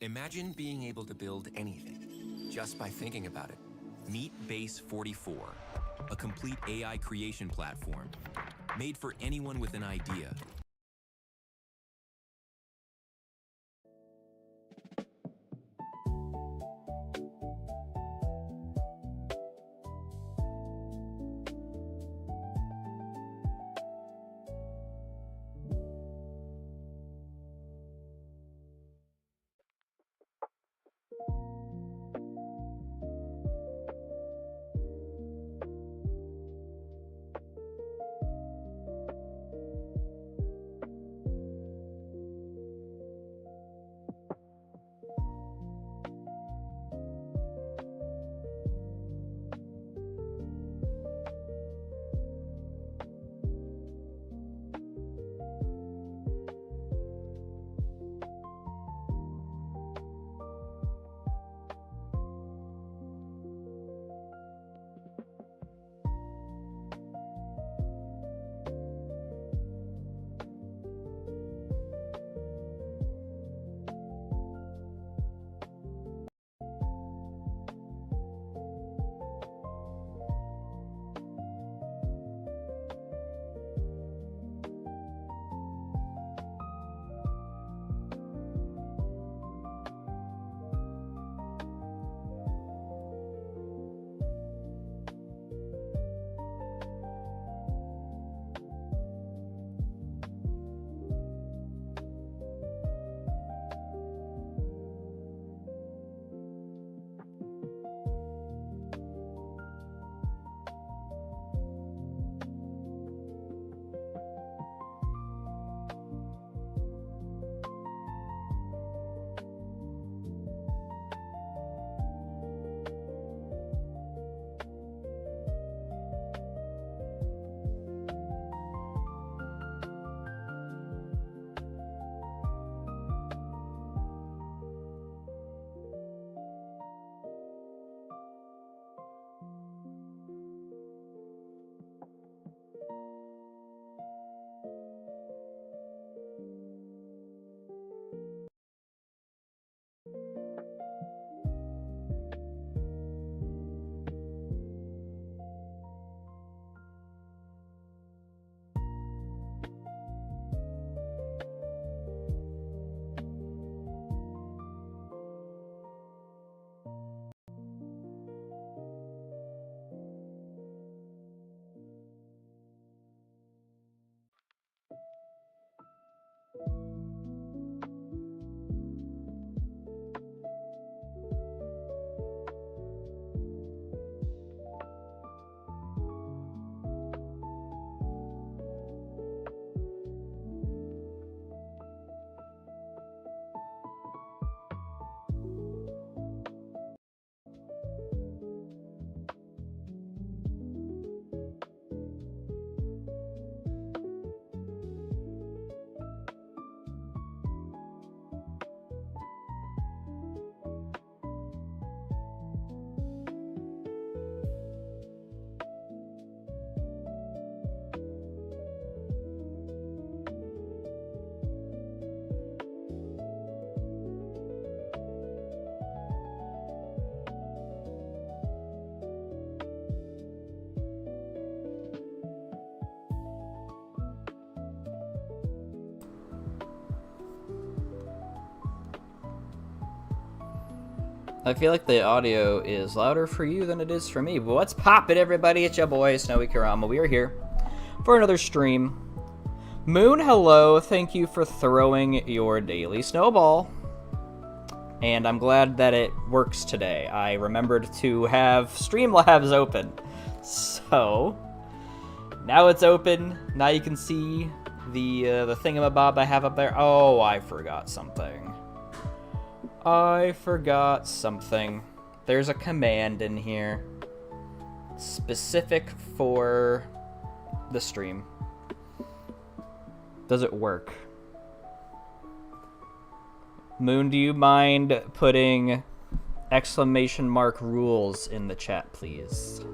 Imagine being able to build anything just by thinking about it. Meet Base 44, a complete AI creation platform made for anyone with an idea. I feel like the audio is louder for you than it is for me. But what's poppin', everybody? It's your boy, Snowy Kurama. We are here for another stream. Moon, hello. Thank you for throwing your daily snowball. And I'm glad that it works today. I remembered to have Streamlabs open. So, now it's open. Now you can see the thingamabob I have up there. Oh, I forgot something. There's a command in here specific for the stream. Does it work? Moon, do you mind putting !rules in the chat, please?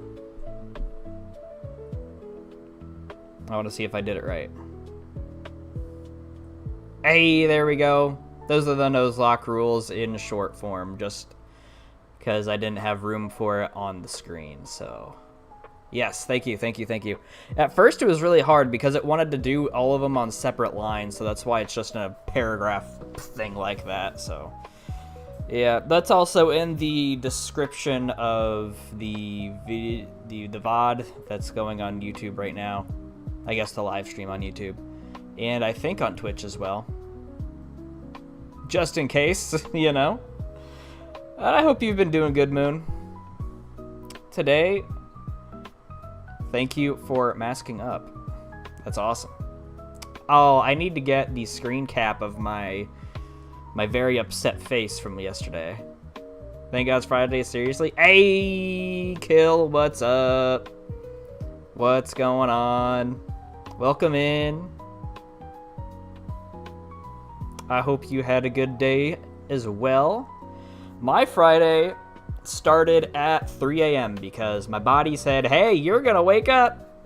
I want to see if I did it right. Hey, there we go. Those are the Nuzlocke rules in short form, just because I didn't have room for it on the screen, so... Yes, thank you. At first it was really hard because it wanted to do all of them on separate lines, so that's why it's just in a paragraph thing like that, so... Yeah, that's also in the description of the VOD that's going on YouTube right now. I guess the live stream on YouTube. And I think on Twitch as well. Just in case, you know? I hope you've been doing good, Moon. Today... Thank you for masking up. That's awesome. Oh, I need to get the screen cap of my very upset face from yesterday. Thank God it's Friday, seriously? Hey, Kill, what's up? What's going on? Welcome in. I hope you had a good day as well. My Friday started at 3 a.m. because my body said, hey, you're gonna wake up.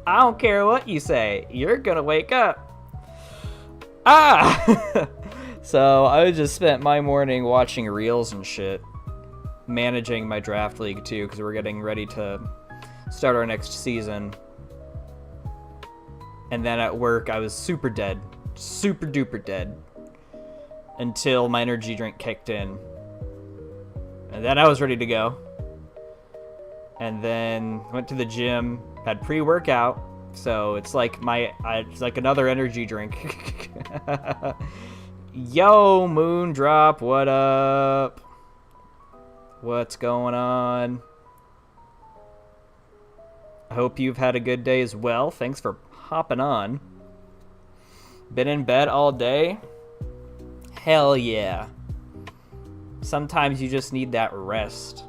I don't care what you say. You're gonna wake up. So I just spent my morning watching reels and shit. Managing my draft league too, because we're getting ready to start our next season. And then at work, I was super dead. Super duper dead. Until my energy drink kicked in. And then I was ready to go. And then went to the gym, had pre-workout, so it's like it's like another energy drink. Yo, Moondrop, what up? What's going on? I hope you've had a good day as well. Thanks for hopping on. Been in bed all day? Hell yeah. Sometimes you just need that rest.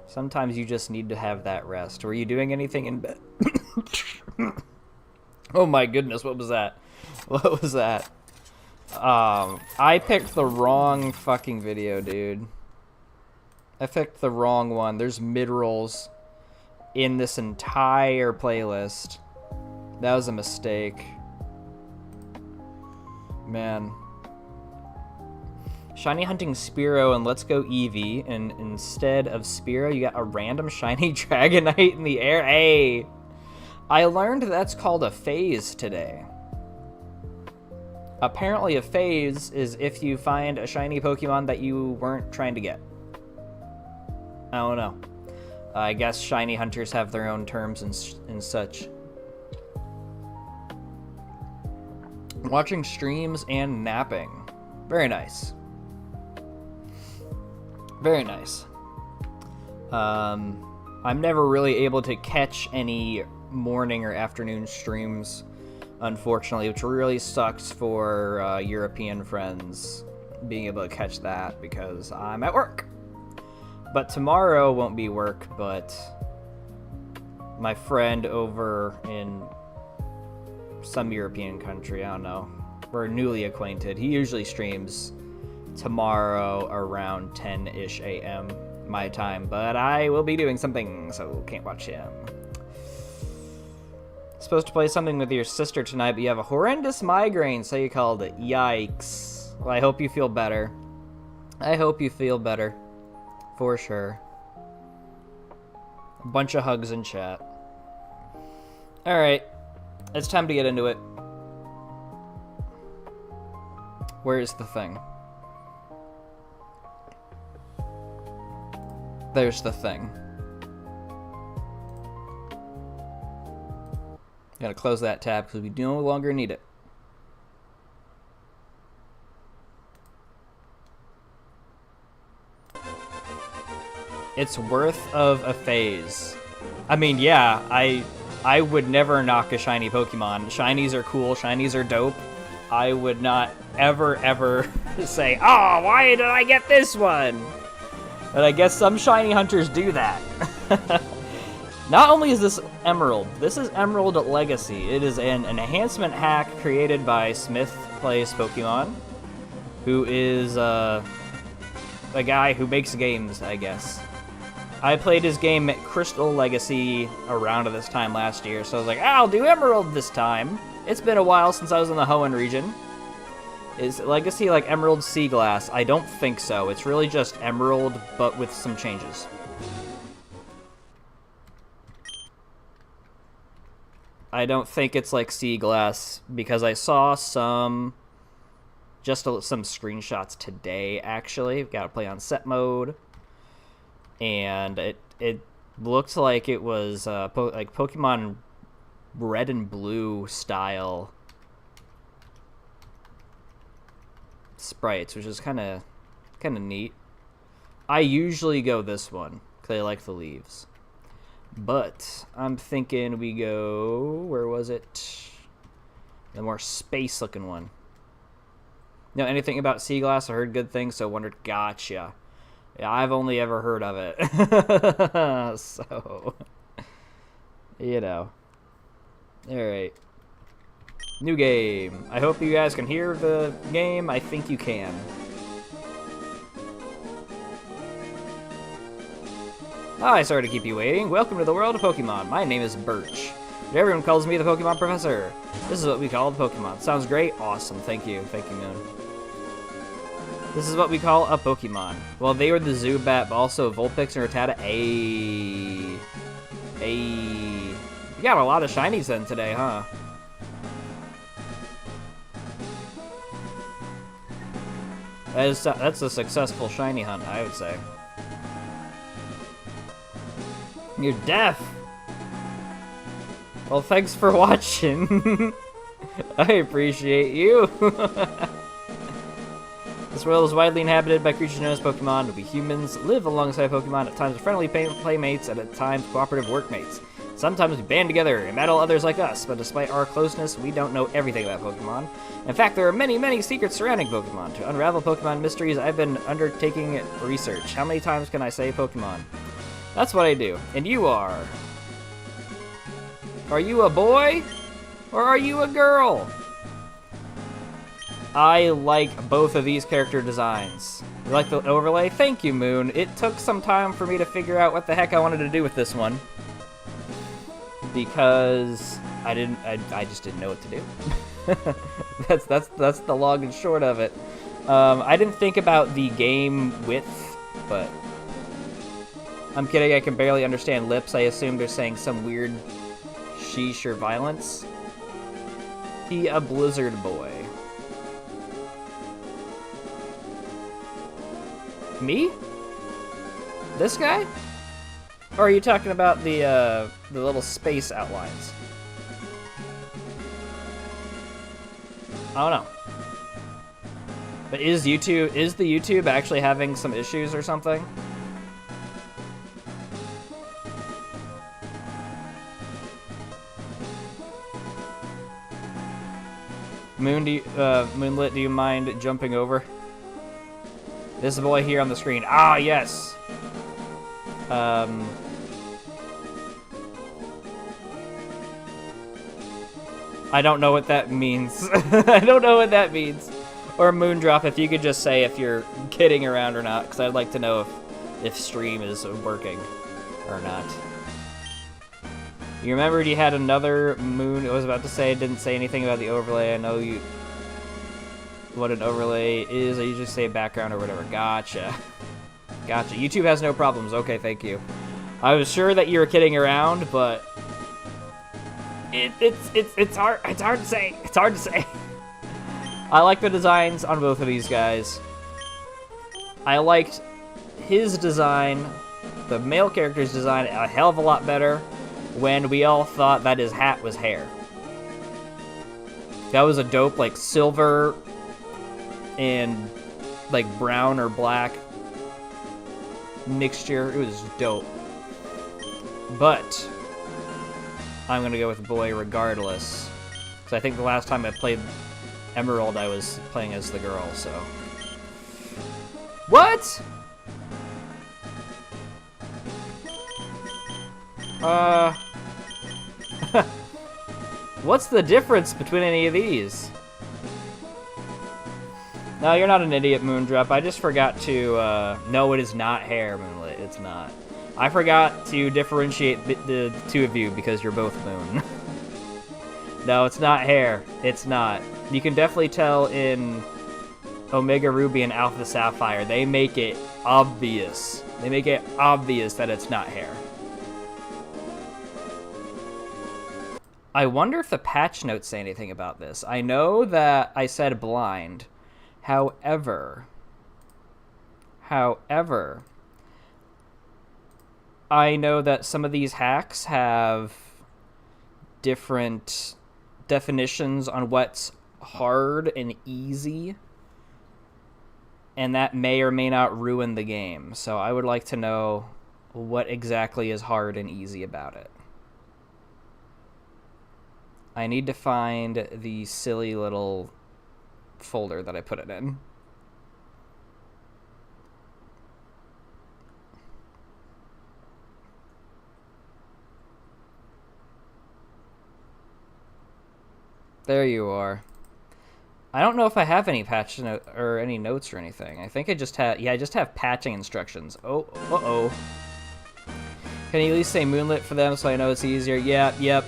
Sometimes you just need to have that rest. Were you doing anything in bed? Oh my goodness, what was that? What was that? I picked the wrong fucking video, dude. I picked the wrong one. There's mid-rolls in this entire playlist. That was a mistake. Man. Shiny hunting Spearow and Let's Go Eevee, and instead of Spearow, you got a random shiny Dragonite in the air. Hey! I learned that's called a phase today. Apparently a phase is if you find a shiny Pokemon that you weren't trying to get. I don't know. I guess shiny hunters have their own terms and such. Watching streams and napping. Very nice. Very nice. I'm never really able to catch any morning or afternoon streams, unfortunately, which really sucks for European friends being able to catch that because I'm at work. But tomorrow won't be work, but my friend over in some European country, I don't know, we're newly acquainted. He usually streams tomorrow around 10-ish a.m. my time, but I will be doing something, so can't watch him. Supposed to play something with your sister tonight, but you have a horrendous migraine, so you called it. Yikes. Well, I hope you feel better. I hope you feel better. For sure. A bunch of hugs in chat. Alright. It's time to get into it. Where's the thing? There's the thing. Gotta close that tab because we no longer need it. It's worth of a phase. I mean, yeah, I would never knock a shiny Pokemon. Shinies are cool, shinies are dope. I would not ever say, oh, why did I get this one? But I guess some shiny hunters do that. Not only is this Emerald, this is Emerald Legacy. It is an enhancement hack created by Smith Plays Pokemon, who is a guy who makes games, I guess. I played his game Crystal Legacy around this time last year, so I was like, I'll do Emerald this time. It's been a while since I was in the Hoenn region. Is Legacy like Emerald Sea Glass? I don't think so. It's really just Emerald, but with some changes. I don't think it's like Sea Glass, because I saw some screenshots today, actually. Got to play on set mode. And it looked like it was like Pokemon Red and Blue style sprites, which is kind of neat. I usually go this one because I like the leaves, but I'm thinking we go, where was it? The more space looking one. Know anything about Sea Glass? I heard good things, so wondered. Gotcha. Yeah, I've only ever heard of it. So, you know. Alright. New game. I hope you guys can hear the game. I think you can. Hi, sorry to keep you waiting. Welcome to the world of Pokemon. My name is Birch. But everyone calls me the Pokemon Professor. This is what we call the Pokemon. Sounds great? Awesome. Thank you. Thank you, Moon. This is what we call a Pokemon. Well, they were the Zubat, but also Vulpix and Rattata. Ayy. You got a lot of shinies then today, huh? That's a successful shiny hunt, I would say. You're deaf! Well, thanks for watching. I appreciate you. This world is widely inhabited by creatures known as Pokemon. We humans live alongside Pokemon, at times friendly playmates, and at times cooperative workmates. Sometimes we band together and battle others like us, but despite our closeness, we don't know everything about Pokemon. In fact, there are many, many secrets surrounding Pokemon. To unravel Pokemon mysteries, I've been undertaking research. How many times can I say Pokemon? That's what I do. And you are? Are you a boy? Or are you a girl? I like both of these character designs. You like the overlay? Thank you, Moon. It took some time for me to figure out what the heck I wanted to do with this one. Because I just didn't know what to do. that's the long and short of it. I didn't think about the game width, but I'm kidding, I can barely understand lips. I assume they're saying some weird sheesh or violence. He a blizzard boy. Me? This guy? Or are you talking about the little space outlines? I don't know. But is the YouTube actually having some issues or something? Moonlit, do you mind jumping over? This boy here on the screen. Ah, yes. I don't know what that means. I don't know what that means. Or Moondrop, if you could just say if you're kidding around or not, because I'd like to know if stream is working or not. You remembered you had another Moon. I was about to say, didn't say anything about the overlay. I know you. What an overlay is. I usually say background or whatever. Gotcha. Gotcha. YouTube has no problems. Okay, thank you. I was sure that you were kidding around, but it's hard. It's hard to say. It's hard to say. I like the designs on both of these guys. I liked his design, the male character's design, a hell of a lot better when we all thought that his hat was hair. That was a dope, like, silver and, like, brown or black mixture. It was dope. But I'm gonna go with boy regardless, because I think the last time I played Emerald, I was playing as the girl, so. What? What's the difference between any of these? No, you're not an idiot, Moondrop. I just forgot to, no, it is not hair, Moonlit. It's not. I forgot to differentiate the two of you because you're both Moon. No, it's not hair. It's not. You can definitely tell in Omega Ruby and Alpha Sapphire, they make it obvious. They make it obvious that it's not hair. I wonder if the patch notes say anything about this. I know that I said blind. However, I know that some of these hacks have different definitions on what's hard and easy, and that may or may not ruin the game. So I would like to know what exactly is hard and easy about it. I need to find the silly little folder that I put it in. There you are. I don't know if I have any patch note or any notes or anything. I think I just have, yeah, I just have patching instructions. Oh, uh-oh. Can you at least say moonlit for them so I know it's easier? Yeah, yep,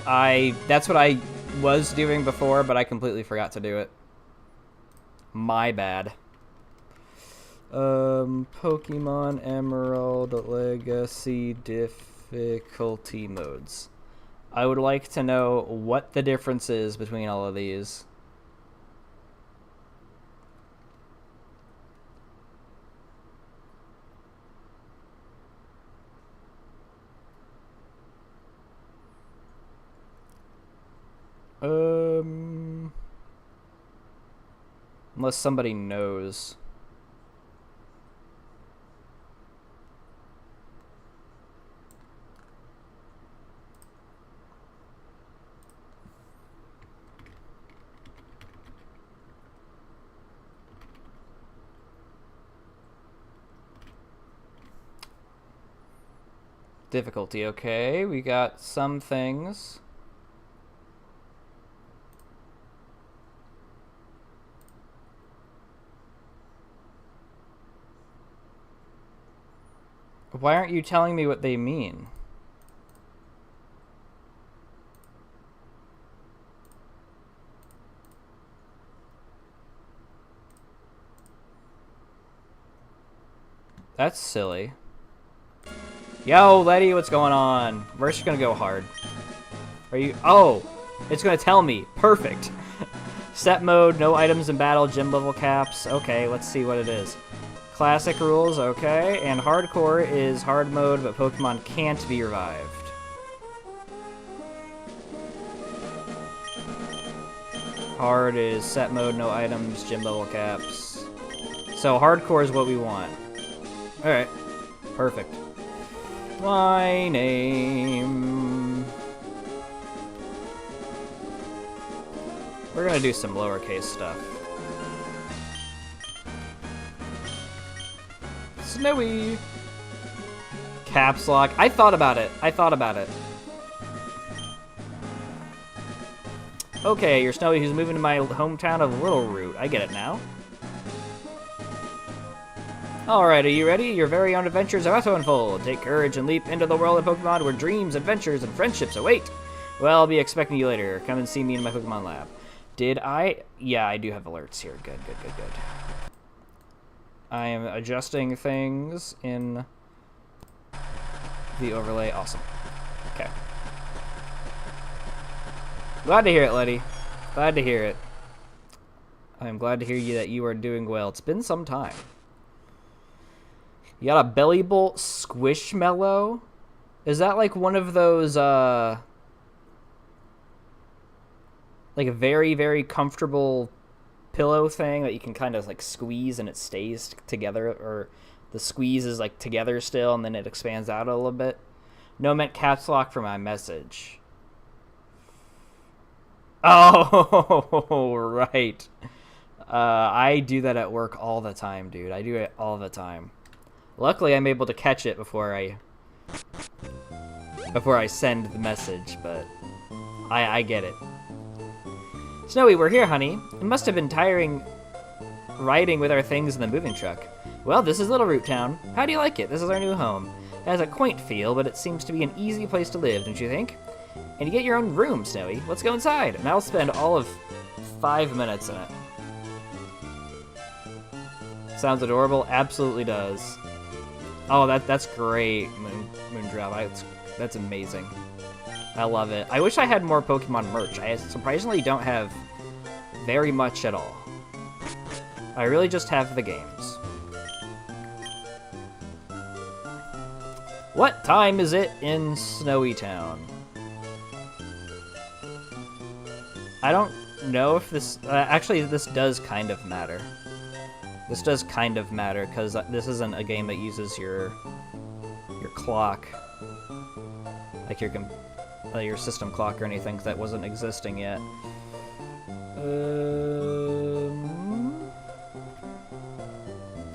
that's what I was doing before, but I completely forgot to do it. My bad. Pokemon Emerald Legacy difficulty modes. I would like to know what the difference is between all of these. Unless somebody knows. Difficulty, okay. We got some things. Why aren't you telling me what they mean? That's silly. Yo, Letty, what's going on? We're just gonna go hard. Are you? Oh, it's gonna tell me. Perfect. Set mode, no items in battle, gym level caps. Okay, let's see what it is. Classic rules, okay. And hardcore is hard mode, but Pokemon can't be revived. Hard is set mode, no items, gym level caps. So hardcore is what we want. Alright, perfect. My name. We're gonna do some lowercase stuff. Snowy. Caps lock. I thought about it. Okay, you're Snowy who's moving to my hometown of Little Root. I get it now. Alright, are you ready? Your very own adventures are about to unfold. Take courage and leap into the world of Pokemon where dreams, adventures, and friendships await. Well, I'll be expecting you later. Come and see me in my Pokemon lab. Did I? Yeah, I do have alerts here. Good. I am adjusting things in the overlay. Awesome. Okay. Glad to hear it, Letty. Glad to hear it. I'm glad to hear that you are doing well. It's been some time. You got a Belly Bolt Squishmallow? Is that like one of those, like a very, very comfortable pillow thing that you can kind of like squeeze and it stays together, or the squeeze is like together still and then it expands out a little bit? No, meant caps lock for my message. Oh, right. I do that at work all the time, dude. I do it all the time. Luckily, I'm able to catch it before I send the message, but I get it. Snowy, we're here, honey. It must have been tiring riding with our things in the moving truck. Well, this is Little Root Town. How do you like it? This is our new home. It has a quaint feel, but it seems to be an easy place to live, don't you think? And you get your own room, Snowy. Let's go inside, and I'll spend all of 5 minutes in it. Sounds adorable. Absolutely does. Oh, that's great, Moondrop. That's amazing. I love it. I wish I had more Pokemon merch. I surprisingly don't have very much at all. I really just have the games. What time is it in Snowy Town? I don't know if this... actually, this does kind of matter. This does kind of matter, because this isn't a game that uses your clock. Like your system clock or anything, 'cause that wasn't existing yet.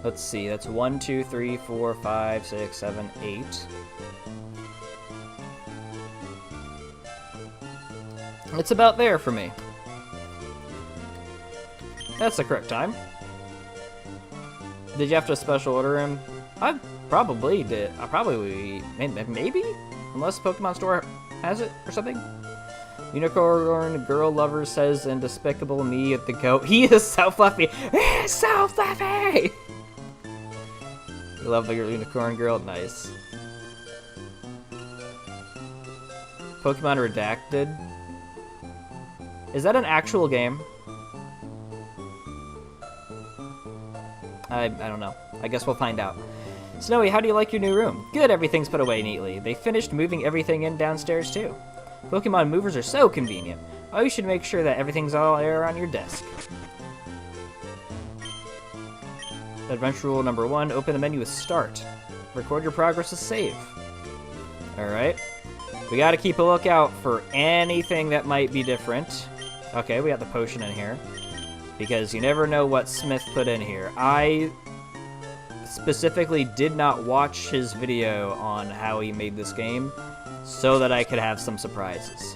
Let's see, that's 1, 2, 3, 4, 5, 6, 7, 8. It's about there for me. That's the correct time. Did you have to special order him? I probably did. Maybe? Unless Pokemon Store has it or something? Unicorn Girl Lover says, and Despicable Me at the goat. He is so fluffy! He is so fluffy! You love the Unicorn Girl? Nice. Pokemon Redacted? Is that an actual game? I don't know. I guess we'll find out. Snowy, how do you like your new room? Good, everything's put away neatly. They finished moving everything in downstairs, too. Pokemon movers are so convenient. Oh, you should make sure that everything's all there on your desk. Adventure rule number 1, open the menu with Start. Record your progress as save. Alright. We gotta keep a lookout for anything that might be different. Okay, we got the potion in here. Because you never know what Smith put in here. I specifically did not watch his video on how he made this game so that I could have some surprises.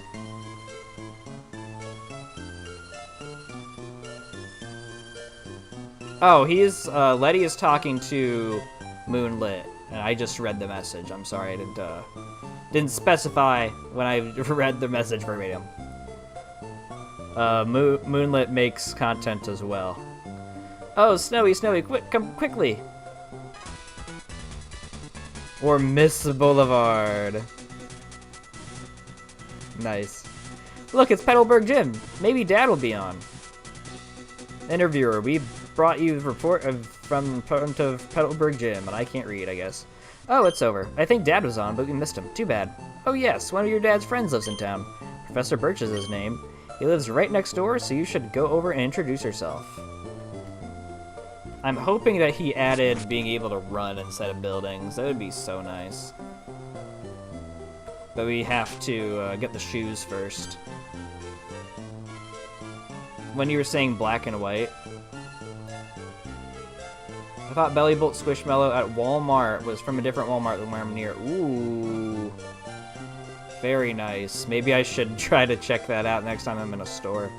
Oh, Letty is talking to Moonlit, and I just read the message. I'm sorry, I didn't specify when I read the message verbatim. Moonlit makes content as well. Oh, Snowy, come quickly! Or Miss Boulevard. Nice. Look, it's Petalburg Gym. Maybe Dad will be on. Interviewer, we brought you the report from Petalburg Gym, and I can't read, I guess. Oh, it's over. I think Dad was on, but we missed him. Too bad. Oh yes, one of your dad's friends lives in town. Professor Birch is his name. He lives right next door, so you should go over and introduce yourself. I'm hoping that he added being able to run instead of buildings. That would be so nice. But we have to get the shoes first. When you were saying black and white, I thought Bellybolt Squishmallow at Walmart was from a different Walmart than where I'm near. Ooh. Very nice. Maybe I should try to check that out next time I'm in a store.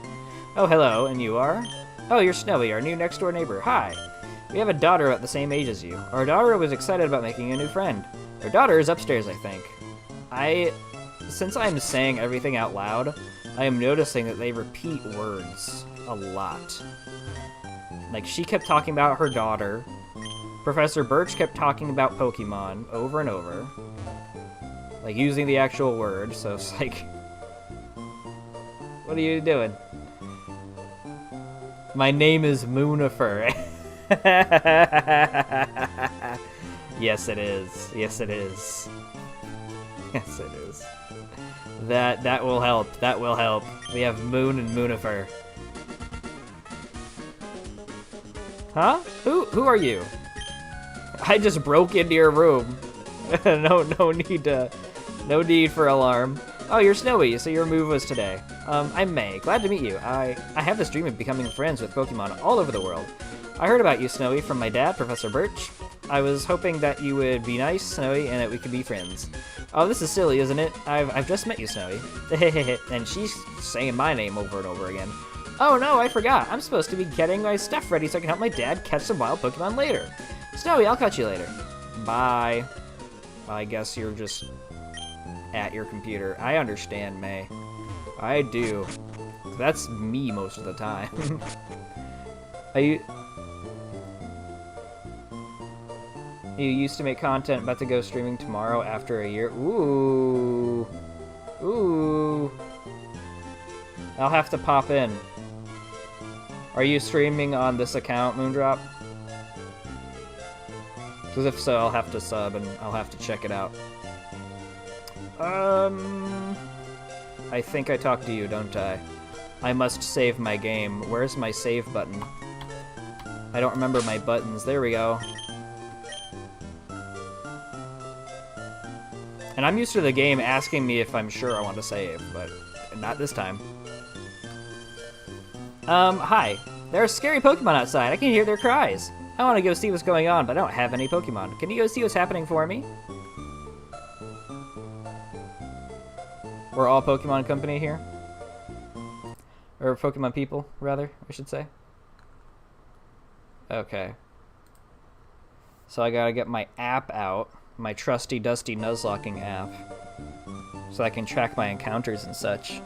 Oh, hello, and you are? Oh, you're Snowy, our new next-door neighbor. Hi. We have a daughter about the same age as you. Our daughter was excited about making a new friend. Our daughter is upstairs, I think. Since I'm saying everything out loud, I am noticing that they repeat words a lot. Like, she kept talking about her daughter. Professor Birch kept talking about Pokemon over and over. Like, using the actual word, so it's like... What are you doing? My name is Moonifer. Yes, it is. Yes, it is. Yes, it is. That will help. That will help. We have Moon and Moonifer. Huh? Who are you? I just broke into your room. No need for alarm. Oh, you're Snowy, so your move was today. I'm May. Glad to meet you. I have this dream of becoming friends with Pokemon all over the world. I heard about you, Snowy, from my dad, Professor Birch. I was hoping that you would be nice, Snowy, and that we could be friends. Oh, this is silly, isn't it? I've just met you, Snowy. And she's saying my name over and over again. Oh no, I forgot. I'm supposed to be getting my stuff ready so I can help my dad catch some wild Pokemon later. Snowy, I'll catch you later. Bye. I guess you're just at your computer. I understand, May. I do. That's me most of the time. You used to make content, about to go streaming tomorrow after a year. Ooh. Ooh. I'll have to pop in. Are you streaming on this account, Moondrop? Because if so, I'll have to sub and I'll have to check it out. I think I talked to you, don't I? I must save my game. Where's my save button? I don't remember my buttons. There we go. And I'm used to the game asking me if I'm sure I want to save, but not this time. Hi. There are scary Pokemon outside. I can hear their cries. I want to go see what's going on, but I don't have any Pokemon. Can you go see what's happening for me? We're all Pokemon company here. Or Pokemon people, rather, I should say. Okay. So I gotta get my app out. My trusty, dusty Nuzlocking app. So I can track my encounters and such.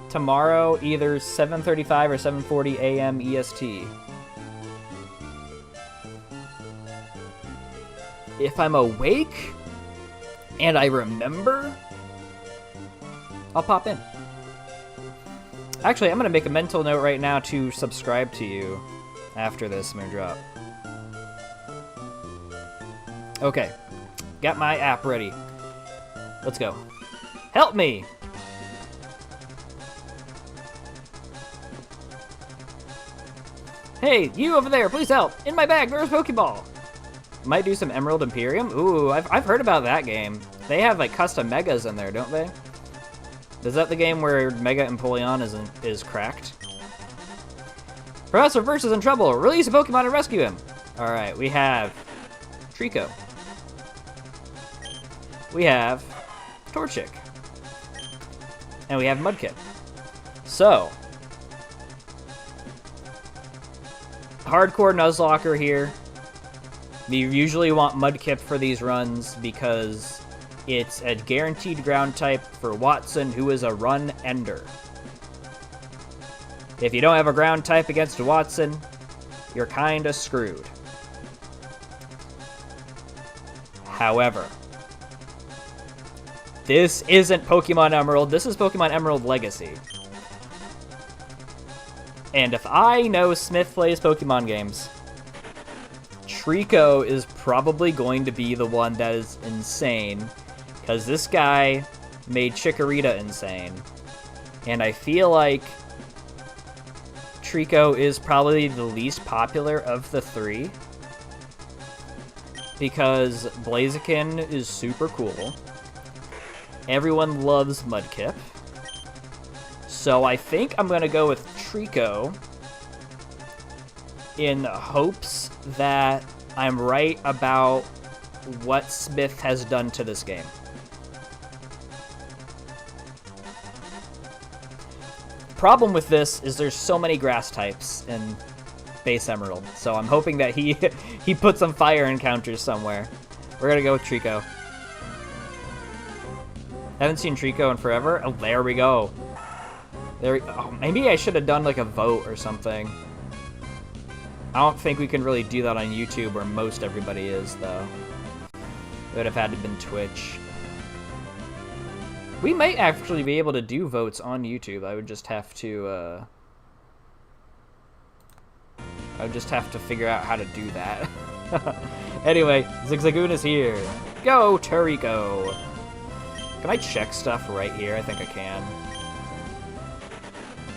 Tomorrow, either 7:35 or 7:40 a.m. EST. If I'm awake and I remember, I'll pop in. Actually, I'm going to make a mental note right now to subscribe to you after this Moondrop. Okay, got my app ready. Let's go. Help me! Hey, you over there, please help! In my bag, there's a Pokeball! Might do some Emerald Imperium? Ooh, I've heard about that game. They have, like, custom Megas in there, don't they? Is that the game where Mega Empoleon is cracked? Professor Verse is in trouble! Release a Pokemon and rescue him! Alright, we have Trico. We have Torchic. And we have Mudkip. So, hardcore Nuzlocker here. We usually want Mudkip for these runs because it's a guaranteed ground type for Watson, who is a run ender. If you don't have a ground type against Watson, you're kinda screwed. However, this isn't Pokemon Emerald, this is Pokemon Emerald Legacy. And if I know Smith plays Pokemon games, Trico is probably going to be the one that is insane, because this guy made Chikorita insane. And I feel like Trico is probably the least popular of the three, because Blaziken is super cool. Everyone loves Mudkip. So I think I'm going to go with Trico in hopes that I'm right about what Smith has done to this game. Problem with this is there's so many grass types in Base Emerald, so I'm hoping that he put some fire encounters somewhere. We're gonna go with Trico. Haven't seen Trico in forever. Oh, there we go. Oh, maybe I should have done like a vote or something. I don't think we can really do that on YouTube where most everybody is, though. It would have had to have been Twitch. We might actually be able to do votes on YouTube. I would just have to, figure out how to do that. Anyway, Zigzagoon is here. Go, Toriko! Can I check stuff right here? I think I can.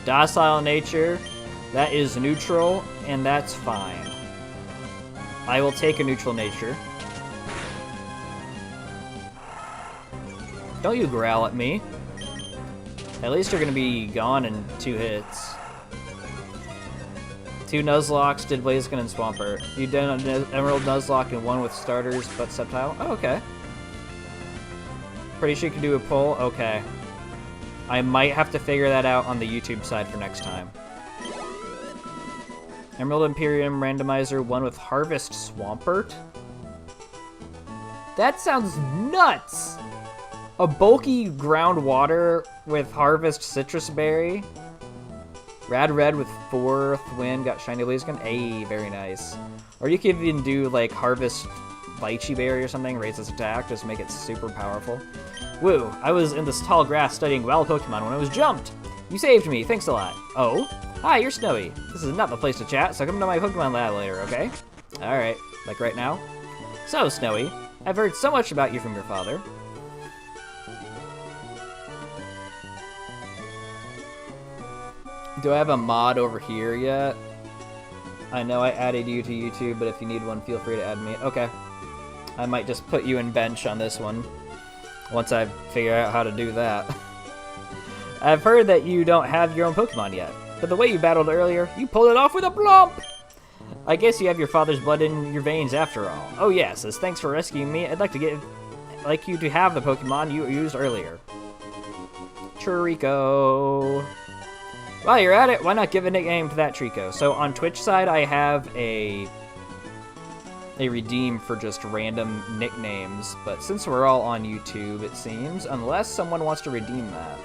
Docile nature. That is neutral, and that's fine. I will take a neutral nature. Don't you growl at me. At least you're gonna be gone in 2 hits. 2 Nuzlocks, did Blaziken and Swampert. You did an Emerald Nuzlocke and 1 with starters, but Sceptile? Oh, okay. Pretty sure you can do a pull? Okay. I might have to figure that out on the YouTube side for next time. Emerald Imperium Randomizer, 1 with Harvest Swampert? That sounds nuts! A bulky groundwater with Harvest Citrus Berry? Rad Red with 4th win got Shiny Blaziken. Hey, very nice. Or you could even do like Harvest Lychee Berry or something, raise its attack, just make it super powerful. Woo, I was in this tall grass studying wild Pokemon when I was jumped. You saved me, thanks a lot. Oh? Hi, you're Snowy. This is not the place to chat, so come to my Pokemon lab later, okay? Alright, like right now? So, Snowy, I've heard so much about you from your father. Do I have a mod over here yet? I know I added you to YouTube, but if you need one, feel free to add me. Okay. I might just put you in bench on this one, once I figure out how to do that. I've heard that you don't have your own Pokemon yet, but the way you battled earlier, you pulled it off with a blump! I guess you have your father's blood in your veins after all. Oh yes, as thanks for rescuing me, I'd like you to have the Pokemon you used earlier. Chirico. While you're at it, why not give a nickname to that Trico? So on Twitch side, I have a redeem for just random nicknames, but since we're all on YouTube, it seems, unless someone wants to redeem that,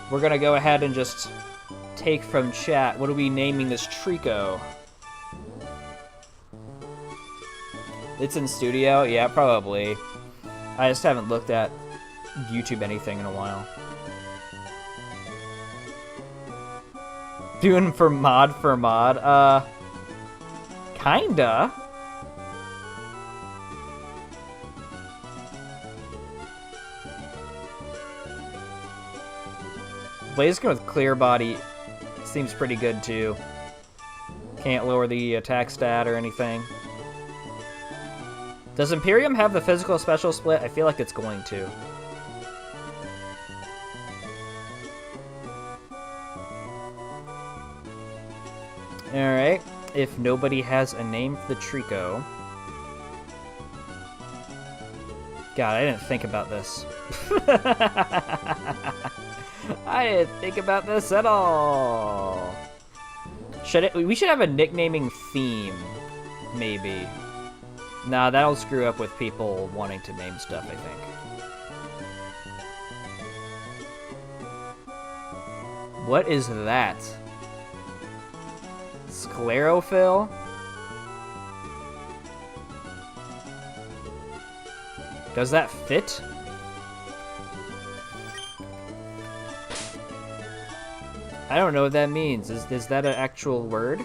we're gonna go ahead and just take from chat. What are we naming this Trico? It's in studio? Yeah, probably. I just haven't looked at YouTube anything in a while. Doing for mod, kinda. Blaziken with clear body seems pretty good too. Can't lower the attack stat or anything. Does Imperium have the physical special split? I feel like it's going to. Alright, if nobody has a name for the Trico. God, I didn't think about this. I didn't think about this at all. We should have a nicknaming theme, maybe. Nah, that'll screw up with people wanting to name stuff, I think. What is that? Sclerophyll? Does that fit? I don't know what that means. Is that an actual word?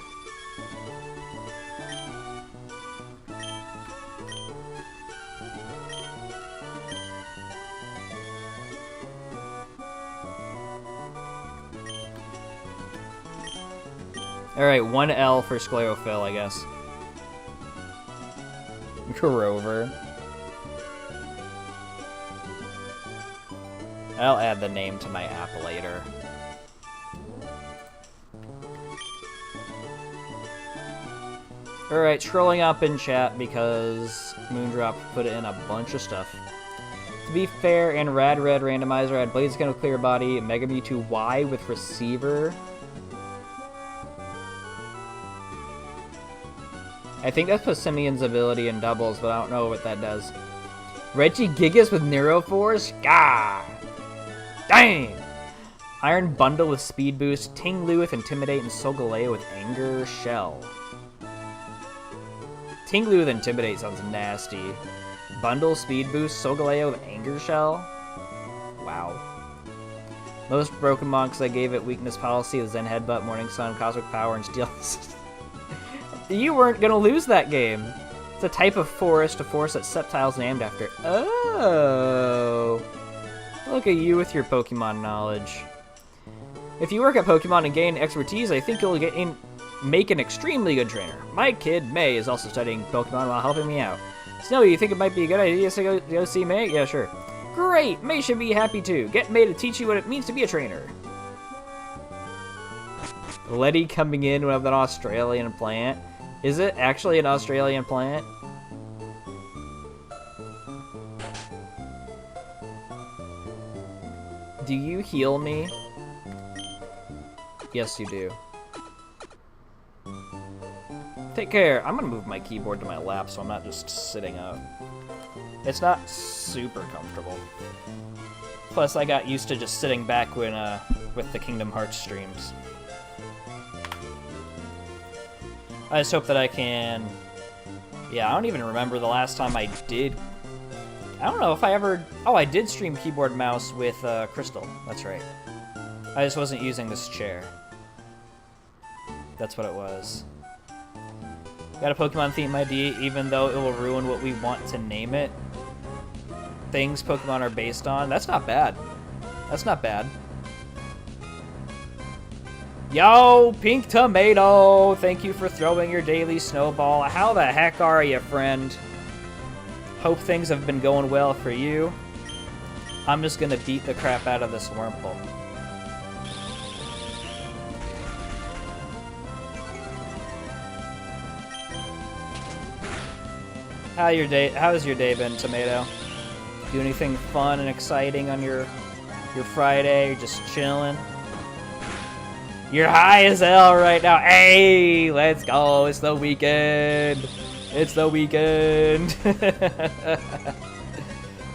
Alright, 1 L for Sclerophyll, I guess. Rover. I'll add the name to my app later. Alright, scrolling up in chat because Moondrop put in a bunch of stuff. To be fair, in Rad Red Randomizer, I had Blaziken with Clear Body, Mega Mewtwo Y with Receiver. I think that's Simeon's ability in doubles, but I don't know what that does. Regigigas with Neuroforce? Gah! Dang! Iron Bundle with Speed Boost, Tinglu with Intimidate, and Solgaleo with Anger Shell. Tinglu with Intimidate sounds nasty. Bundle, Speed Boost, Solgaleo with Anger Shell? Wow. Most broken monks I gave it Weakness Policy, Zen Headbutt, Morning Sun, Cosmic Power, and Steel. You weren't gonna lose that game. It's a type of forest, a forest that Sceptile's named after. Oh. Look at you with your Pokemon knowledge. If you work at Pokemon and gain expertise, I think you'll make an extremely good trainer. My kid, May, is also studying Pokemon while helping me out. Snowy, you think it might be a good idea to go see May? Yeah, sure. Great! May should be happy too. Get May to teach you what it means to be a trainer. Letty coming in with an Australian plant. Is it actually an Australian plant? Do you heal me? Yes, you do. Take care. I'm gonna move my keyboard to my lap so I'm not just sitting up. It's not super comfortable. Plus, I got used to just sitting back when with the Kingdom Hearts streams. I just hope that I can... Yeah, I don't even remember the last time I did... I don't know if I ever... Oh, I did stream keyboard mouse with Crystal. That's right. I just wasn't using this chair. That's what it was. Got a Pokemon theme ID, even though it will ruin what we want to name it. Things Pokemon are based on. That's not bad. That's not bad. Yo, Pink Tomato! Thank you for throwing your daily snowball. How the heck are you, friend? Hope things have been going well for you. I'm just gonna beat the crap out of this Wurmple. How's your day been, Tomato? Do anything fun and exciting on your Friday? You're just chilling? You're high as hell right now. Hey, let's go. It's the weekend. It's the weekend.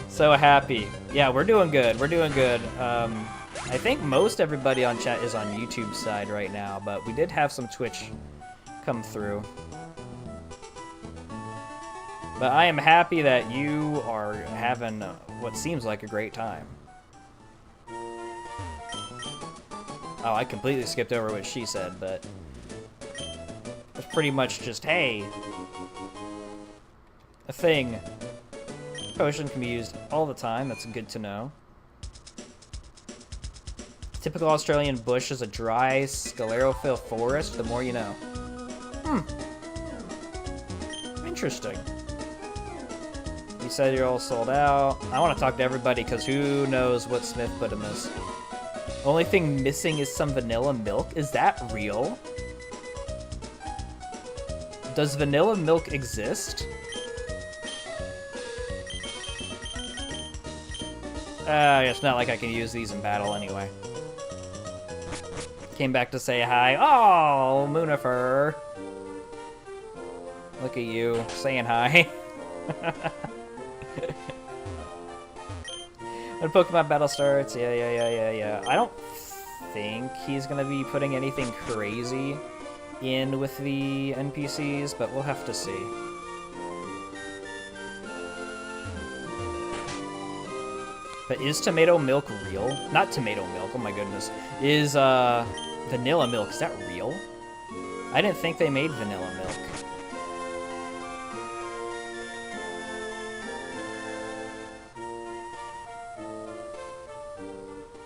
So happy. Yeah, we're doing good. We're doing good. I think most everybody on chat is on YouTube side right now, but we did have some Twitch come through. But I am happy that you are having what seems like a great time. Oh, I completely skipped over what she said, but it's pretty much just, hey, a thing. Potion can be used all the time. That's good to know. Typical Australian bush is a dry sclerophyll forest. The more you know. Interesting. You said you're all sold out. I want to talk to everybody because who knows what Smith put in this. Only thing missing is some vanilla milk. Is that real? Does vanilla milk exist? It's not like I can use these in battle anyway. Came back to say hi. Oh, Moonifer. Look at you, saying hi. When Pokemon battle starts, yeah. I don't think he's gonna be putting anything crazy in with the NPCs, but we'll have to see. But is tomato milk real? Not tomato milk, oh my goodness. Is vanilla milk, is that real? I didn't think they made vanilla milk.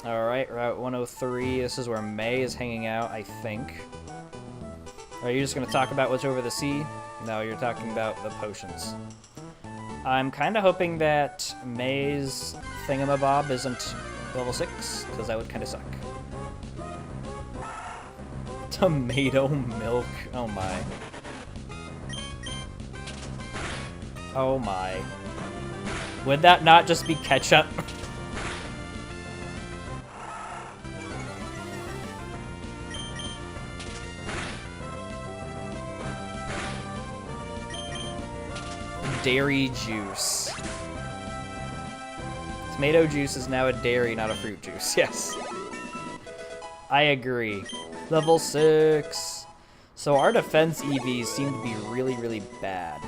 Alright, Route 103. This is where May is hanging out, I think. Are you just going to talk about what's over the sea? No, you're talking about the potions. I'm kind of hoping that May's thingamabob isn't level 6, because that would kind of suck. Tomato milk. Oh my. Oh my. Would that not just be ketchup? Dairy juice. Tomato juice is now a dairy, not a fruit juice. Yes. I agree. Level 6. So our defense EVs seem to be really, really bad.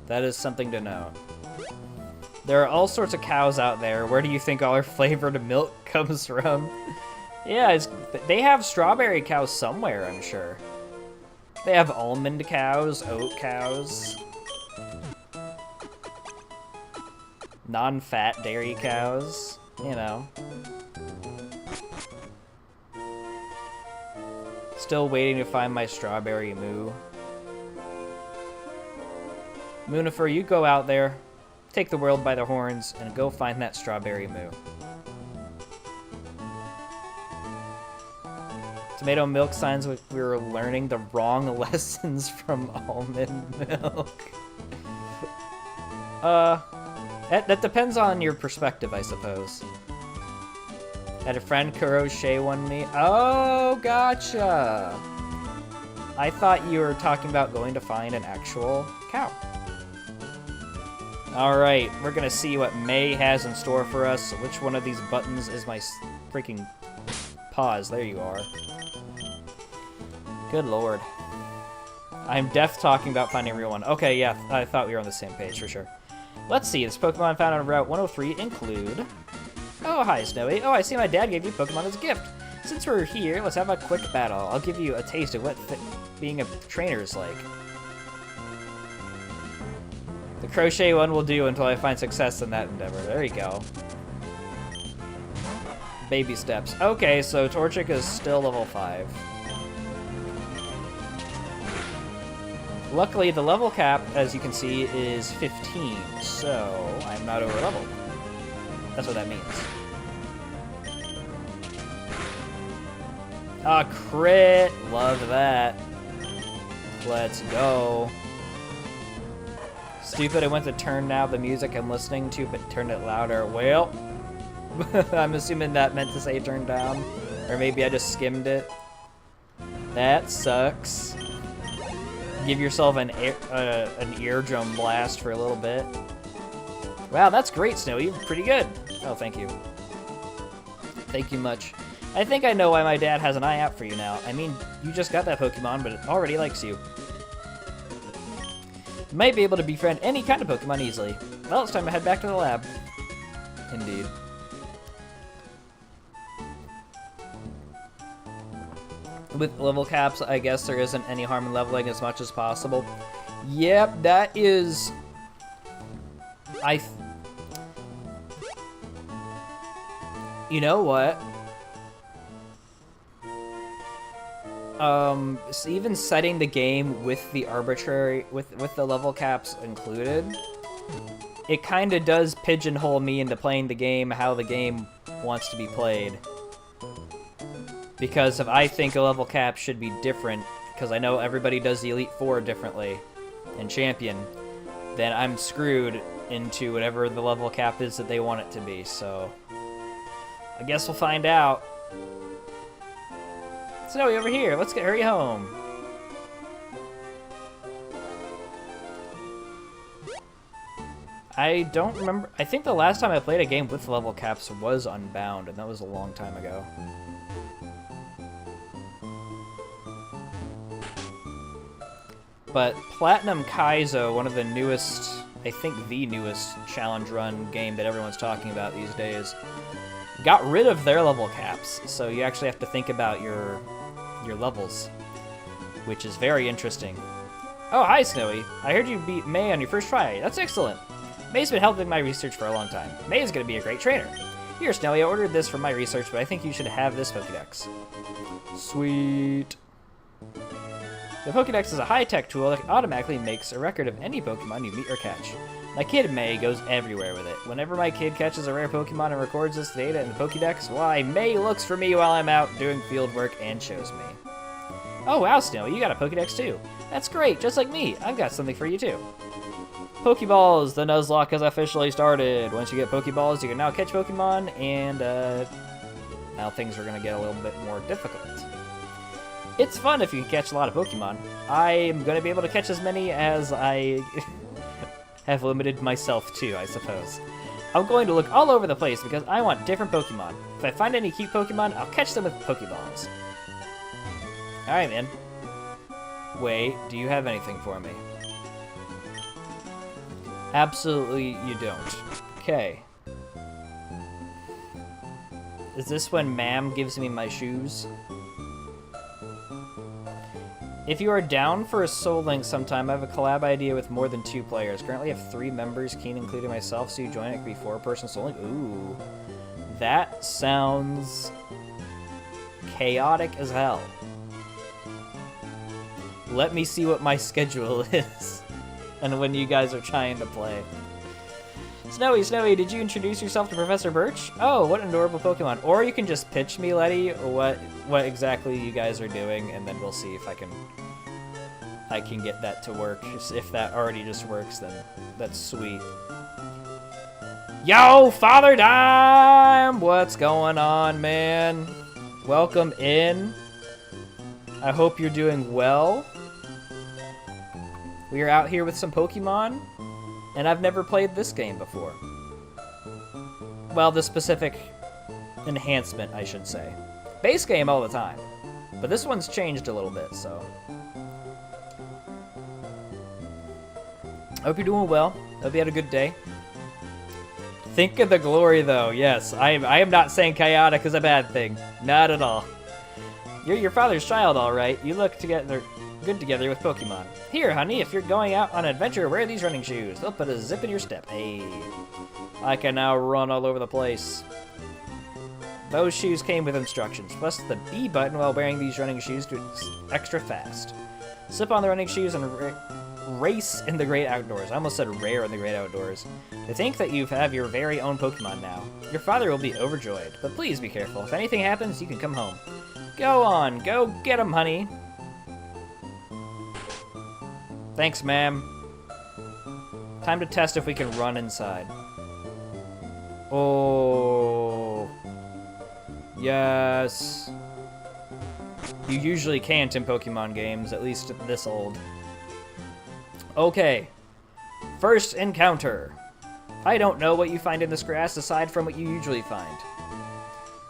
That is something to know. There are all sorts of cows out there. Where do you think all our flavored milk comes from? Yeah, they have strawberry cows somewhere, I'm sure. They have almond cows, oat cows. Non-fat dairy cows, you know. Still waiting to find my strawberry moo. Moonifer, you go out there, take the world by the horns, and go find that strawberry moo. Tomato milk signs like we were learning the wrong lessons from almond milk. That depends on your perspective, I suppose. Had a friend, Kuroshe, won me. Oh, gotcha! I thought you were talking about going to find an actual cow. Alright, we're gonna see what May has in store for us. Which one of these buttons is my freaking Pause. There you are. Good lord. I'm deaf talking about finding a real one. Okay, yeah, I thought we were on the same page for sure. Let's see. This Pokemon found on Route 103 include... Oh, hi, Snowy. Oh, I see my dad gave you Pokemon as a gift. Since we're here, let's have a quick battle. I'll give you a taste of what being a trainer is like. The crochet one will do until I find success in that endeavor. There you go. Baby steps. Okay, so Torchic is still level 5. Luckily, the level cap, as you can see, is 15, so I'm not over leveled. That's what that means. Ah, crit! Love that. Let's go. Stupid, I went to turn down the music I'm listening to, but turned it louder. Well, I'm assuming that meant to say turn down. Or maybe I just skimmed it. That sucks. Give yourself an eardrum blast for a little bit. Wow, that's great, Snowy. Pretty good. Oh, thank you. Thank you much. I think I know why my dad has an eye out for you now. I mean, you just got that Pokemon, but it already likes you. You might be able to befriend any kind of Pokemon easily. Well, it's time to head back to the lab. Indeed. With level caps, I guess there isn't any harm in leveling as much as possible. Yep, that is... You know what? So even setting the game with the arbitrary, with the level caps included, it kind of does pigeonhole me into playing the game how the game wants to be played. Because if I think a level cap should be different, because I know everybody does the Elite Four differently in Champion, then I'm screwed into whatever the level cap is that they want it to be, so... I guess we'll find out. Snowy, over here. Let's hurry home. I don't remember. I think the last time I played a game with level caps was Unbound, and that was a long time ago. But Platinum Kaizo, one of the newest, I think the newest challenge run game that everyone's talking about these days, got rid of their level caps, so you actually have to think about your levels, which is very interesting. Oh, hi, Snowy. I heard you beat May on your first try. That's excellent. May's been helping my research for a long time. May is going to be a great trainer. Here, Snowy, I ordered this for my research, but I think you should have this Pokédex. Sweet. The Pokédex is a high-tech tool that automatically makes a record of any Pokemon you meet or catch. My kid, May, goes everywhere with it. Whenever my kid catches a rare Pokemon and records this data in the Pokédex, why, May looks for me while I'm out doing field work and shows me. Oh, wow, Snowy, you got a Pokédex too. That's great, just like me. I've got something for you too. Pokeballs, the Nuzlocke has officially started. Once you get Pokeballs, you can now catch Pokemon, and now things are going to get a little bit more difficult. It's fun if you can catch a lot of Pokemon. I'm going to be able to catch as many as I have limited myself to, I suppose. I'm going to look all over the place because I want different Pokemon. If I find any cute Pokemon, I'll catch them with Pokeballs. Alright, man. Wait, do you have anything for me? Absolutely you don't. Okay. Is this when Ma'am gives me my shoes? If you are down for a Soul Link sometime, I have a collab idea with more than 2 players. Currently I have 3 members, Keen including myself, so you join it, it could be 4-person Soul Link. Ooh. That sounds chaotic as hell. Let me see what my schedule is and when you guys are trying to play. Snowy, Snowy, did you introduce yourself to Professor Birch? Oh, what an adorable Pokemon. Or you can just pitch me, Letty, what exactly you guys are doing, and then we'll see if I can get that to work. If that already just works, then that's sweet. Yo, Father Time! What's going on, man? Welcome in. I hope you're doing well. We are out here with some Pokemon, and I've never played this game before. Well, the specific enhancement, I should say. Base game all the time. But this one's changed a little bit, so. Hope you're doing well. Hope you had a good day. Think of the glory, though. Yes, I am not saying chaotic is a bad thing. Not at all. You're your father's child, all right. You look good together with Pokemon. Here, honey, if you're going out on an adventure, wear these running shoes. They'll put a zip in your step. Hey, I can now run all over the place. Those shoes came with instructions. Press the B button while wearing these running shoes to extra fast. Slip on the running shoes and race in the great outdoors. I almost said rare in the great outdoors. To think that you have your very own Pokemon now. Your father will be overjoyed, but please be careful. If anything happens, you can come home. Go on, go get him, honey. Thanks, ma'am. Time to test if we can run inside. Oh. Yes. You usually can't in Pokemon games, at least this old. Okay. First encounter. I don't know what you find in this grass aside from what you usually find.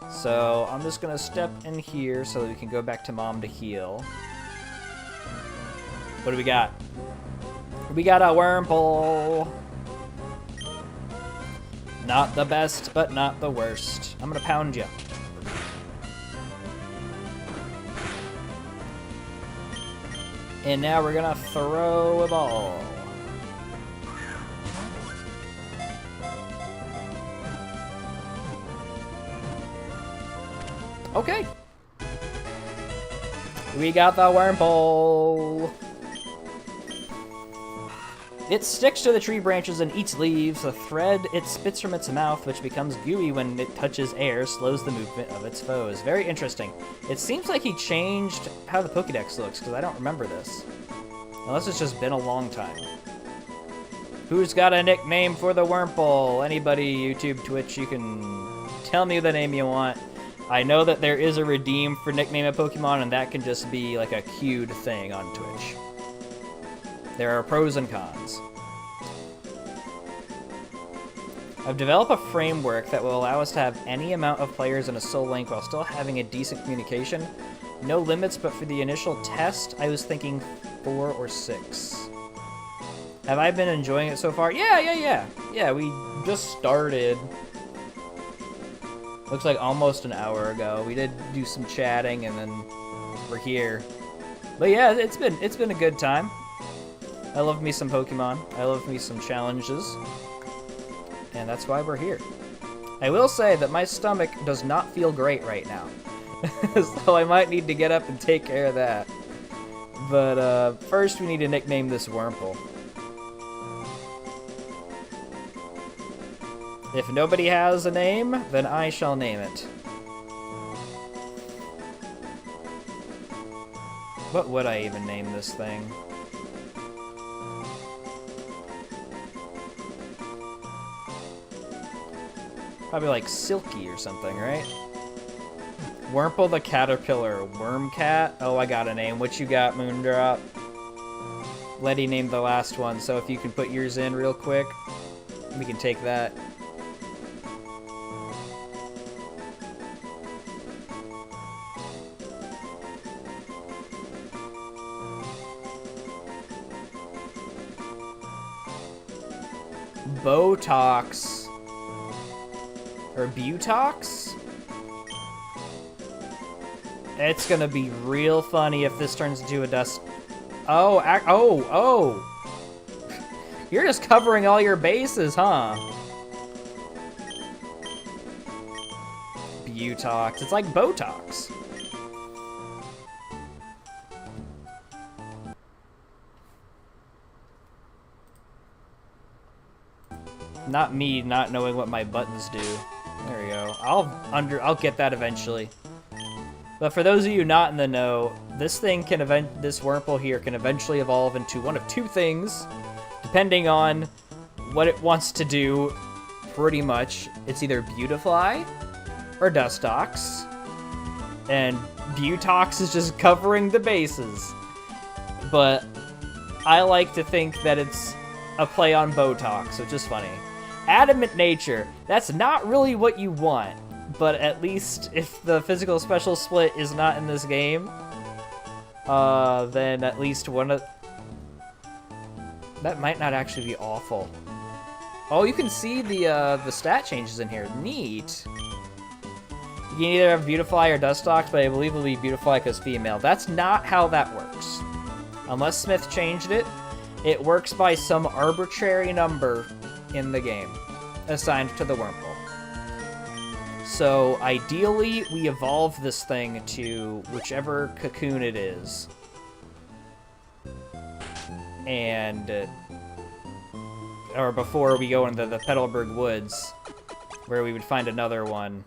So I'm just gonna step in here so that we can go back to Mom to heal. What do we got? We got a Wurmple. Not the best, but not the worst. I'm gonna pound you. And now we're gonna throw a ball. Okay. We got the Wurmple. It sticks to the tree branches and eats leaves. The thread it spits from its mouth, which becomes gooey when it touches air, slows the movement of its foes. Very interesting. It seems like he changed how the Pokedex looks, because I don't remember this. Unless it's just been a long time. Who's got a nickname for the Wurmple? Anybody, YouTube, Twitch, you can tell me the name you want. I know that there is a redeem for nickname a Pokemon, and that can just be like a queued thing on Twitch. There are pros and cons. I've developed a framework that will allow us to have any amount of players in a Soul Link while still having a decent communication. No limits, but for the initial test, I was thinking 4 or 6. Have I been enjoying it so far? Yeah. Yeah, we just started. Looks like almost an hour ago. We did do some chatting, and then we're here. But yeah, it's been a good time. I love me some Pokemon. I love me some challenges. And that's why we're here. I will say that my stomach does not feel great right now. So I might need to get up and take care of that. But first we need to nickname this Wurmple. If nobody has a name, then I shall name it. What would I even name this thing? Probably like Silky or something, right? Wurmple the Caterpillar. Wormcat? Oh, I got a name. What you got, Moondrop? Letty named the last one, so if you can put yours in real quick, we can take that. Botox. Or Butox? It's gonna be real funny if this turns into a dust. Oh! You're just covering all your bases, huh? Butox. It's like Botox. Not me not knowing what my buttons do. There we go. I'll get that eventually. But for those of you not in the know, this Wurmple here can eventually evolve into one of two things, depending on what it wants to do. Pretty much, it's either Beautifly or Dustox, and Butox is just covering the bases. But I like to think that it's a play on Botox, which is funny. Adamant nature, that's not really what you want, but at least if the physical special split is not in this game, then at least one of... That might not actually be awful. Oh, you can see the stat changes in here. Neat. You can either have Beautifly or Dustox, but I believe it'll be Beautifly because female. That's not how that works. Unless Smith changed it, it works by some arbitrary number in the game assigned to the Wurmple. So ideally, we evolve this thing to whichever cocoon it is. And... or before we go into the Petalburg Woods, where we would find another one.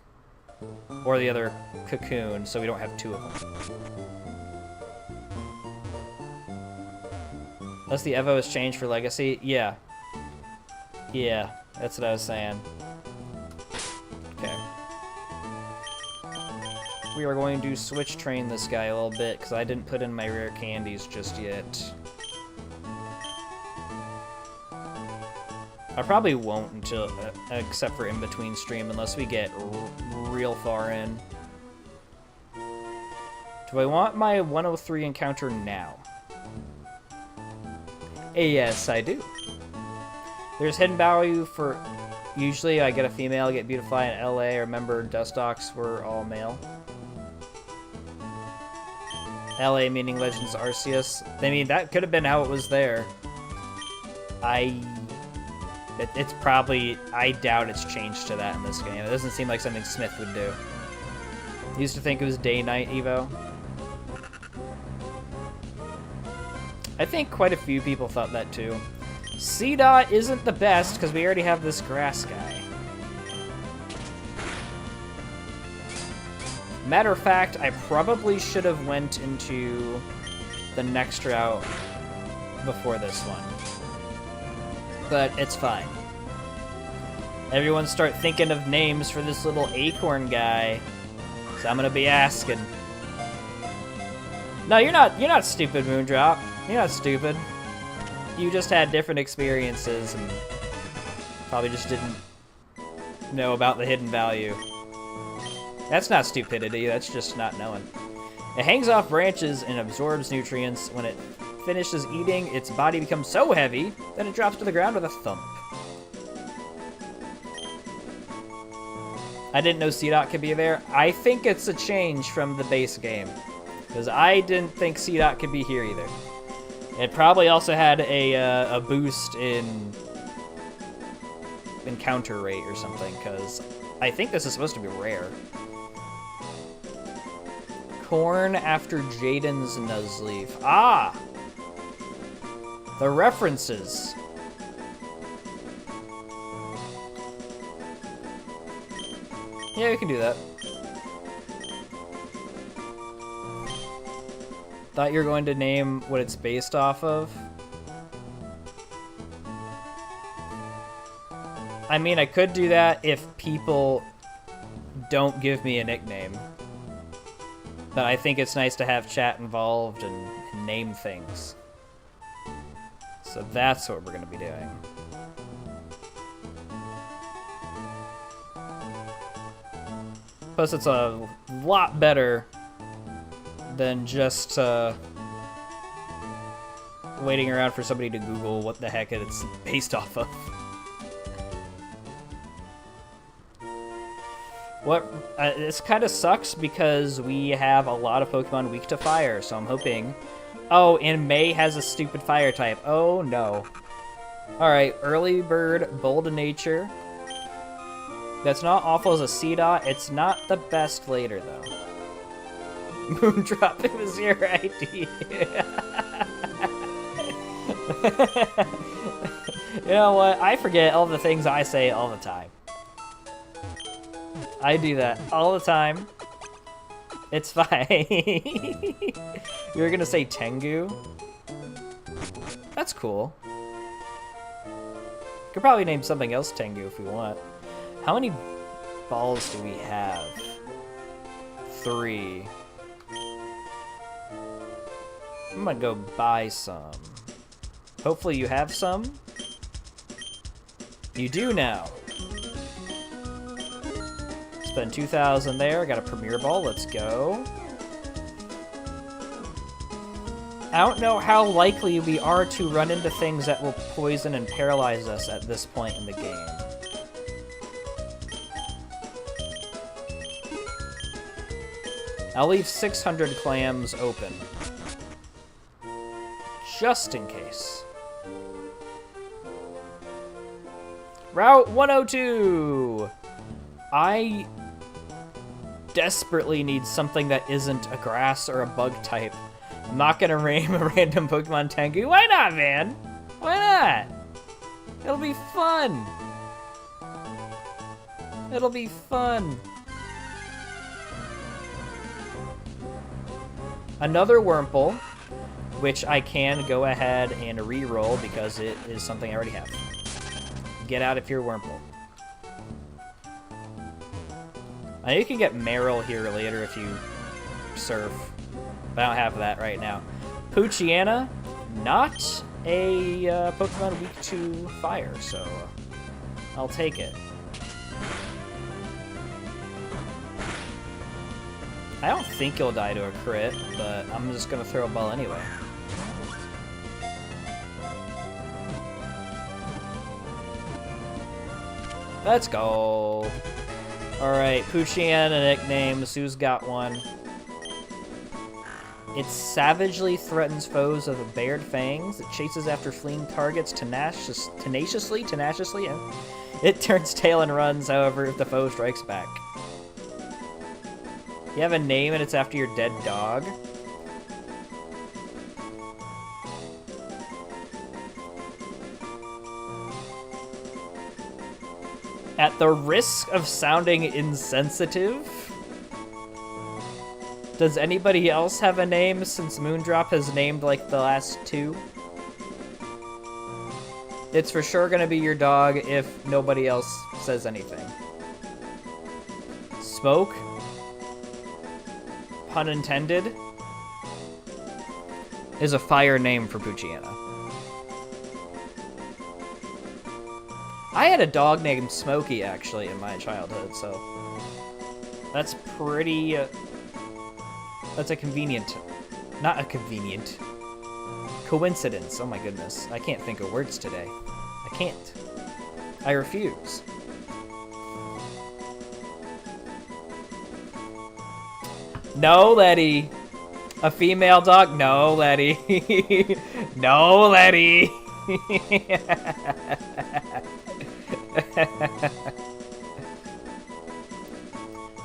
Or the other cocoon, so we don't have two of them. Unless the Evo has changed for Legacy? Yeah. Yeah, that's what I was saying. Okay. We are going to switch train this guy a little bit, because I didn't put in my rare candies just yet. I probably won't until, except for in between stream, unless we get real far in. Do I want my 103 encounter now? Yes, I do. There's hidden value for... Usually I get a female, I get Beautifly in LA. I remember Dustox were all male. LA meaning Legends Arceus. I mean, that could have been how it was there. It's probably... I doubt it's changed to that in this game. It doesn't seem like something Smith would do. Used to think it was day-night Evo. I think quite a few people thought that too. C-Dot isn't the best because we already have this grass guy. Matter of fact, I probably should have went into the next route before this one. But it's fine. Everyone start thinking of names for this little acorn guy. So I'm gonna be asking. No, you're not stupid, Moondrop. You're not stupid. You just had different experiences and probably just didn't know about the hidden value. That's not stupidity, that's just not knowing. It hangs off branches and absorbs nutrients. When it finishes eating, its body becomes so heavy that it drops to the ground with a thump. I didn't know C-Dot could be there. I think it's a change from the base game, because I didn't think C-Dot could be here either. It probably also had a boost in encounter rate or something, because I think this is supposed to be rare. Corn after Jaden's Nuzleaf. Ah! The references. Yeah, we can do that. Thought you were going to name what it's based off of. I mean, I could do that if people don't give me a nickname. But I think it's nice to have chat involved and name things. So that's what we're going to be doing. Plus, it's a lot better than just waiting around for somebody to Google what the heck it's based off of. This kind of sucks because we have a lot of Pokemon weak to fire, so I'm hoping... Oh, and May has a stupid fire type. Oh, no. Alright, Early Bird, Bold in Nature. That's not awful as a C-Dot. It's not the best later, though. Moondrop, it was your idea. You know what? I forget all the things I say all the time. I do that all the time. It's fine. You were gonna say Tengu? That's cool. Could probably name something else Tengu if we want. How many balls do we have? 3. I'm gonna go buy some. Hopefully you have some. You do now. Spend 2,000 there. Got a Premier Ball. Let's go. I don't know how likely we are to run into things that will poison and paralyze us at this point in the game. I'll leave 600 clams open. Just in case. Route 102! I desperately need something that isn't a grass or a bug type. I'm not gonna name a random Pokemon Tengu. Why not, man? Why not? It'll be fun. It'll be fun. Another Wurmple, which I can go ahead and re-roll because it is something I already have. Get out if you're Wurmple. Now you can get Meryl here later if you surf, but I don't have that right now. Poochyena, not a Pokemon weak to fire, so I'll take it. I don't think he'll die to a crit, but I'm just gonna throw a ball anyway. Let's go. Alright, Poochyena nicknames. Who's got one? It savagely threatens foes of the bared fangs. It chases after fleeing targets tenaciously. Yeah. It turns tail and runs, however, if the foe strikes back. You have a name and it's after your dead dog? At the risk of sounding insensitive, does anybody else have a name since Moondrop has named like the last two? It's for sure gonna be your dog if nobody else says anything. Smoke? Pun intended, is a fire name for Poochyena. I had a dog named Smokey, actually, in my childhood, so that's pretty, that's a convenient, not a convenient, coincidence. Oh my goodness, I can't think of words today. I can't. I refuse. No, Letty. A female dog? No, Letty. No, Letty.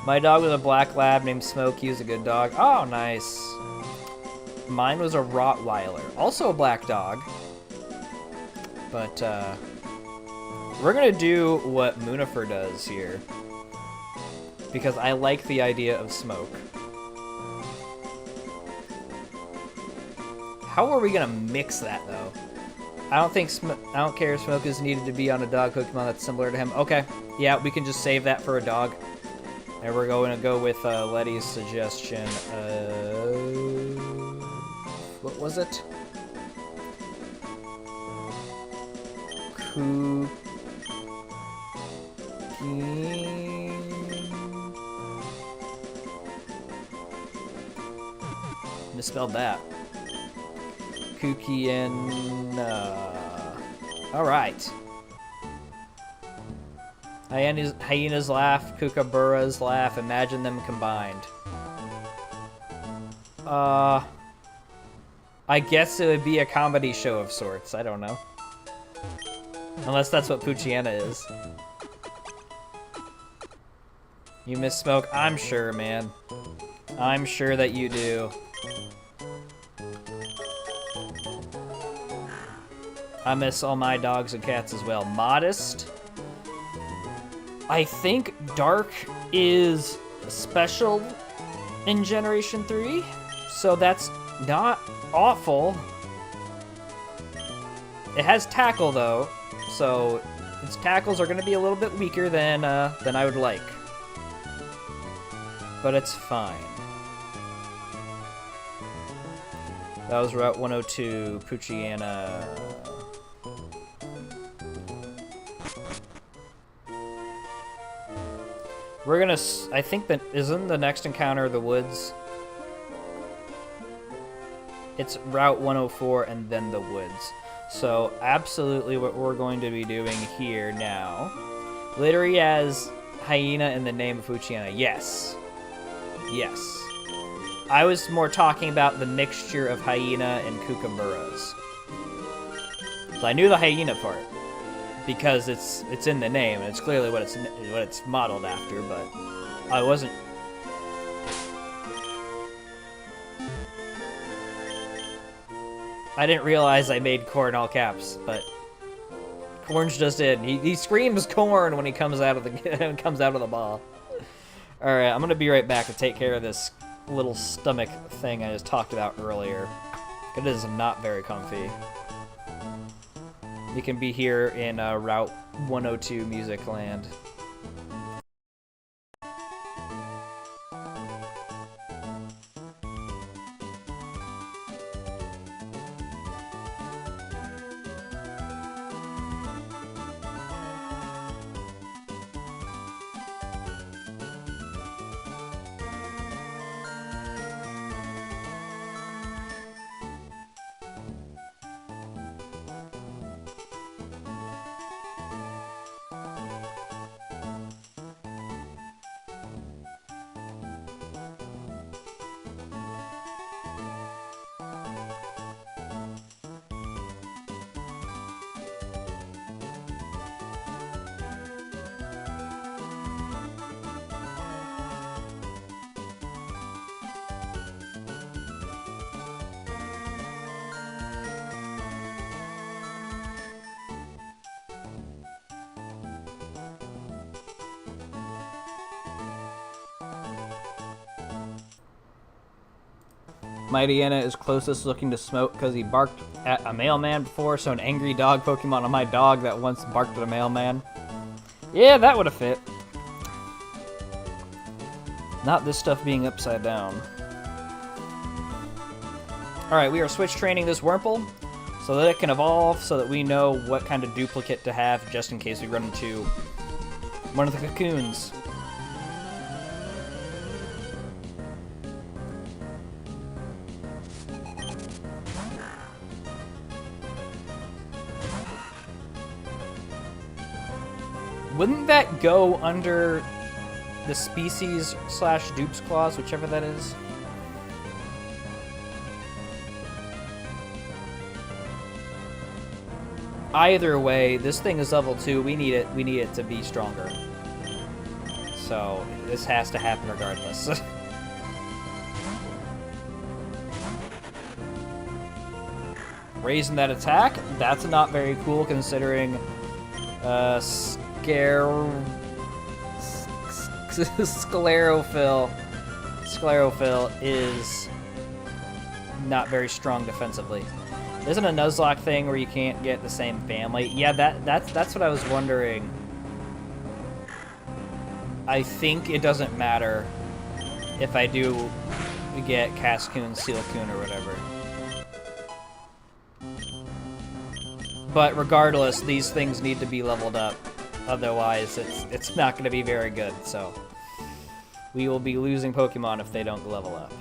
My dog was a black lab named Smokey. He was a good dog. Oh, nice. Mine was a Rottweiler. Also a black dog. But, we're gonna do what Munifer does here. Because I like the idea of smoke. How are we gonna mix that, though? I don't care if smoke is needed to be on a dog Pokemon that's similar to him. Okay, yeah, we can just save that for a dog. And we're going to go with Letty's suggestion of... what was it? Misspelled that. Kukiena. Alright. Hyena's laugh, Kookaburra's laugh, imagine them combined. I guess it would be a comedy show of sorts, I don't know. Unless that's what Poochyena is. You miss smoke? I'm sure, man. I'm sure that you do. I miss all my dogs and cats as well. Modest. I think Dark is special in Generation 3, so that's not awful. It has Tackle, though, so its tackles are going to be a little bit weaker than I would like. But it's fine. That was Route 102, Poochyena. We're gonna... I think that... Isn't the next encounter the woods? It's Route 104 and then the woods. So, absolutely what we're going to be doing here now. Literally has hyena in the name of Fuchiana. Yes. Yes. I was more talking about the mixture of hyena and kookaburras. So I knew the hyena part because it's in the name and it's clearly what it's modeled after, but I wasn't. I didn't realize I made corn all caps, but Corn's just in. He screams corn when he comes out of the ball. All right, I'm gonna be right back to take care of this little stomach thing I just talked about earlier. It is not very comfy. You can be here in Route 102 Music Land. Mighty Anna is closest looking to Smoke because he barked at a mailman before, so an angry dog Pokemon on my dog that once barked at a mailman. Yeah, that would have fit. Not this stuff being upside down. Alright, we are switch training this Wurmple so that it can evolve, so that we know what kind of duplicate to have just in case we run into one of the cocoons. Wouldn't that go under the species / dupes clause, whichever that is? Either way, this thing is level 2. We need it to be stronger. So this has to happen regardless. Raising that attack, that's not very cool considering Sclerophil is not very strong defensively. Isn't a Nuzlocke thing where you can't get the same family? Yeah, that's what I was wondering. I think it doesn't matter if I do get Cascoon, Sealcoon, or whatever. But regardless, these things need to be leveled up. Otherwise, it's not going to be very good, so we will be losing Pokemon if they don't level up.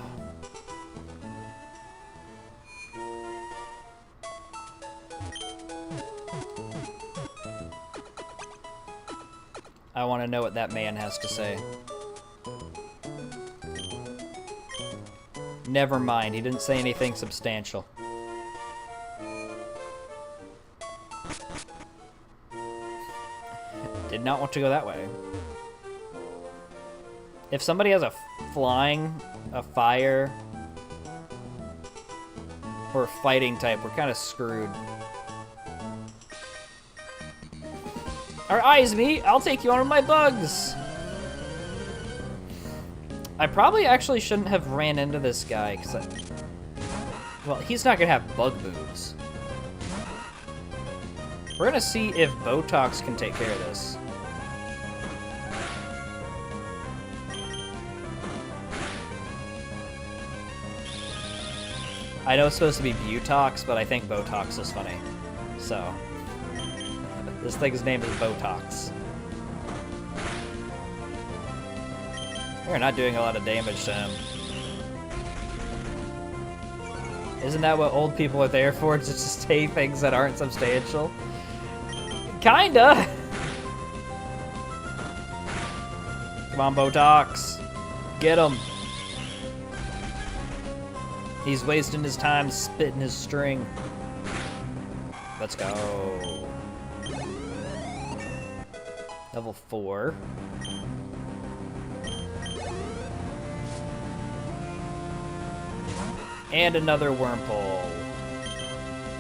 I want to know what that man has to say. Never mind, he didn't say anything substantial. Did not want to go that way. If somebody has a flying, a fire, or a fighting type, we're kind of screwed. Our eyes meet, I'll take you on with my bugs! I probably actually shouldn't have ran into this guy, because well, he's not gonna have bug moves. We're gonna see if Botox can take care of this. I know it's supposed to be Butox, but I think Botox is funny. So, this thing's name is Botox. You're not doing a lot of damage to him. Isn't that what old people are there for? To just take things that aren't substantial? Kinda! Come on, Botox. Get him. He's wasting his time spitting his string. Let's go. Level 4. And another Wurmple.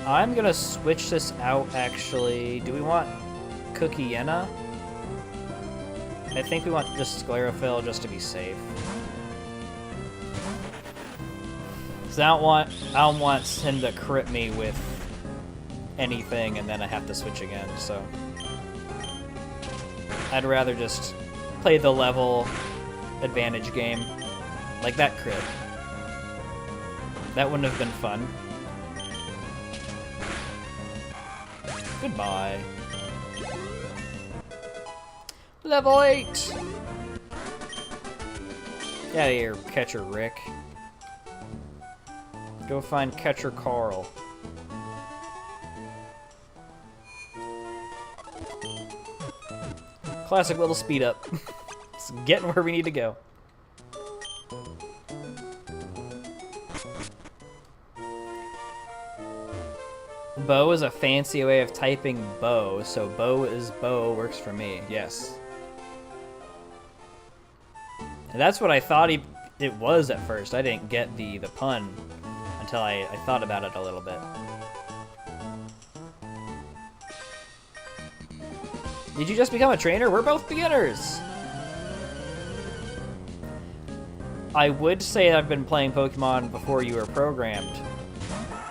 I'm gonna switch this out, actually. Do we want Cookiena? I think we want just Sclerophyll just to be safe. Cause I don't want him to crit me with anything and then I have to switch again, so. I'd rather just play the level advantage game. Like that crit. That wouldn't have been fun. Goodbye. Level 8! Get out of here, Catcher Rick. Go find Catcher Carl. Classic little speed up. It's getting where we need to go. Bow is a fancy way of typing bow, so bow is bow works for me, yes. And that's what I thought it was at first. I didn't get the pun until I thought about it a little bit. Did you just become a trainer? We're both beginners! I would say I've been playing Pokemon before you were programmed.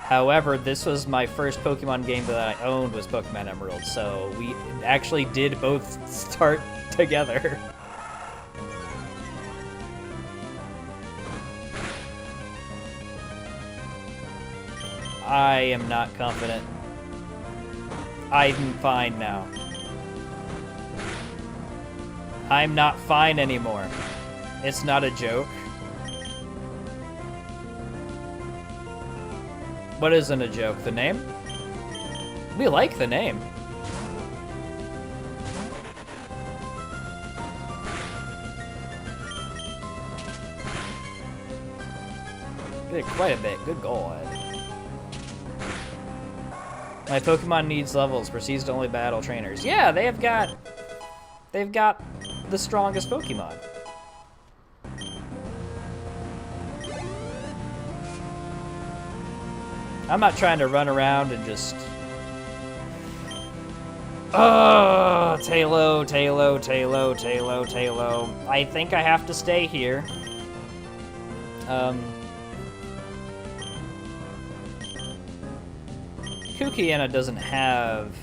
However, this was my first Pokemon game that I owned was Pokemon Emerald, so we actually did both start together. I am not confident. I'm fine now. I'm not fine anymore. It's not a joke. What isn't a joke? The name? We like the name. Did quite a bit. Good God. My Pokemon needs levels. Proceeds to only battle trainers. Yeah, they've got the strongest Pokemon. I'm not trying to run around and just... Oh, Tailo, Tailo, Tailo, Tailo, Tailo. I think I have to stay here. Cookiena doesn't have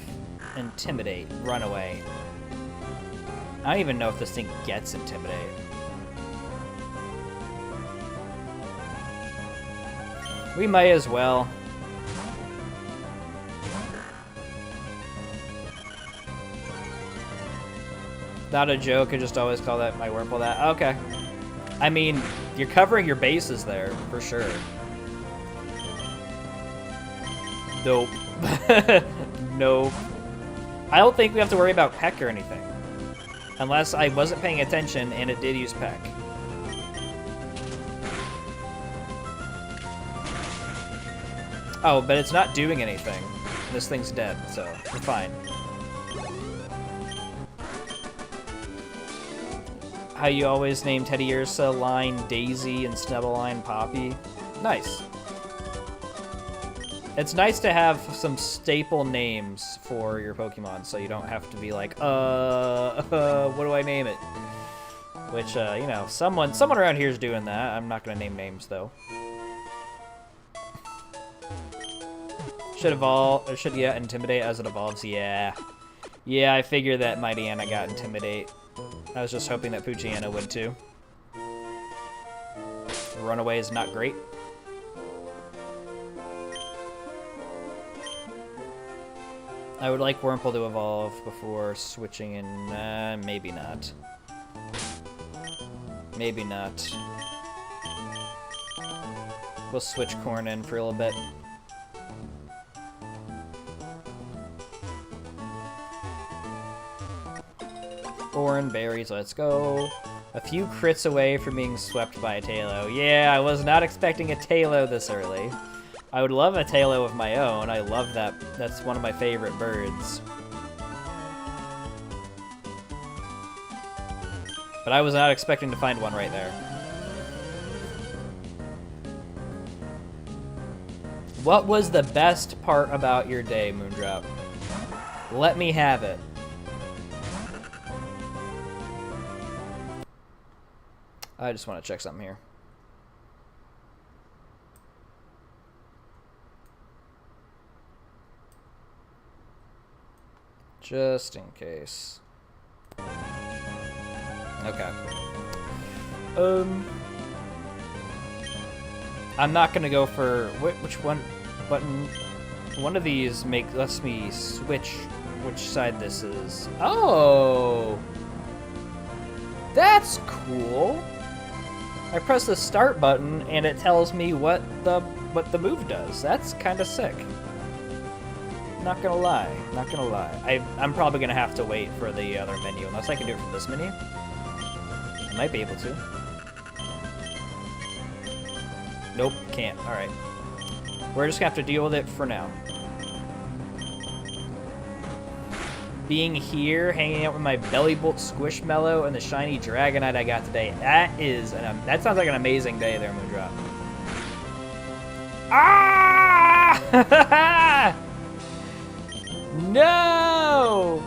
Intimidate, Runaway. I don't even know if this thing gets Intimidate. We might as well. Not a joke, I just always call that my Wurmple that. Okay. I mean, you're covering your bases there, for sure. Nope. Nope. I don't think we have to worry about Peck or anything. Unless I wasn't paying attention and it did use Peck. Oh, but it's not doing anything. This thing's dead, so we're fine. How you always name Teddiursa, Line, Daisy, and Snubbleline, Poppy. Nice. It's nice to have some staple names for your Pokemon, so you don't have to be like, what do I name it? Which, you know, someone around here is doing that. I'm not gonna name names, though. Should evolve, or should get Intimidate as it evolves, yeah. Yeah, I figured that Mightyena got Intimidate. I was just hoping that Poochyena would too. Runaway is not great. I would like Wurmple to evolve before switching in, maybe not. Maybe not. We'll switch corn in for a little bit. Corn, berries, let's go. A few crits away from being swept by a Talo. Yeah, I was not expecting a Talo this early. I would love a Talo of my own. I love that. That's one of my favorite birds. But I was not expecting to find one right there. What was the best part about your day, Moondrop? Let me have it. I just want to check something here. Just in case. Okay. I'm not gonna go for which one button. One of these lets me switch which side this is. Oh, that's cool. I press the start button and it tells me what the move does. That's kind of sick. Not gonna lie, not gonna lie. I'm probably gonna have to wait for the other menu unless I can do it from this menu. I might be able to. Nope, can't. All right. We're just gonna have to deal with it for now. Being here, hanging out with my Belly Bolt Squishmallow and the shiny Dragonite I got today. That sounds like an amazing day there, Moondrop. Ah! No!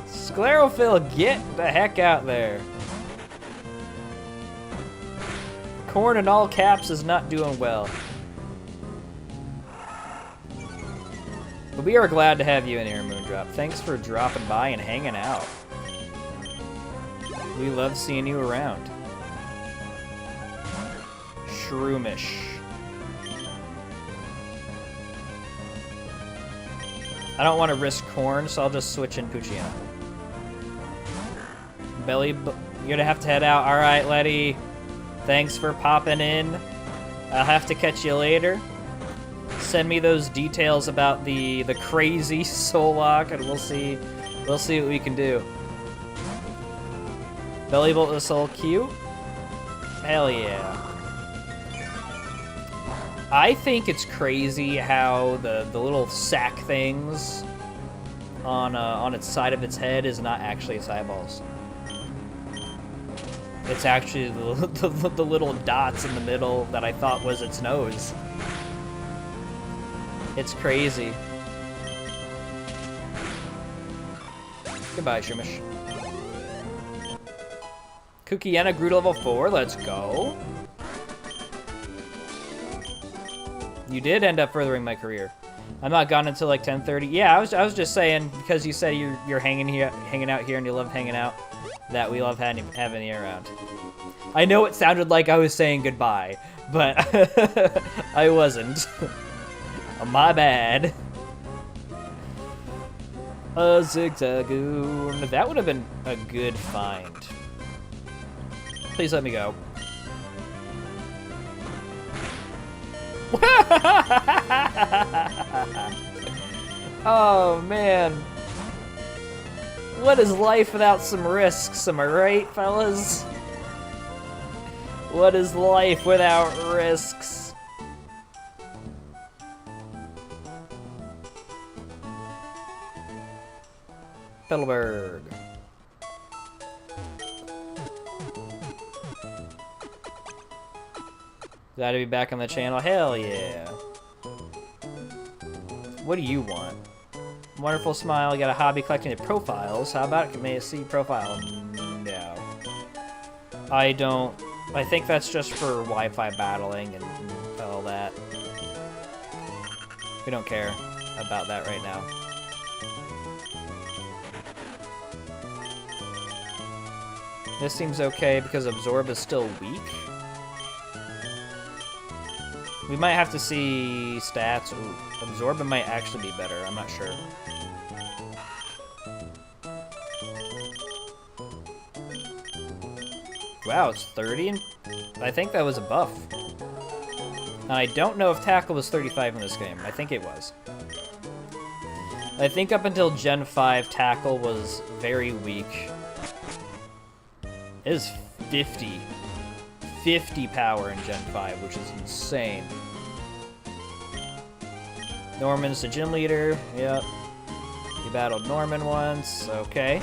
Sclerophil, get the heck out there. Corn in all caps is not doing well. But we are glad to have you in here, Moondrop. Thanks for dropping by and hanging out. We love seeing you around. Shroomish. I don't want to risk corn, so I'll just switch in Poochyena. Belly, you're gonna have to head out. All right, Letty. Thanks for popping in. I'll have to catch you later. Send me those details about the crazy soul lock, and we'll see what we can do. Belly Bolt the Soul Q? Hell yeah. I think it's crazy how the little sack things on its side of its head is not actually its eyeballs. It's actually the little dots in the middle that I thought was its nose. It's crazy. Goodbye, Shumish. Kukiena grew to level 4, let's go. You did end up furthering my career. I'm not gone until like 10:30. Yeah, I was just saying, because you said you're hanging out here and you love hanging out, that we love having you around. I know it sounded like I was saying goodbye, but I wasn't. My bad. A Zigzagoon. That would have been a good find. Please let me go. Oh, man. What is life without some risks? Am I right, fellas? What is life without risks? Petalburg. Glad to be back on the channel. Hell yeah. What do you want? Wonderful smile. You got a hobby collecting the profiles. How about it? May I see profile? No. I don't. I think that's just for Wi-Fi battling and all that. We don't care about that right now. This seems okay because Absorb is still weak. We might have to see stats. Ooh, Absorb might actually be better. I'm not sure. Wow, it's 30, and I think that was a buff. And I don't know if Tackle was 35 in this game. I think it was. I think up until Gen 5, Tackle was very weak. It is 50. 50 power in Gen 5, which is insane. Norman's the gym leader. Yep. You battled Norman once. Okay.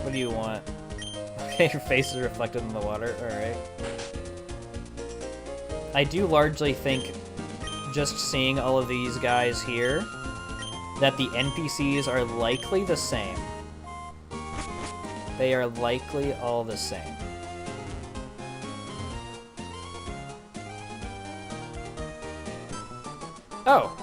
What do you want? Okay, your face is reflected in the water. Alright. I do largely think, just seeing all of these guys here, that the NPCs are likely the same. They are likely all the same. Oh.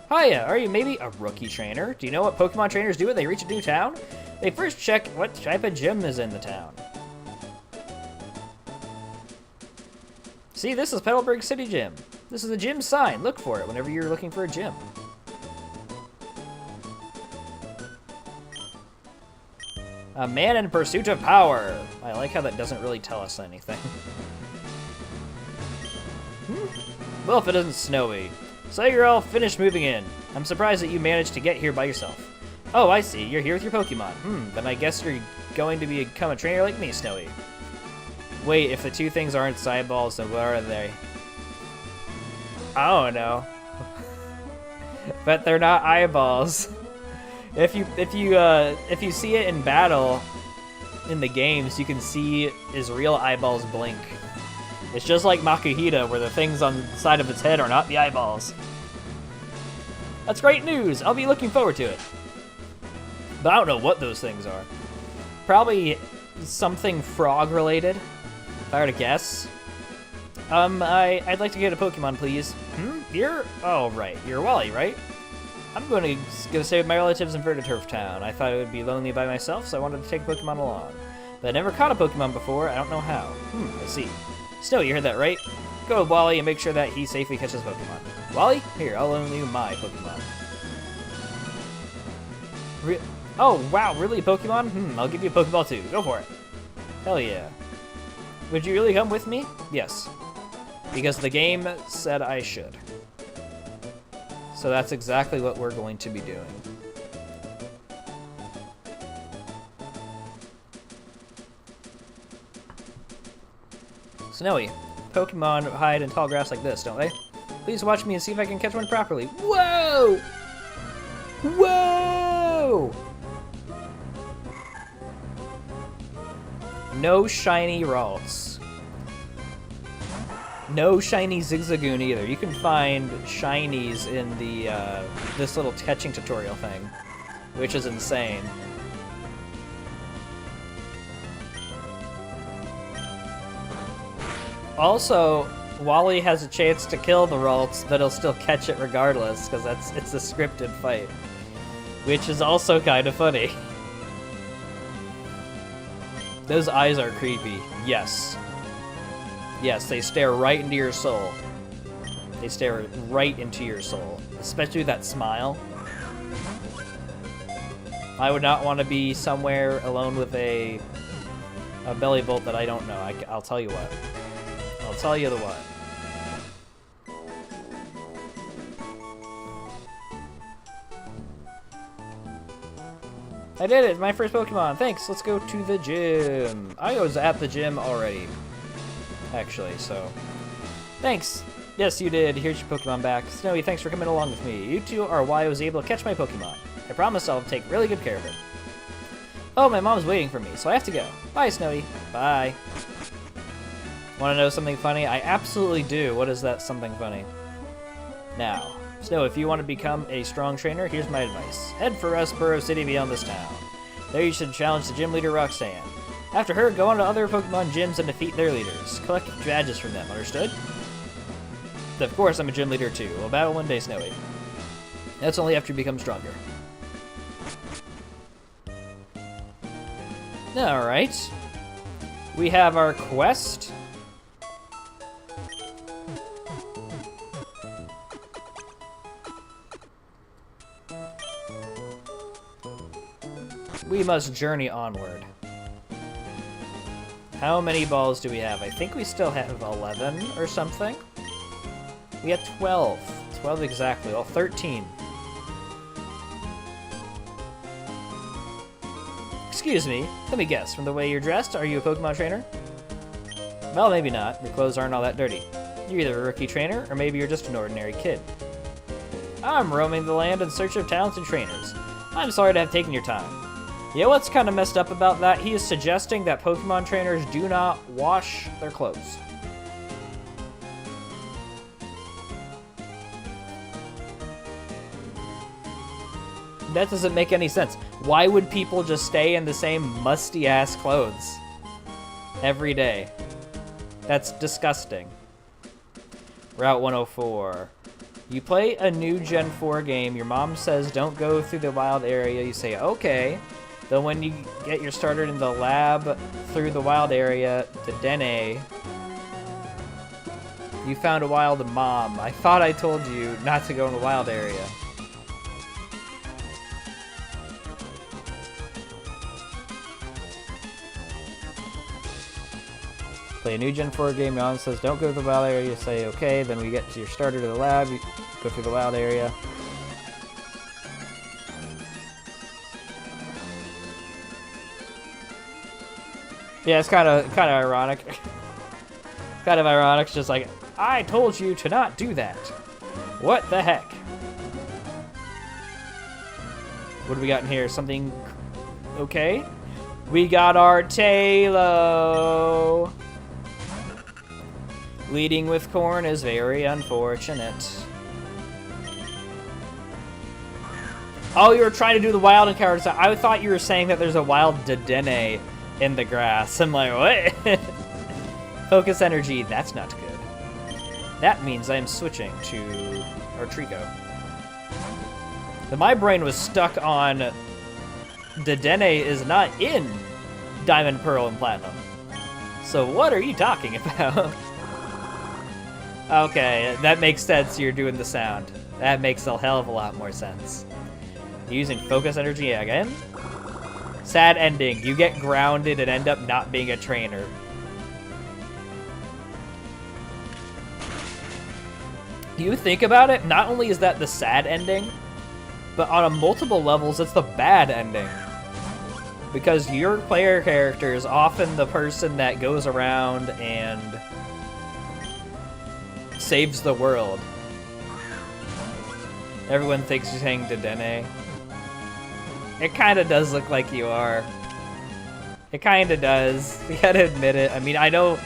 Hiya, are you maybe a rookie trainer? Do you know what Pokemon trainers do when they reach a new town? They first check what type of gym is in the town. See, this is Petalburg City Gym. This is a gym sign. Look for it whenever you're looking for a gym. A man in pursuit of power. I like how that doesn't really tell us anything. Well, if it isn't snowy. So you're all finished moving in. I'm surprised that you managed to get here by yourself. Oh, I see. You're here with your Pokemon. Then I guess you're going to become a trainer like me, Snowy. Wait, if the two things aren't Cyballs, then what are they? I don't know. But they're not eyeballs. If you see it in battle in the games, you can see his real eyeballs blink. It's just like Makuhita, where the things on the side of its head are not the eyeballs. That's great news! I'll be looking forward to it. But I don't know what those things are. Probably something frog-related, if I were to guess. I'd like to get a Pokemon, please. You're... Oh, right. You're Wally, right? I'm going to stay with my relatives in Vertiturf Town. I thought it would be lonely by myself, so I wanted to take a Pokemon along. But I never caught a Pokemon before. I don't know how. I see. Snow, you heard that, right? Go with Wally and make sure that he safely catches Pokemon. Wally? Here, I'll loan you my Pokemon. Oh, wow, really, Pokemon? I'll give you a Pokeball too. Go for it. Hell yeah. Would you really come with me? Yes. Because the game said I should. So that's exactly what we're going to be doing. Snowy, Pokemon hide in tall grass like this, don't they? Please watch me and see if I can catch one properly. Whoa! Whoa! No shiny Ralts. No shiny Zigzagoon either. You can find shinies in the this little catching tutorial thing, which is insane. Also, Wally has a chance to kill the Ralts, but he'll still catch it regardless, because it's a scripted fight, which is also kind of funny. Those eyes are creepy. Yes. Yes, they stare right into your soul. They stare right into your soul. Especially that smile. I would not want to be somewhere alone with a belly bolt that I don't know. I'll tell you what. I'll tell you the what. I did it! My first Pokemon! Thanks! Let's go to the gym! I was at the gym already. Actually, so... Thanks! Yes, you did. Here's your Pokemon back. Snowy, thanks for coming along with me. You two are why I was able to catch my Pokemon. I promise I'll take really good care of it. Oh, my mom's waiting for me, so I have to go. Bye, Snowy. Bye. Want to know something funny? I absolutely do. What is that something funny? Now... Snow, if you want to become a strong trainer, here's my advice. Head for Rustboro City beyond this town. There you should challenge the gym leader, Roxanne. After her, go on to other Pokemon gyms and defeat their leaders. Collect badges from them, understood? Of course, I'm a gym leader too. We'll battle one day, Snowy. That's only after you become stronger. Alright. We have our quest. We must journey onward. How many balls do we have? I think we still have 11 or something. We have 12. 12 exactly. Well, 13. Excuse me, let me guess. From the way you're dressed, are you a Pokemon trainer? Well, maybe not. Your clothes aren't all that dirty. You're either a rookie trainer, or maybe you're just an ordinary kid. I'm roaming the land in search of talented trainers. I'm sorry to have taken your time. Yeah, what's kind of messed up about that? He is suggesting that Pokemon trainers do not wash their clothes. That doesn't make any sense. Why would people just stay in the same musty-ass clothes every day? That's disgusting. Route 104. You play a new Gen 4 game. Your mom says don't go through the wild area. You say, okay. Then when you get your started in the lab through the wild area to Dene, you found a wild mom. I thought I told you not to go in the wild area. Play a new Gen 4 game, your mom says don't go to the wild area, you say okay, then we get to your starter to the lab, you go through the wild area. Yeah, it's kind of ironic. Kind of ironic, it's just like, I told you to not do that. What the heck? What do we got in here? Something okay? We got our Talo. Leading with corn is very unfortunate. Oh, you were trying to do the wild encounters. I thought you were saying that there's a wild Dedenne in the grass. I'm like, what? Focus energy, that's not good. That means I'm switching to Artrico. My brain was stuck on Dedenne is not in Diamond, Pearl, and Platinum. So what are you talking about? Okay, that makes sense. You're doing the sound. That makes a hell of a lot more sense. Using focus energy again? Sad ending. You get grounded and end up not being a trainer. You think about it, not only is that the sad ending, but on a multiple levels, it's the bad ending. Because your player character is often the person that goes around and saves the world. Everyone thinks you're saying Dedenne. It kind of does look like you are. It kind of does. You gotta admit it. I mean, I know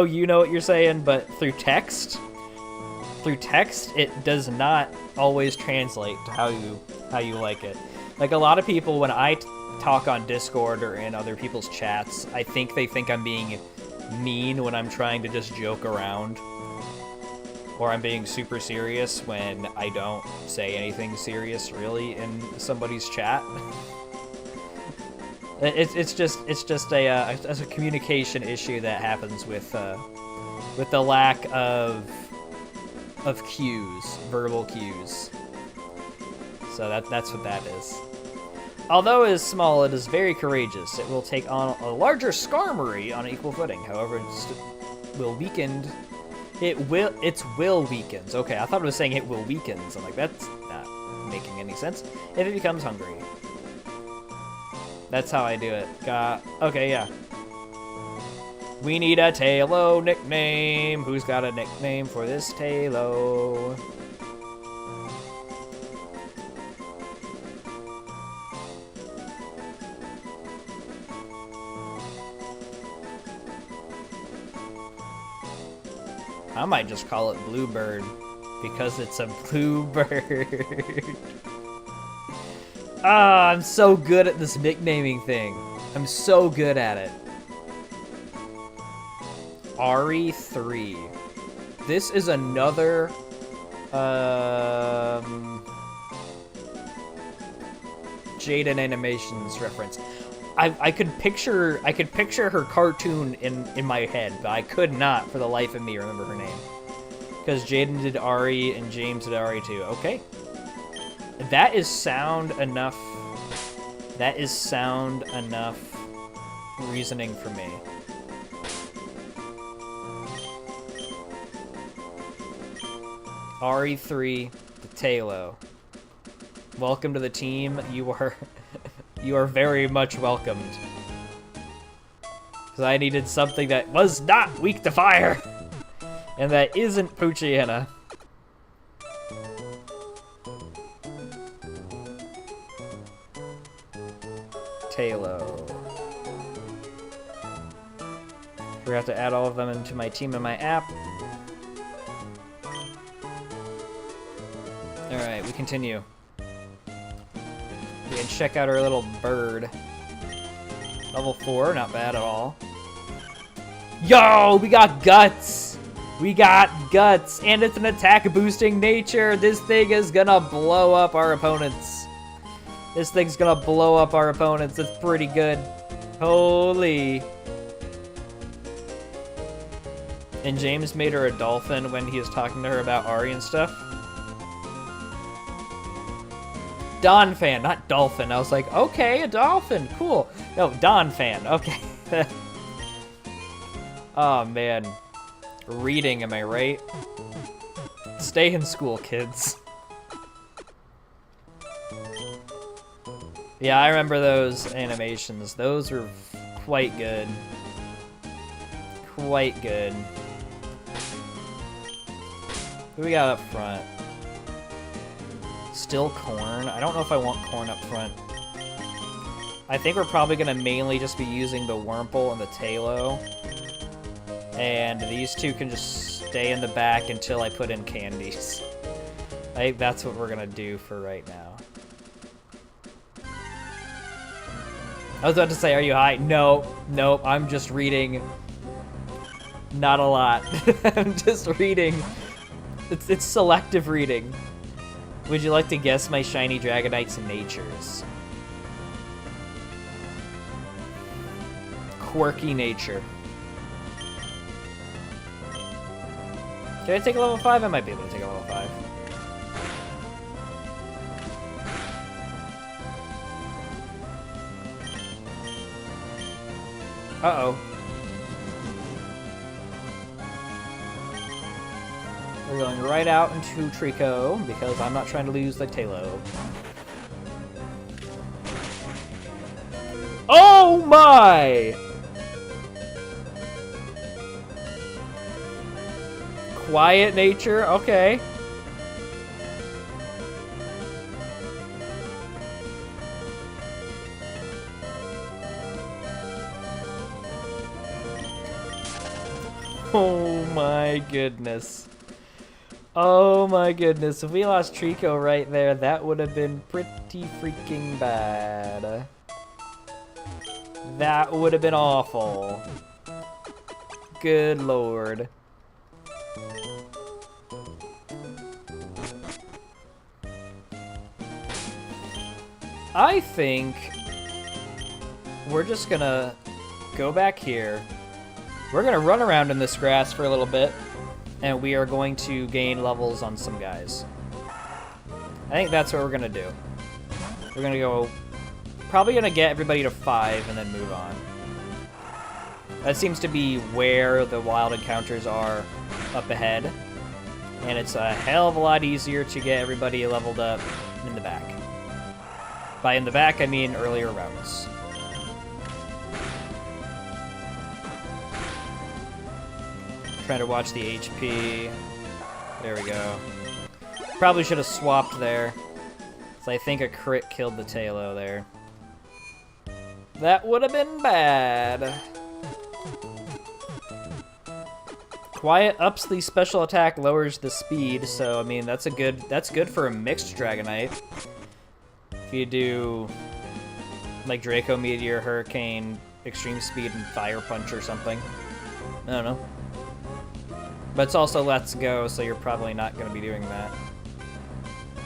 you know what you're saying, but through text, it does not always translate to how you like it. Like a lot of people, when I talk on Discord or in other people's chats, I think they think I'm being mean when I'm trying to just joke around. Or I'm being super serious when I don't say anything serious really in somebody's chat. It's just a communication issue that happens with the lack of cues, verbal cues. So that's what that is. Although it is small, it is very courageous. It will take on a larger Skarmory on equal footing. However, it will weakened. Its will weakens. Okay, I thought it was saying it will weakens. I'm like, that's not making any sense. If it becomes hungry. That's how I do it. Okay, yeah. We need a Talo nickname. Who's got a nickname for this Talo? I might just call it Bluebird, because it's a bluebird. Ah, I'm so good at this nicknaming thing. I'm so good at it. RE3. This is another Jaden Animations reference. I could picture her cartoon in my head, but I could not for the life of me remember her name. Because Jaden did Ari and James did Ari too. Okay. That is sound enough That is sound enough reasoning for me. RE3, the Talo. Welcome to the team. You are very much welcomed. Because I needed something that was not weak to fire, and that isn't Poochyena. Talo. Forgot to add all of them into my team in my app. Alright, we continue. We can check out our little bird. Level 4, not bad at all. Yo, we got guts! We got guts! And it's an attack boosting nature! This thing is gonna blow up our opponents. This thing's gonna blow up our opponents. It's pretty good. Holy. And James made her a dolphin when he was talking to her about Ari and stuff. Don fan, not dolphin. I was like, okay, a dolphin, cool. No, Don fan, okay. Oh man. Reading, am I right? Stay in school, kids. Yeah, I remember those animations. Those were quite good. Quite good. Who we got up front? Still corn? I don't know if I want corn up front. I think we're probably going to mainly just be using the Wurmple and the Talo. And these two can just stay in the back until I put in candies. I think that's what we're going to do for right now. I was about to say, are you high? No, nope, I'm just reading. Not a lot. I'm just reading. It's selective reading. Would you like to guess my shiny Dragonite's natures? Quirky nature. Can I take a level 5? I might be able to take a level 5. Uh-oh. We're going right out into Trico, because I'm not trying to lose the Talo. Oh my! Quiet nature, okay. Oh my goodness. Oh my goodness. If we lost Trico right there, that would have been pretty freaking bad. That would have been awful. Good lord. I think we're just gonna go back here. We're gonna run around in this grass for a little bit, and we are going to gain levels on some guys. I think that's what we're gonna do. We're gonna go, probably gonna get everybody to 5 and then move on. That seems to be where the wild encounters are up ahead, and it's a hell of a lot easier to get everybody leveled up in the back. By in the back, I mean earlier routes. Trying to watch the HP. There we go. Probably should have swapped there. So I think a crit killed the Talo there. That would have been bad. Quiet ups the special attack, lowers the speed, so I mean that's good for a mixed Dragonite. If you do like Draco Meteor, Hurricane, Extreme Speed, and Fire Punch or something. I don't know. But it's also Let's Go, so you're probably not going to be doing that.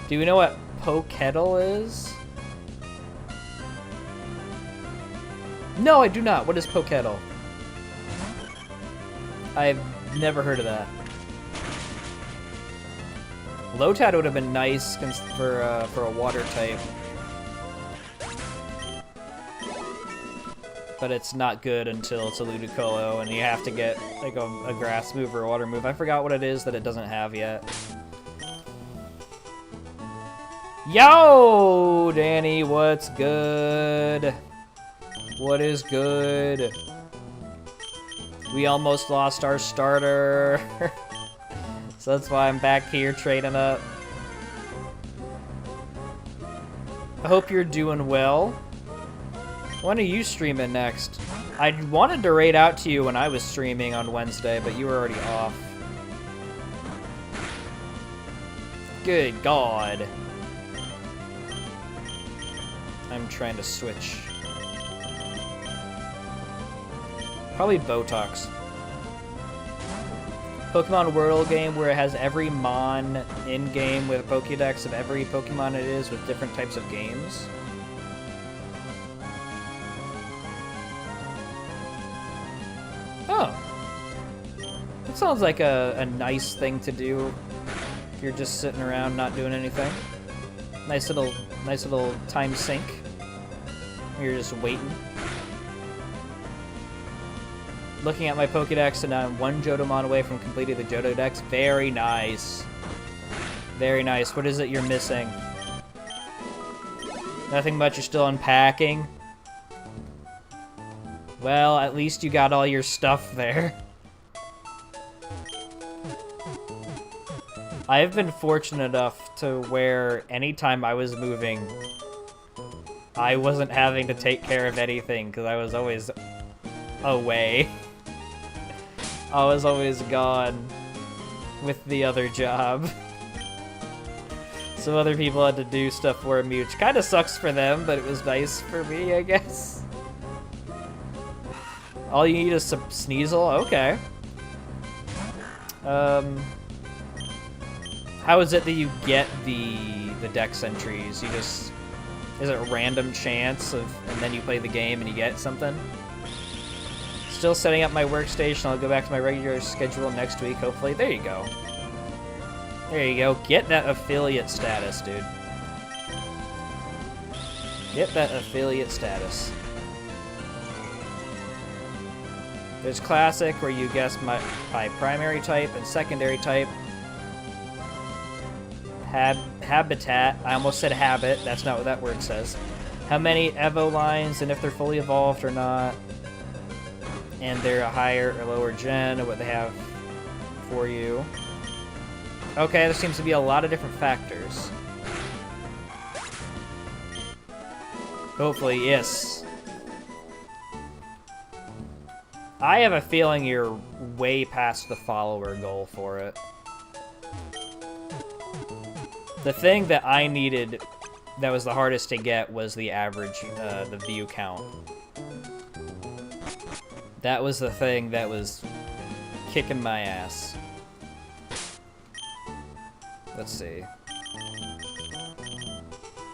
Do we know what Pokeballs is? No, I do not. What is Pokeballs? I've never heard of that. Lotad would have been nice for a water type. but it's not good until it's a Ludicolo, and you have to get like a grass move or a water move. I forgot what it is that it doesn't have yet. Yo, Danny, what's good? What is good? We almost lost our starter, so that's why I'm back here trading up. I hope you're doing well. When are you streaming next? I wanted to raid out to you when I was streaming on Wednesday, but you were already off. Good God. I'm trying to switch. Probably Botox. Pokemon World game where it has every Mon in-game with a Pokédex of every Pokemon it is with different types of games. Oh. That sounds like a nice thing to do if you're just sitting around not doing anything. Nice little time sink. You're just waiting. Looking at my Pokédex, and I'm one Johtomon away from completing the Johto Dex. Very nice. Very nice. What is it you're missing? Nothing much. You're still unpacking. Well, at least you got all your stuff there. I've been fortunate enough to where anytime I was moving, I wasn't having to take care of anything because I was always away. I was always gone with the other job. So other people had to do stuff for me, which kind of sucks for them, but it was nice for me, I guess. All you need is some Sneasel? Okay. How is it that you get the Dex entries? You just... Is it a random chance of... And then you play the game and you get something? Still setting up my workstation. I'll go back to my regular schedule next week, hopefully. There you go. There you go. Get that affiliate status, dude. Get that affiliate status. There's Classic, where you guess my primary type and secondary type. Habitat. I almost said habit. That's not what that word says. How many Evo lines and if they're fully evolved or not. And they're a higher or lower gen, or what they have for you. Okay, there seems to be a lot of different factors. Hopefully, yes. I have a feeling you're way past the follower goal for it. The thing that I needed that was the hardest to get was the average, the view count. That was the thing that was kicking my ass. Let's see.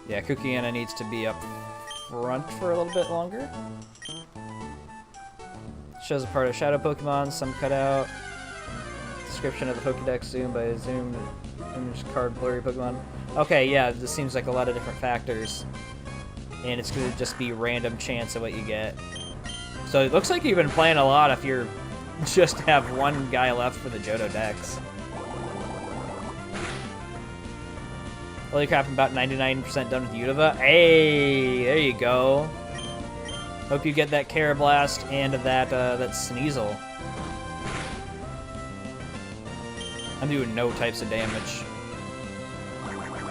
Yeah, Kukiana needs to be up front for a little bit longer. Shows a part of Shadow Pokemon, some cut out. Description of the Pokedex zoom by zoom image card blurry Pokemon. Okay, yeah, this seems like a lot of different factors. And it's gonna just be random chance of what you get. So it looks like you've been playing a lot if you're just have one guy left for the Johto Dex. Holy crap, I'm about 99% done with Unova. Hey, there you go. Hope you get that Carablast and that Sneasel. I'm doing no types of damage.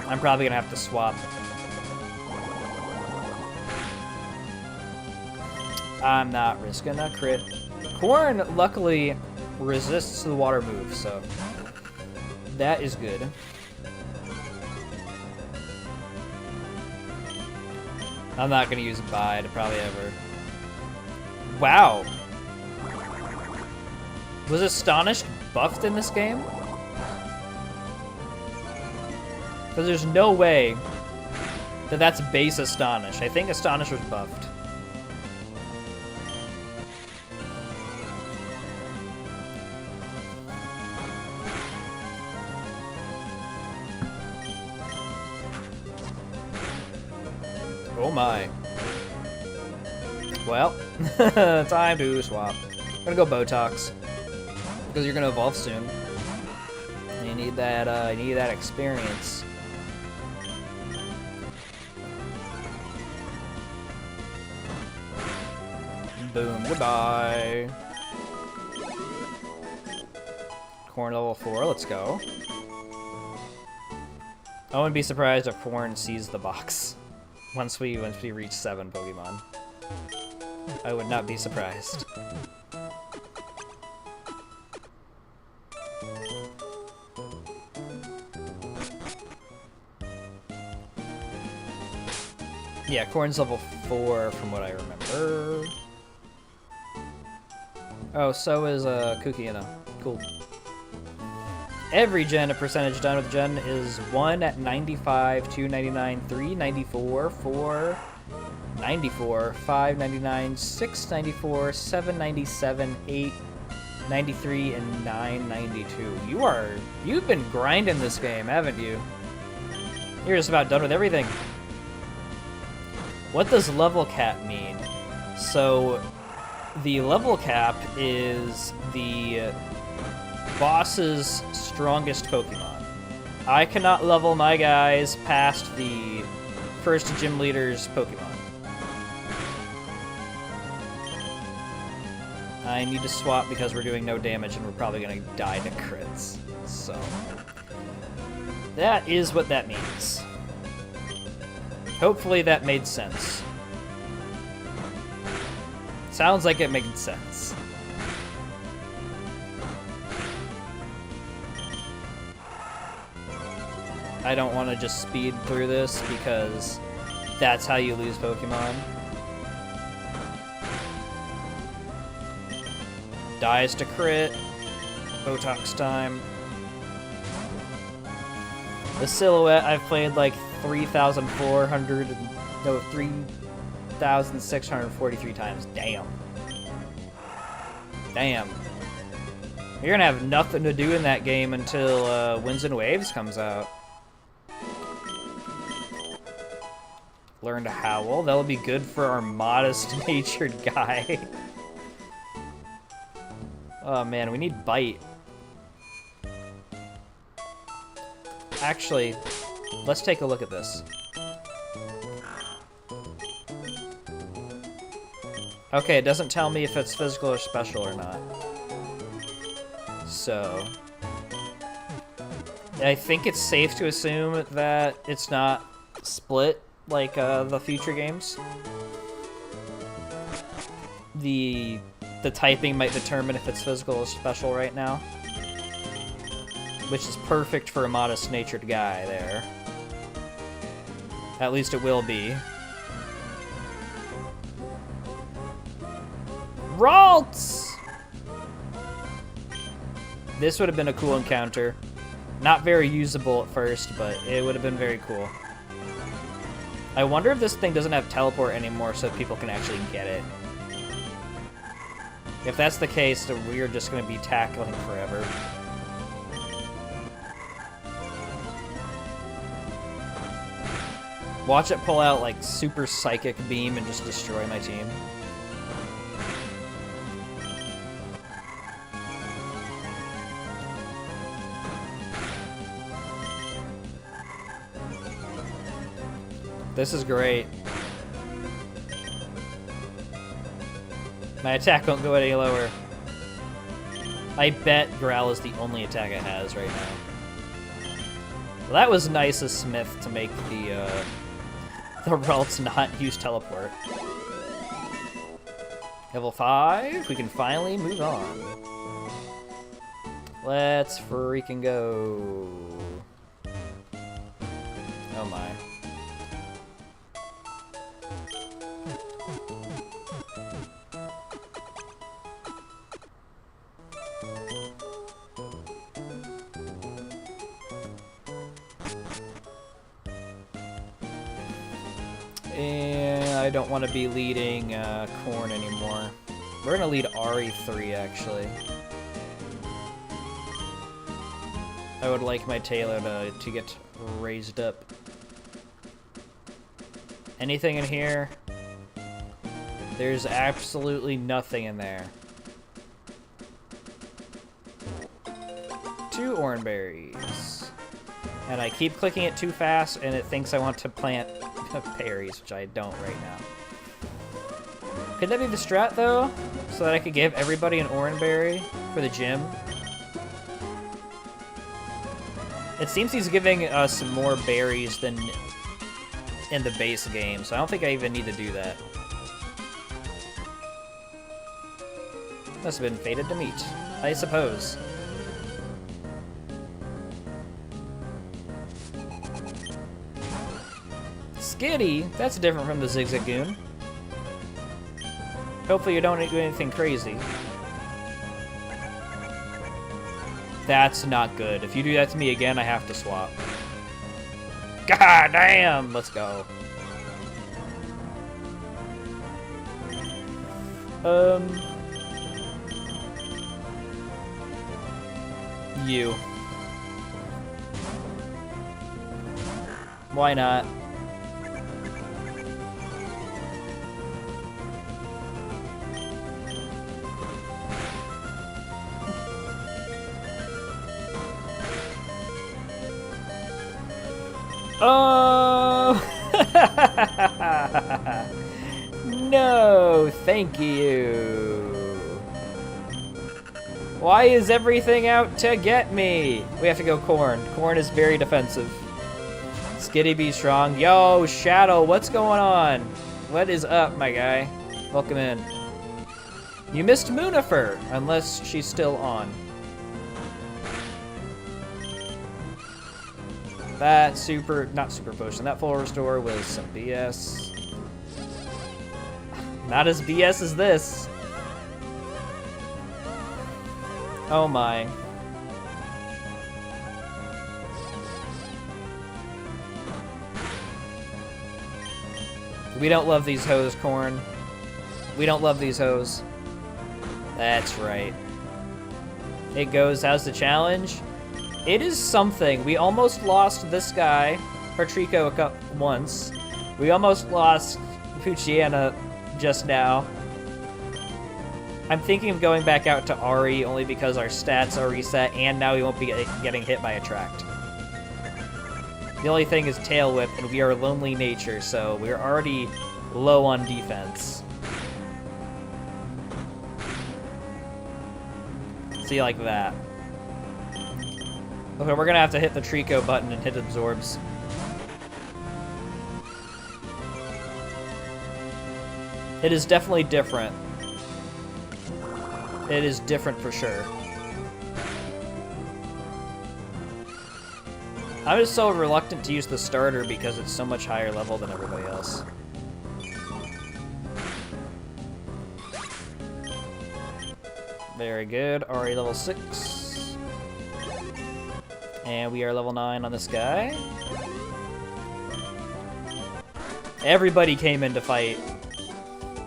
I'm probably gonna have to swap. I'm not risking a crit. Corn, luckily, resists the water move, so that is good. I'm not gonna use Bide, probably ever. Wow. Was Astonished buffed in this game? Because there's no way that that's base Astonished. I think Astonished was buffed. Oh my. Well, time to swap. I'm gonna go Botox because you're gonna evolve soon. You need that experience. Boom, goodbye. Corn level 4, let's go. I wouldn't be surprised if Corn sees the box once we reach 7 Pokemon. I would not be surprised. Yeah, Corn's level 4 from what I remember. Oh, so is Kukiana. Cool. Every gen, a percentage done with gen is 1 at 95, 2, 99, 3, 94, 4, 94, 5, 99, 6, 94, 7, 97, 8, 93, and 9, 92. You've been grinding this game, haven't you? You're just about done with everything. What does level cap mean? So, the level cap is the boss's strongest Pokemon. I cannot level my guys past the first gym leader's Pokemon. I need to swap because we're doing no damage and we're probably going to die to crits. So, that is what that means. Hopefully that made sense. Sounds like it made sense. I don't want to just speed through this because that's how you lose Pokemon. Dies to crit. Botox time. The Silhouette I've played like 3,643 times. Damn. Damn. You're gonna have nothing to do in that game until Winds and Waves comes out. Learn to howl. That'll be good for our modest-natured guy. Oh man, we need bite. Actually, let's take a look at this. Okay, it doesn't tell me if it's physical or special or not. So, I think it's safe to assume that it's not split like the future games. The typing might determine if it's physical or special right now, which is perfect for a modest-natured guy there. At least it will be. Ralts! This would have been a cool encounter. Not very usable at first, but it would have been very cool. I wonder if this thing doesn't have teleport anymore so people can actually get it. If that's the case, then we're just going to be tackling forever. Watch it pull out like super psychic beam and just destroy my team. This is great. My attack won't go any lower. I bet Growl is the only attack it has right now. Well, that was nice of Smith to make the Ralts not use teleport. Level 5, we can finally move on. Let's freaking go. Oh my. And I don't want to be leading Corn anymore. We're going to lead RE3, actually. I would like my Taylor to get raised up. Anything in here? There's absolutely nothing in there. 2 orange berries. And I keep clicking it too fast, and it thinks I want to plant berries, which I don't right now. Could that be the strat, though? So that I could give everybody an orange berry for the gym? It seems he's giving us more berries than in the base game, so I don't think I even need to do that. Must have been fated to meet, I suppose. Skitty? That's different from the Zigzagoon. Hopefully you don't do anything crazy. That's not good. If you do that to me again, I have to swap. God damn! Let's go. You. Why not? Oh! No, thank you. Why is everything out to get me? We have to go corn. Corn is very defensive. Skitty be strong. Yo, Shadow, what's going on? What is up, my guy? Welcome in. You missed Moonifer, unless she's still on. That not super potion, that full restore was some BS. Not as BS as this. Oh my. We don't love these hoes, Corn. We don't love these hoes. That's right. It goes, how's the challenge? It is something. We almost lost this guy, Patrico, once. We almost lost Puchiana just now. I'm thinking of going back out to Ari only because our stats are reset and now we won't be getting hit by Attract. The only thing is Tail Whip, and we are Lonely Nature, so we're already low on defense. See, like that. Okay, we're gonna have to hit the Trico button and hit Absorbs. It is definitely different. It is different for sure. I'm just so reluctant to use the starter because it's so much higher level than everybody else. Very good. Already level 6. And we are level 9 on this guy. Everybody came in to fight.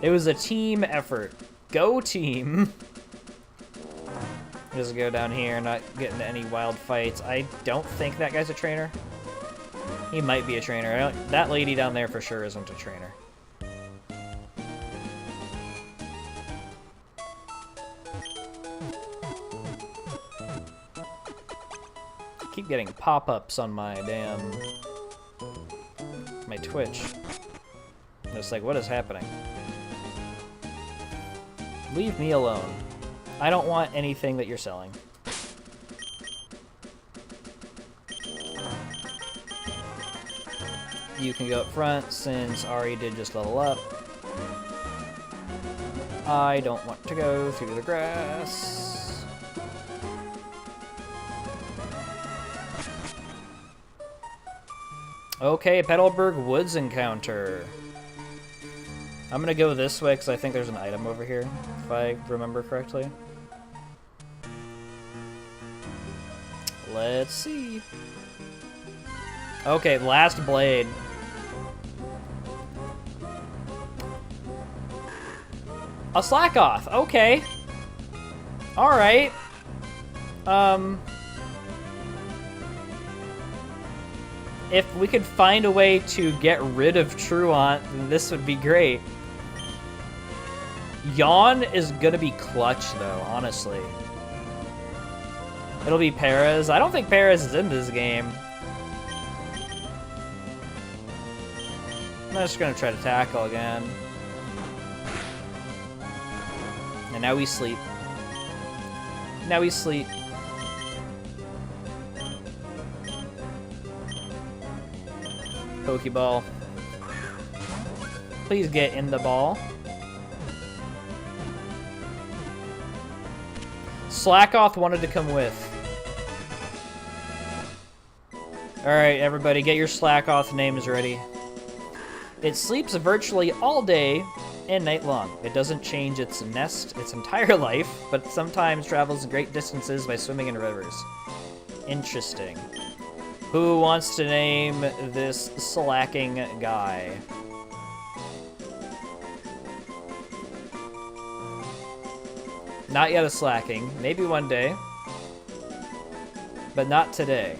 It was a team effort. Go team! Just go down here, not get into any wild fights. I don't think that guy's a trainer. He might be a trainer. That lady down there for sure isn't a trainer. Keep getting pop-ups on my my Twitch. It's like, what is happening? Leave me alone. I don't want anything that you're selling. You can go up front since Ari did just level up. I don't want to go through the grass. Okay, Petalburg Woods encounter. I'm gonna go this way because I think there's an item over here, if I remember correctly. Let's see. Okay, last blade. A slack off. Okay. All right. If we could find a way to get rid of Truant, then this would be great. Yawn is gonna be clutch, though, honestly. It'll be Perez. I don't think Perez is in this game. I'm just gonna try to tackle again. And now we sleep. Now we sleep. Pokeball. Please get in the ball. Slackoth wanted to come with. Alright, everybody, get your Slackoth names ready. It sleeps virtually all day and night long. It doesn't change its nest its entire life, but sometimes travels great distances by swimming in rivers. Interesting. Who wants to name this slacking guy? Not yet a slacking. Maybe one day. But not today.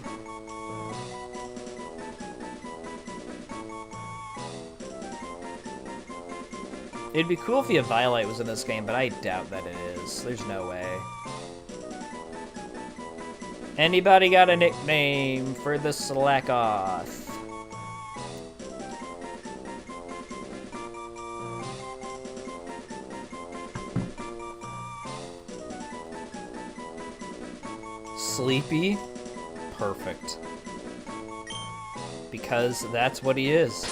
It'd be cool if the Eviolite was in this game, but I doubt that it is. There's no way. Anybody got a nickname for the Slackoth? Sleepy? Perfect. Because that's what he is.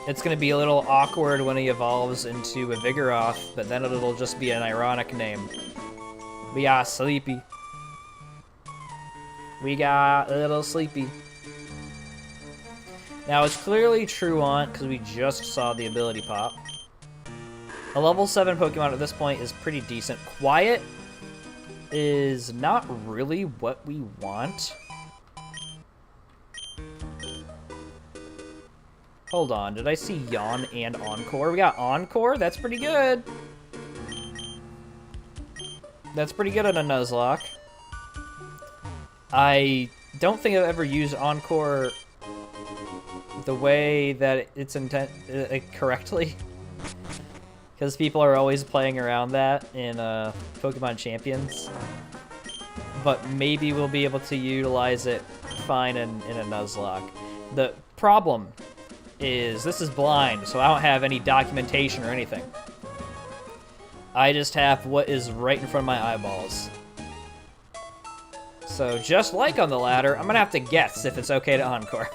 It's going to be a little awkward when he evolves into a Vigoroth, but then it'll just be an ironic name. We are Sleepy. We got a little Sleepy. Now, it's clearly Truant, because we just saw the ability pop. A level 7 Pokemon at this point is pretty decent. Quiet is not really what we want. Hold on, did I see Yawn and Encore? We got Encore? That's pretty good. That's pretty good on a Nuzlocke. I don't think I've ever used Encore the way that it's correctly. Because people are always playing around that in Pokemon Champions. But maybe we'll be able to utilize it fine in a Nuzlocke. The problem is this is blind, so I don't have any documentation or anything. I just have what is right in front of my eyeballs. So just like on the ladder, I'm gonna have to guess if it's okay to Encore.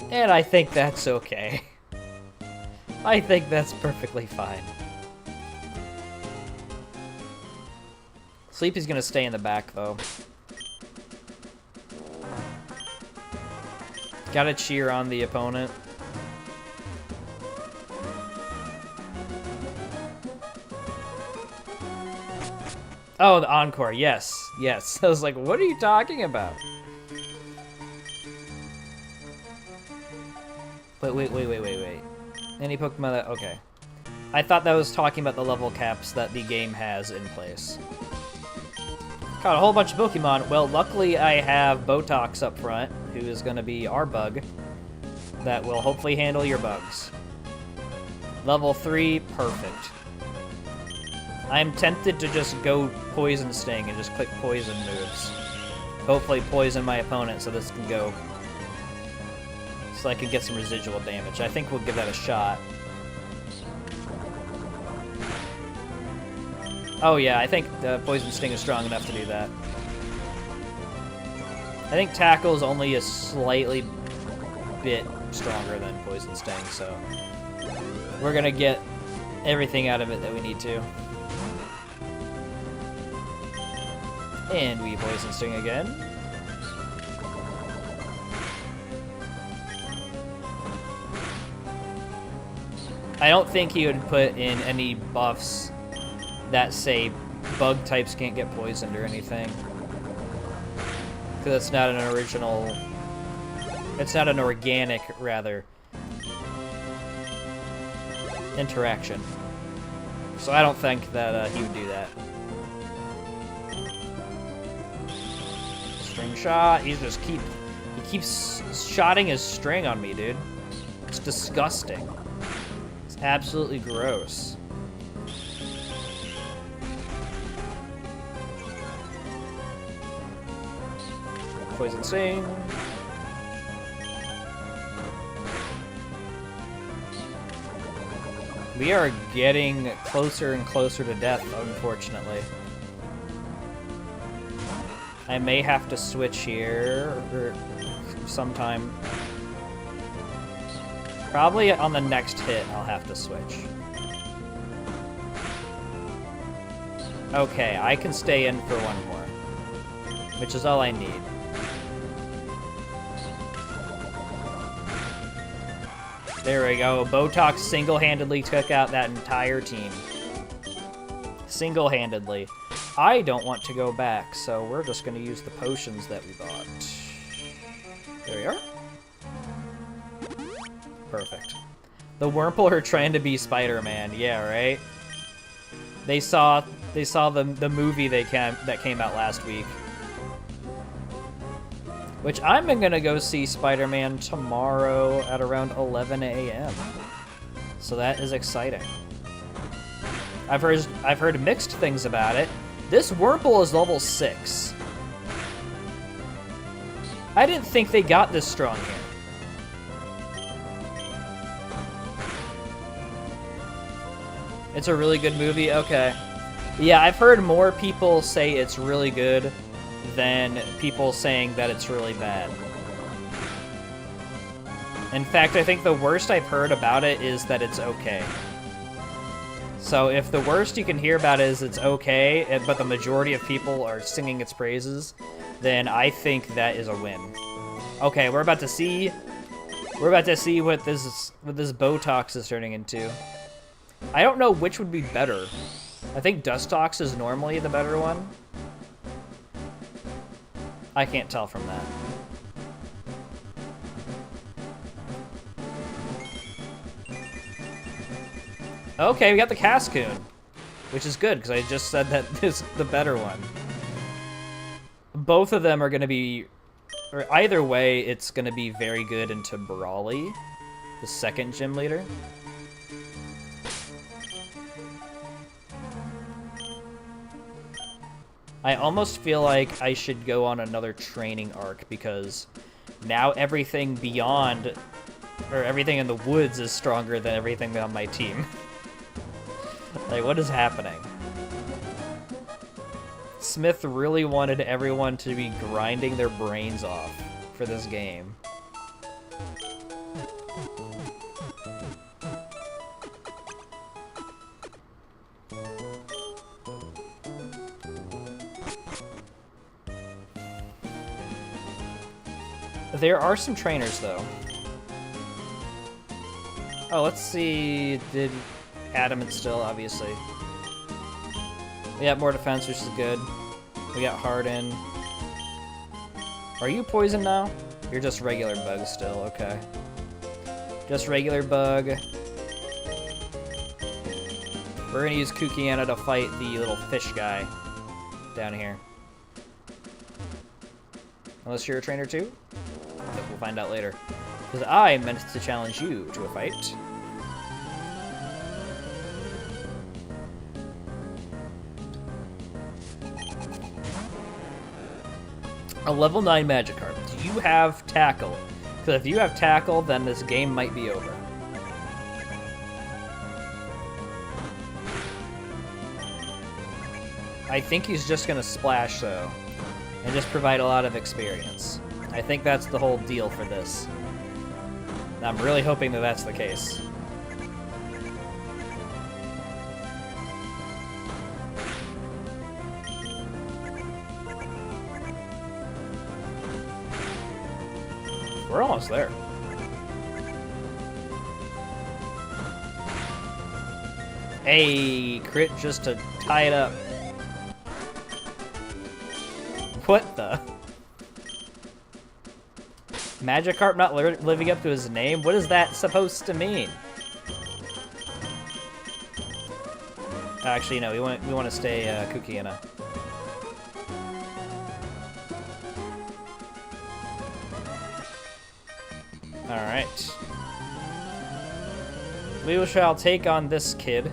And I think that's okay. I think that's perfectly fine. Sleepy's gonna stay in the back, though. Gotta cheer on the opponent. Oh, the Encore, yes, yes. I was like, what are you talking about? Wait. Any Pokemon that, okay. I thought that was talking about the level caps that the game has in place. Caught a whole bunch of Pokemon. Well, luckily I have Botox up front, who is going to be our bug, that will hopefully handle your bugs. Level 3, perfect. I'm tempted to just go Poison Sting and just click poison moves. Hopefully poison my opponent so this can go. So I can get some residual damage. I think we'll give that a shot. Oh yeah, I think the Poison Sting is strong enough to do that. I think Tackle is only a slightly bit stronger than Poison Sting, so we're gonna get everything out of it that we need to. And we Poison Sting again. I don't think he would put in any buffs that say bug types can't get poisoned or anything. Because it's not an original... It's not an organic, rather, interaction. So I don't think that he would do that. String shot, he keeps shotting his string on me, dude. It's disgusting. It's absolutely gross. Poison Sting. We are getting closer and closer to death, unfortunately. I may have to switch here or sometime. Probably on the next hit, I'll have to switch. Okay, I can stay in for one more, which is all I need. There we go. Botox single-handedly took out that entire team. Single-handedly. I don't want to go back, so we're just going to use the potions that we bought. There we are. Perfect. The Wurmple are trying to be Spider-Man. Yeah, right? They saw the movie that came out last week. Which I'm gonna go see Spider-Man tomorrow at around 11 a.m. So that is exciting. I've heard mixed things about it. This Wurmple is level 6. I didn't think they got this strong here. It's a really good movie? Okay. Yeah, I've heard more people say it's really good than people saying that it's really bad. In fact, I think the worst I've heard about it is that it's okay. So if the worst you can hear about it is it's okay, but the majority of people are singing its praises, then I think that is a win. Okay, we're about to see what this Botox is turning into. I don't know which would be better. I think Dustox is normally the better one. I can't tell from that. Okay, we got the Cascoon, which is good, because I just said that this is the better one. Both of them are going to be, or either way, it's going to be very good into Brawly, the second gym leader. I almost feel like I should go on another training arc, because now everything beyond, or everything in the woods is stronger than everything on my team. Like, what is happening? Smith really wanted everyone to be grinding their brains off for this game. There are some trainers, though. Oh, let's see. Did Adamant still, obviously. We got more defense, which is good. We got Harden. Are you poison now? You're just regular bug still, okay. Just regular bug. We're gonna use Kukiana to fight the little fish guy down here. Unless you're a trainer too? We'll find out later. Because I meant to challenge you to a fight. A level 9 Magikarp. Do you have Tackle? Because if you have Tackle, then this game might be over. I think he's just going to Splash, though, and just provide a lot of experience. I think that's the whole deal for this. I'm really hoping that that's the case. We're almost there. Hey, crit just to tie it up. What the? Magikarp not living up to his name? What is that supposed to mean? Actually, no. We want to stay Kukiana. Alright. We shall take on this kid.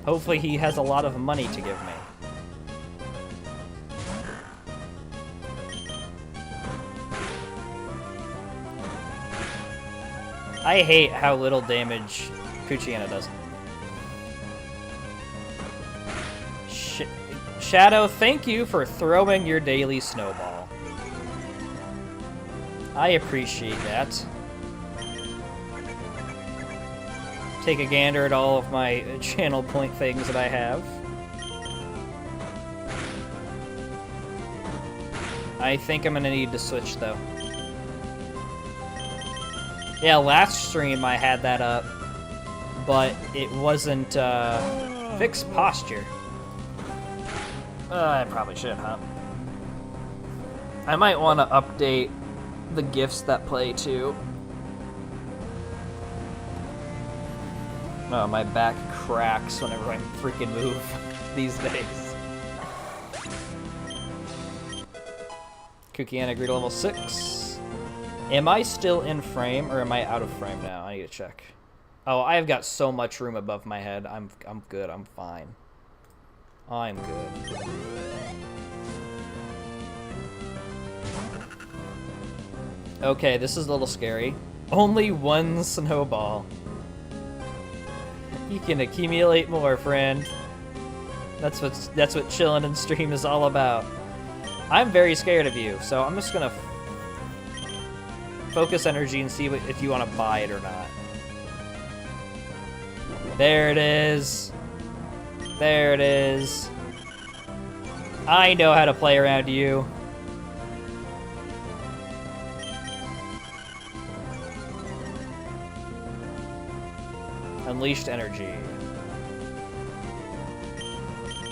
Hopefully he has a lot of money to give me. I hate how little damage Poochyena does. Shadow, thank you for throwing your daily snowball. I appreciate that. Take a gander at all of my channel point things that I have. I think I'm gonna need to switch though. Yeah, last stream I had that up, but it wasn't fixed posture. I probably should, huh? I might want to update the gifts that play too. Oh, my back cracks whenever I freaking move these days. Poochyena grew to level 6. Am I still in frame, or am I out of frame now? I need to check. Oh, I've got so much room above my head. I'm good. I'm fine. I'm good. Okay, this is a little scary. Only one snowball. You can accumulate more, friend. That's what chillin' and stream is all about. I'm very scared of you, so I'm just gonna focus energy and see if you want to buy it or not. There it is. There it is. I know how to play around you. Unleashed energy.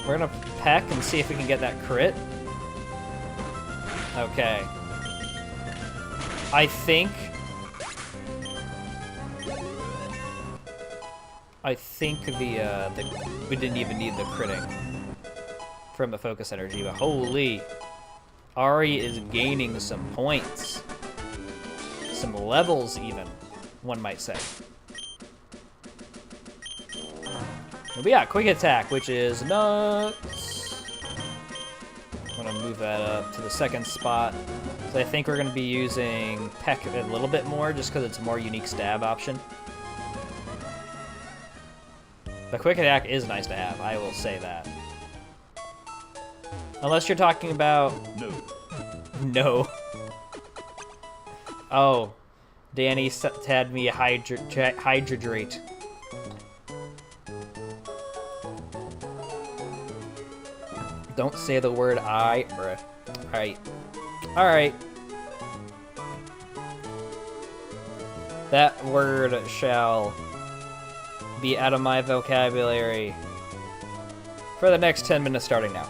We're gonna peck and see if we can get that crit. Okay. I think we didn't even need the critting from the focus energy, but holy, Ari is gaining some points, some levels even, one might say. But yeah, quick attack, which is nuts. I'm gonna move that up to the second spot. So I think we're gonna be using Peck a little bit more, just because it's a more unique stab option. The quick attack is nice to have, I will say that. Unless you're talking about... No. Oh. Danny had me hydrate. Don't say the word I, bruh. Alright. Alright. That word shall be out of my vocabulary for the next 10 minutes starting now.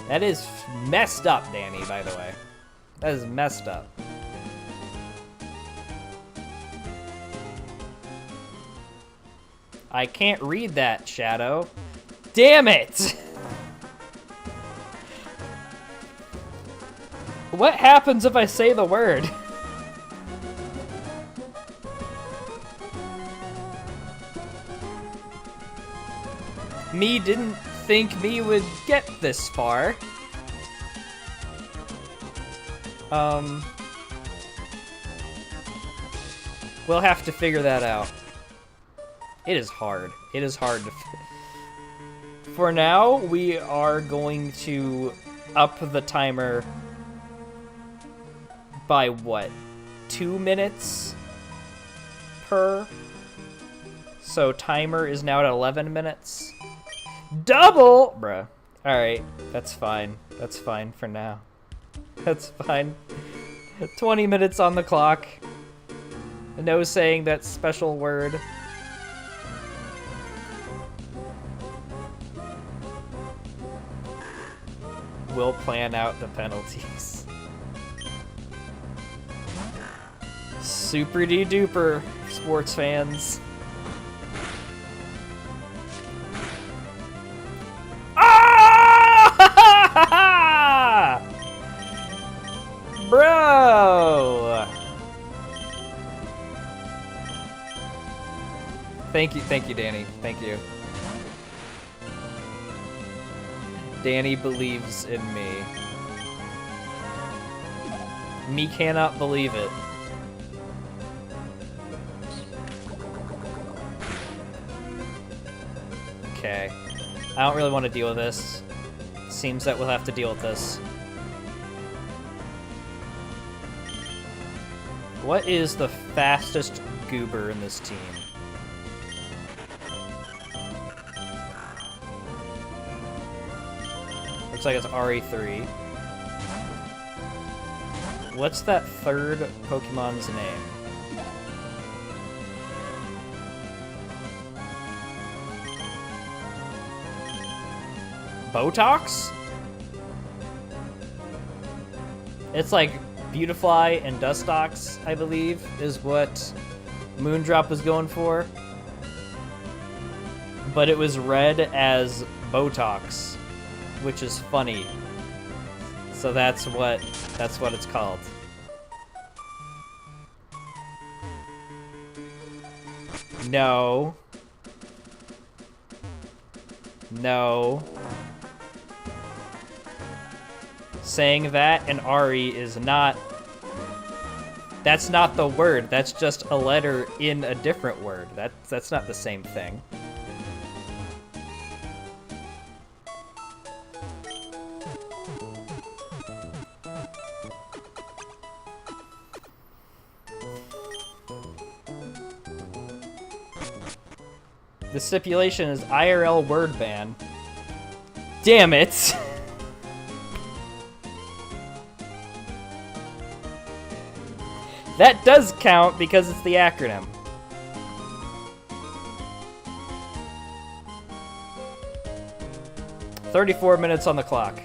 That is messed up, Danny, by the way. That is messed up. I can't read that, Shadow. Damn it! What happens if I say the word? Me didn't think me would get this far. We'll have to figure that out. It is hard. It is hard to... For now, we are going to up the timer by what? 2 minutes per? So timer is now at 11 minutes. Double! Bruh. Alright, that's fine. That's fine for now. That's fine. 20 minutes on the clock. No saying that special word. We'll plan out the penalties. Super-de-duper, sports fans. Ah! Bruh! Thank you, Danny. Thank you. Danny believes in me. Me cannot believe it. Okay. I don't really want to deal with this. Seems that we'll have to deal with this. What is the fastest goober in this team? Looks like it's RE3. What's that third Pokemon's name? Botox? It's like Beautifly and Dustox, I believe, is what Moondrop was going for. But it was read as Botox, which is funny. So that's what it's called. No. No. Saying that and Ari is not... That's not the word. That's just a letter in a different word. That's not the same thing. The stipulation is IRL word ban. Damn it! That does count because it's the acronym. "34 minutes on the clock.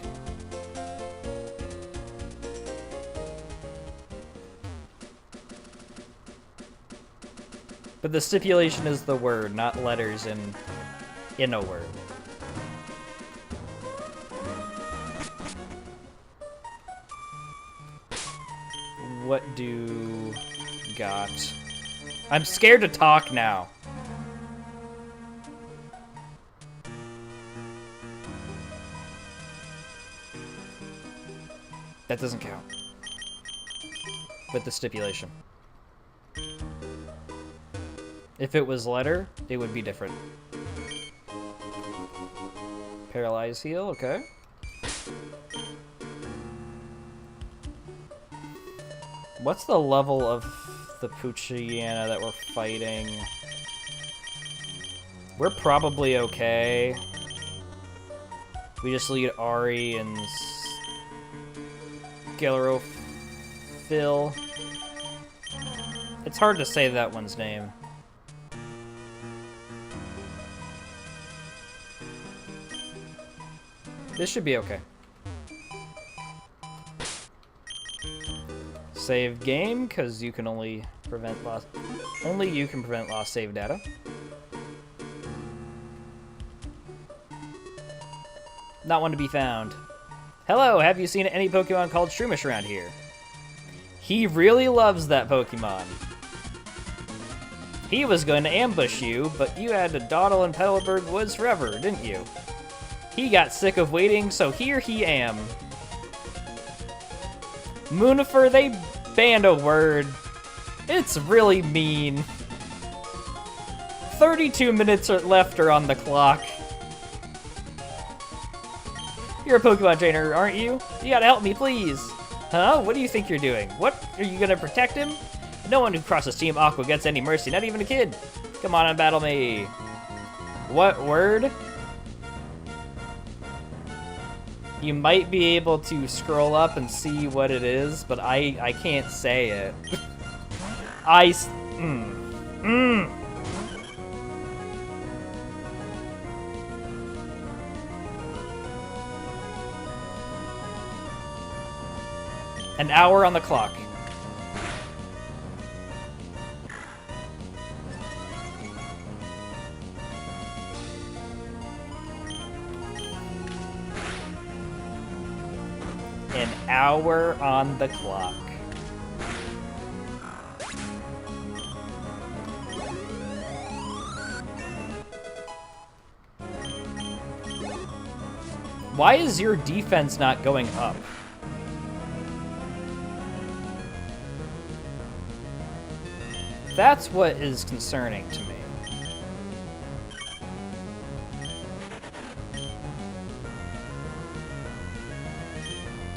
But the stipulation is the word, not letters in a word. What do got? I'm scared to talk now. That doesn't count. With the stipulation. If it was letter, it would be different. Paralyze heal, okay. What's the level of the Poochyena that we're fighting? We're probably okay. We just lead Ari and Phil. It's hard to say that one's name. This should be okay. Save game, because you can only prevent lost. Only you can prevent lost save data. Not one to be found. Hello, have you seen any Pokemon called Shroomish around here? He really loves that Pokemon. He was going to ambush you, but you had to dawdle in Petalburg Woods forever, didn't you? He got sick of waiting, so here he am. Moonifer, they banned a word. It's really mean. 32 minutes are left on the clock. You're a Pokemon trainer, aren't you? You gotta help me, please. Huh? What do you think you're doing? What? Are you gonna protect him? No one who crosses Team Aqua gets any mercy, not even a kid. Come on and battle me. What word? You might be able to scroll up and see what it is, but I can't say it. An hour on the clock. An hour on the clock. Why is your defense not going up? That's what is concerning to me.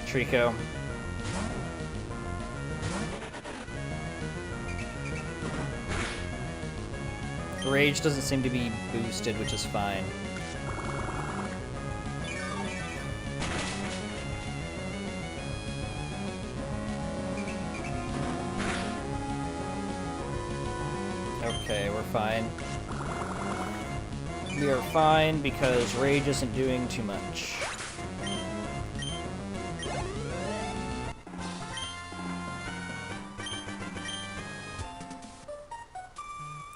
Trico. Rage doesn't seem to be boosted, which is fine. Okay, we're fine. We are fine because Rage isn't doing too much.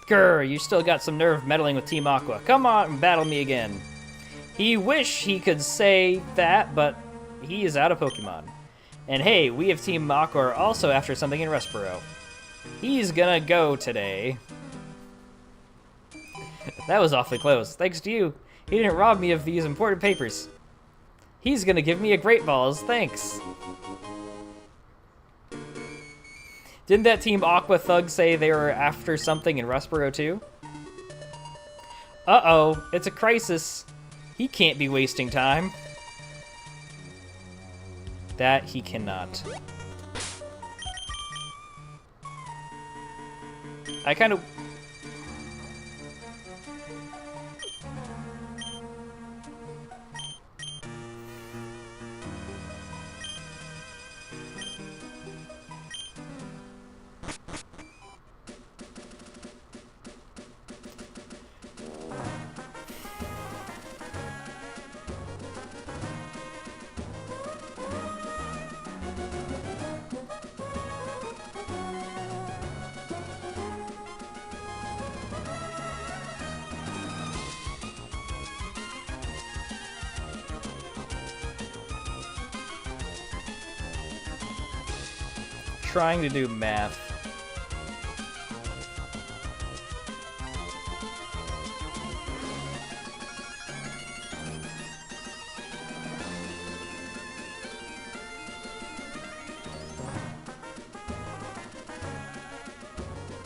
Grr, you still got some nerve meddling with Team Aqua. Come on and battle me again. He wish he could say that, but he is out of Pokemon. And hey, we of Team Aqua are also after something in Respiro. He's gonna go today. That was awfully close. Thanks to you. He didn't rob me of these important papers. He's gonna give me a Great Balls. Thanks. Didn't that Team Aqua thug say they were after something in Respiro too? Uh-oh, it's a crisis. He can't be wasting time. That he cannot. I kind of... trying to do math.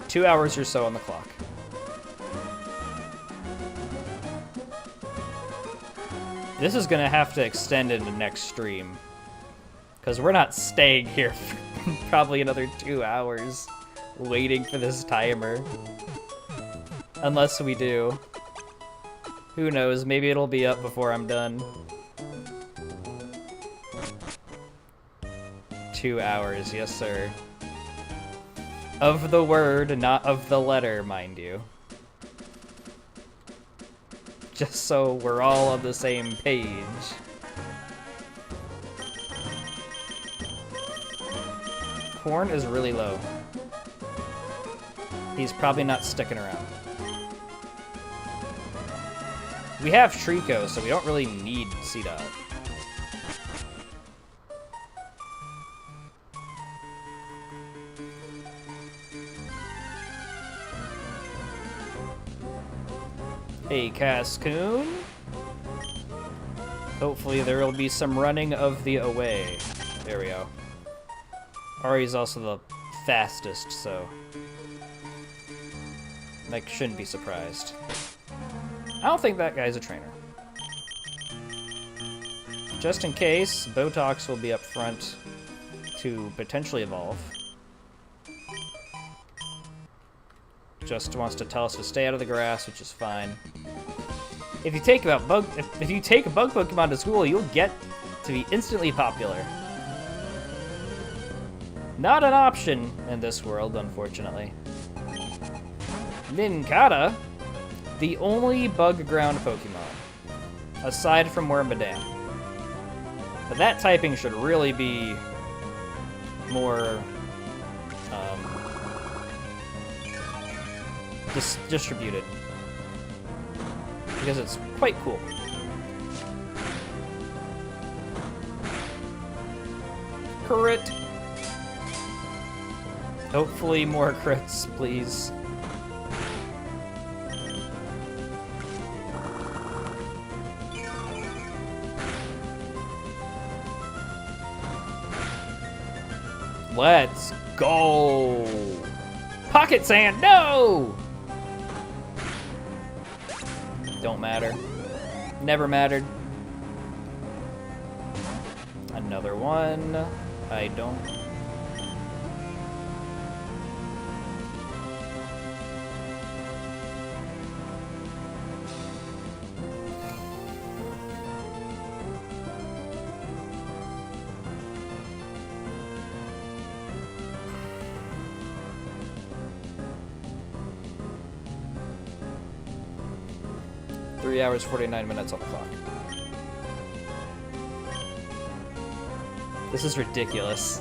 Two hours or so on the clock. This is gonna have to extend into next stream, because we're not staying here for probably another 2 hours waiting for this timer. Unless we do. Who knows, maybe it'll be up before I'm done. 2 hours, yes sir. Of the word, not of the letter, mind you. Just so we're all on the same page. Horn is really low. He's probably not sticking around. We have Trico, so we don't really need C-Dot. Hey, Cascoon. Hopefully there will be some running of the away. There we go. Ari's also the fastest, so I shouldn't be surprised. I don't think that guy's a trainer. Just in case, Botox will be up front to potentially evolve. Just wants to tell us to stay out of the grass, which is fine. If you take a bug Pokemon to school, you'll get to be instantly popular. Not an option in this world, unfortunately. Nincada, the only bug ground Pokemon, aside from Wormadam. But that typing should really be more distributed, because it's quite cool. Crit. Hopefully more crits, please. Let's go! Pocket sand, no! Don't matter. Never mattered. Another one. I don't... 3 hours, 49 minutes on the clock. This is ridiculous.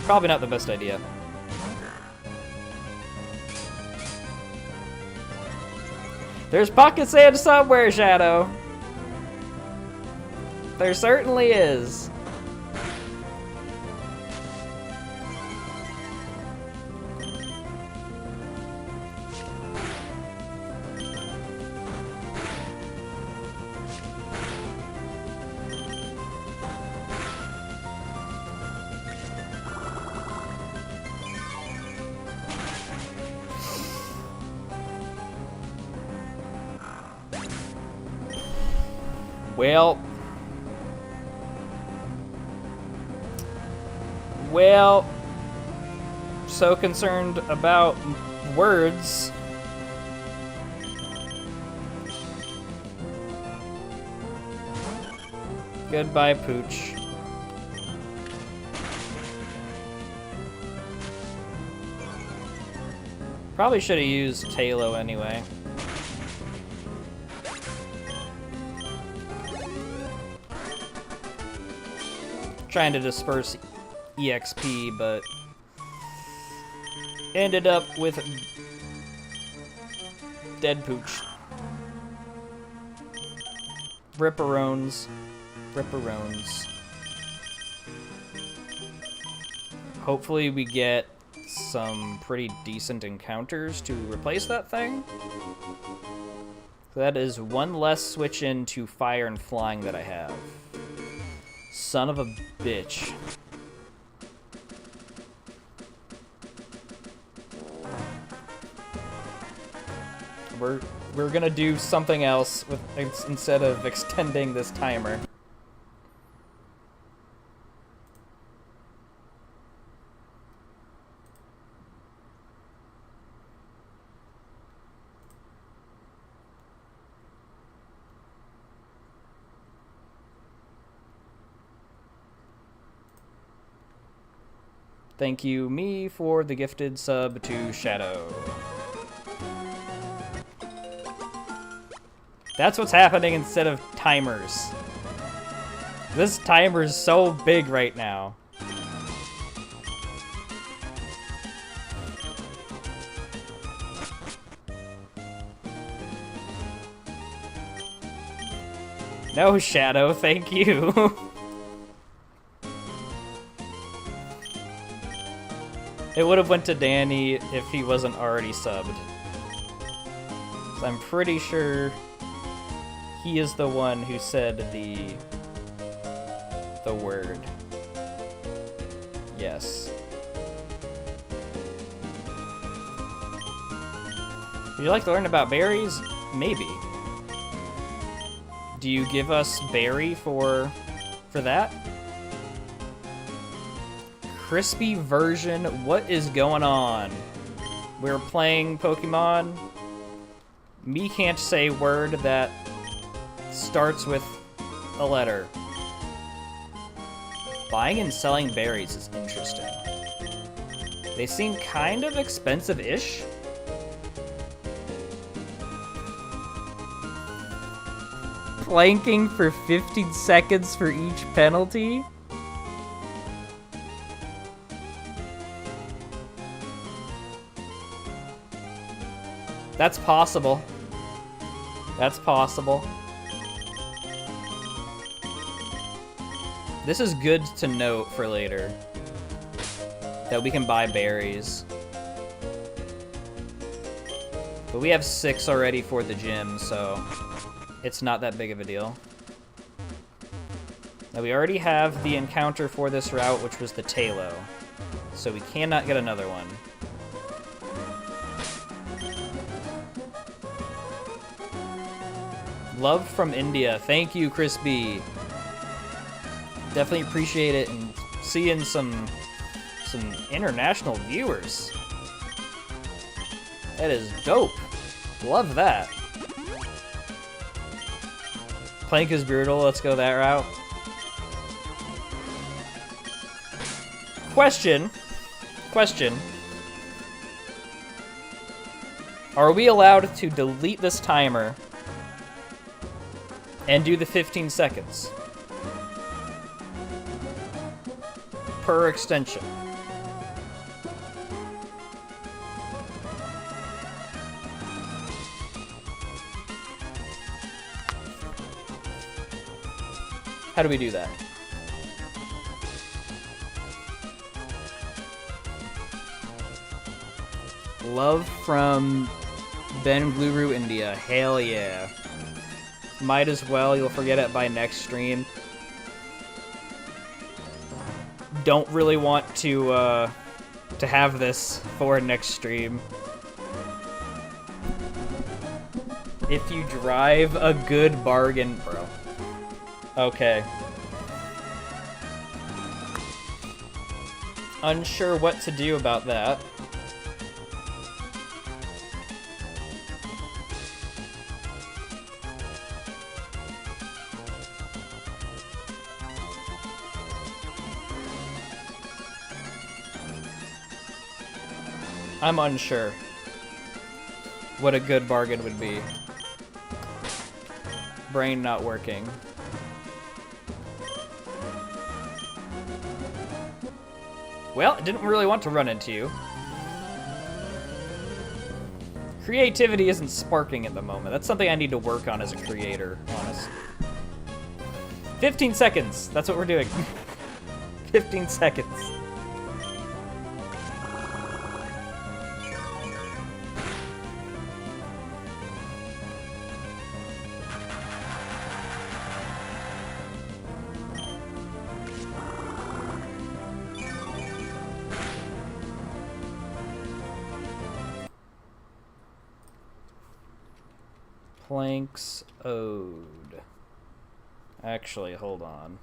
Probably not the best idea. There's pocket sand somewhere, Shadow. There certainly is. Well, so concerned about words. Goodbye, Pooch. Probably should have used Talo anyway. Trying to disperse EXP, but ended up with dead Pooch. Ripperones. Ripperones. Hopefully we get some pretty decent encounters to replace that thing. That is one less switch into fire and flying that I have. Son of a bitch. We're gonna do something else with instead of extending this timer. Thank you, me, for the gifted sub to Shadow. That's what's happening instead of timers. This timer is so big right now. No, Shadow, thank you. It would have went to Danny if he wasn't already subbed. So I'm pretty sure he is the one who said the word. Yes. Would you like to learn about berries? Maybe. Do you give us berry for that? Crispy version, what is going on? We're playing Pokemon. Me can't say word that starts with a letter. Buying and selling berries is interesting. They seem kind of expensive-ish. Planking for 15 seconds for each penalty? That's possible. That's possible. This is good to note for later. That we can buy berries. But we have 6 already for the gym, so it's not that big of a deal. Now we already have the encounter for this route, which was the Talo. So we cannot get another one. Love from India. Thank you, Chris B. Definitely appreciate it, and seeing some international viewers. That is dope. Love that. Plank is brutal. Let's go that route. Question. Are we allowed to delete this timer and do the 15 seconds per extension? How do we do that? Love from Bengaluru, India. Hell yeah. Might as well. You'll forget it by next stream. Don't really want to have this for next stream. If you drive a good bargain, bro. Okay. Unsure what to do about that. I'm unsure what a good bargain would be. Brain not working. Well, I didn't really want to run into you. Creativity isn't sparking at the moment. That's something I need to work on as a creator, honest. 15 seconds. That's what we're doing. 15 seconds. Planks owed. Actually, hold on.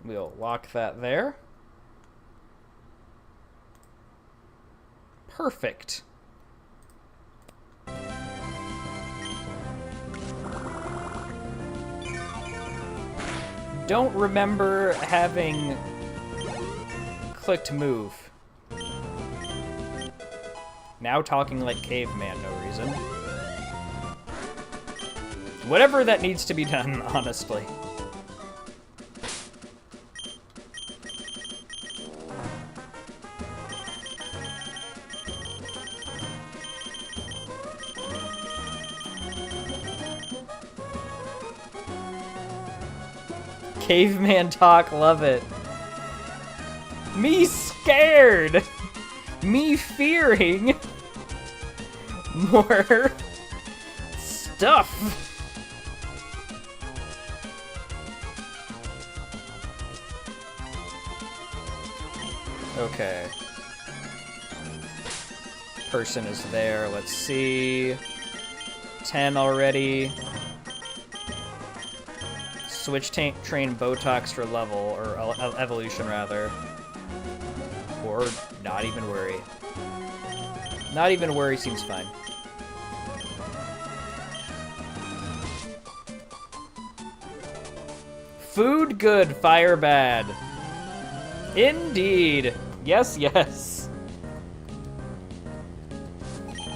We'll lock that there. Perfect. Don't remember having clicked move. Now talking like caveman, no reason. Whatever that needs to be done, honestly. Caveman talk, love it. Me scared! Me fearing more stuff. Okay. Person is there, let's see. 10 already. Switch train Botox for level, or evolution rather. Or not even worry. Not even worry seems fine. Food good, fire bad. Indeed. Yes, yes.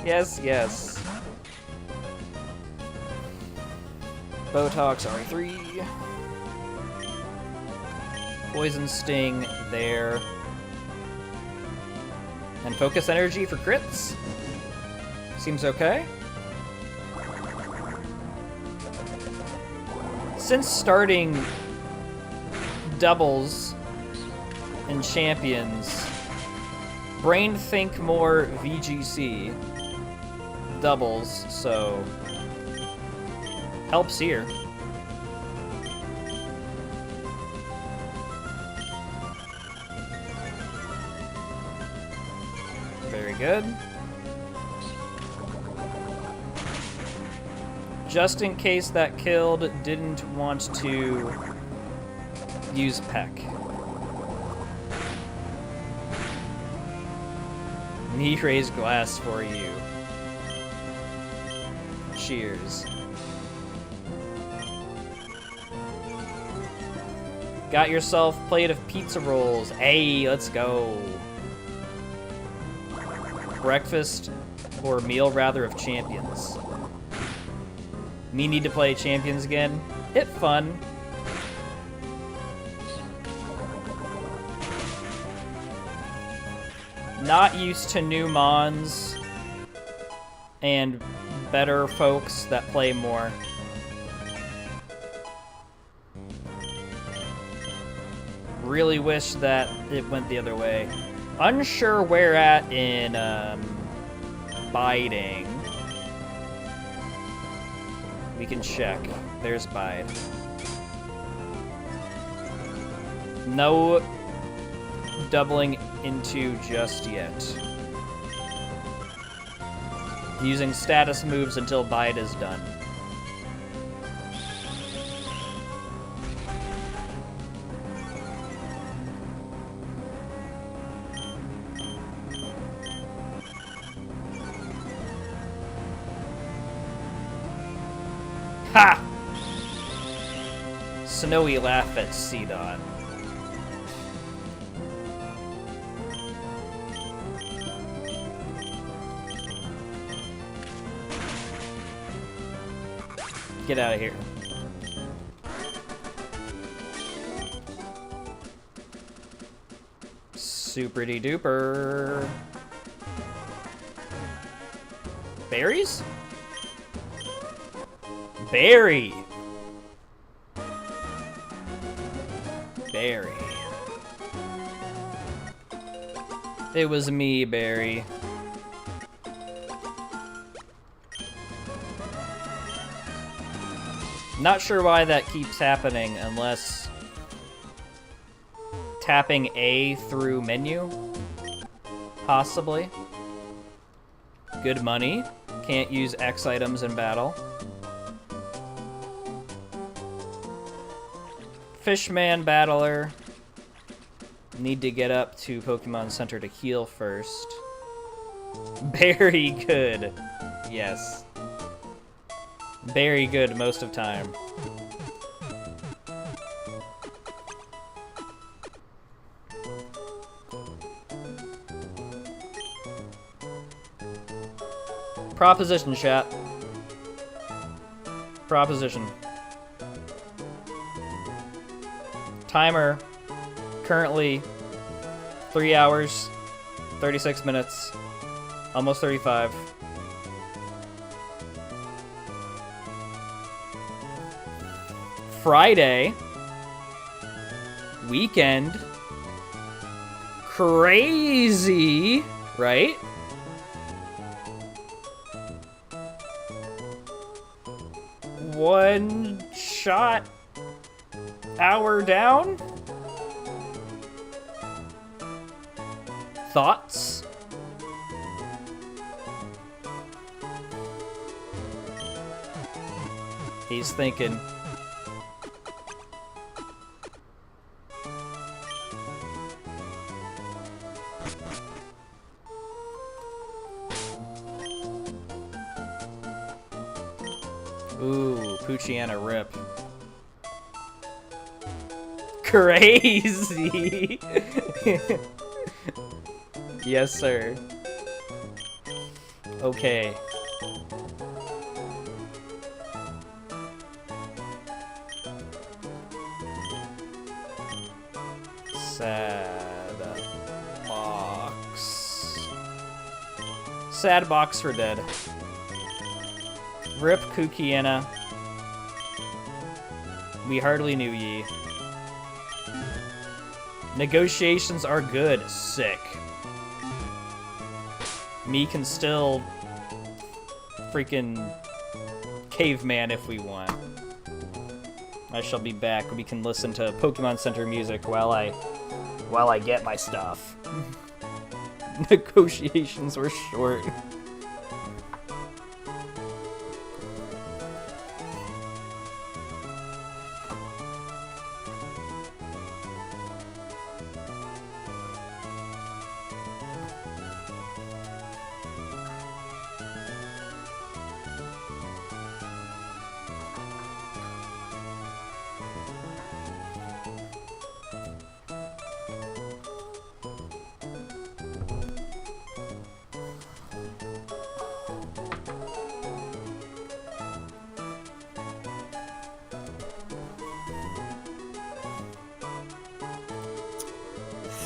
Yes, yes. Botox R3. Poison Sting there. And Focus Energy for crits. Seems okay. Since starting doubles and champions, brain think more VGC doubles, so helps here. Very good. Just in case that killed, didn't want to use Peck. Knee raised glass for you. Cheers. Got yourself a plate of pizza rolls. Hey, let's go. Breakfast or meal rather of champions. Me need to play champions again. Hit fun. Not used to new mons and better folks that play more. Really wish that it went the other way. Unsure where at in biding. We can check. There's bide. No doubling into just yet. Using status moves until bide is done. Ha! Snowy laugh at C-Dot. Get out of here. Super-de duper. Berries? Berry. Barry. It was me, Barry. Not sure why that keeps happening unless tapping A through menu. Possibly. Good money. Can't use X items in battle. Fishman Battler. Need to get up to Pokemon Center to heal first. Very good. Yes. Very good most of time. Proposition, chat. Proposition. Timer, currently 3 hours, 36 minutes, almost 35. Friday, weekend, crazy, right? One shot. Hour down? Thoughts? He's thinking. Ooh, Poochyena rip. Crazy. Yes, sir. Okay. Sad box. Sad box for dead. Rip Kukiana. We hardly knew ye. Negotiations are good. Sick. Me can still freaking caveman if we want. I shall be back. We can listen to Pokemon Center music while I get my stuff. Negotiations were short.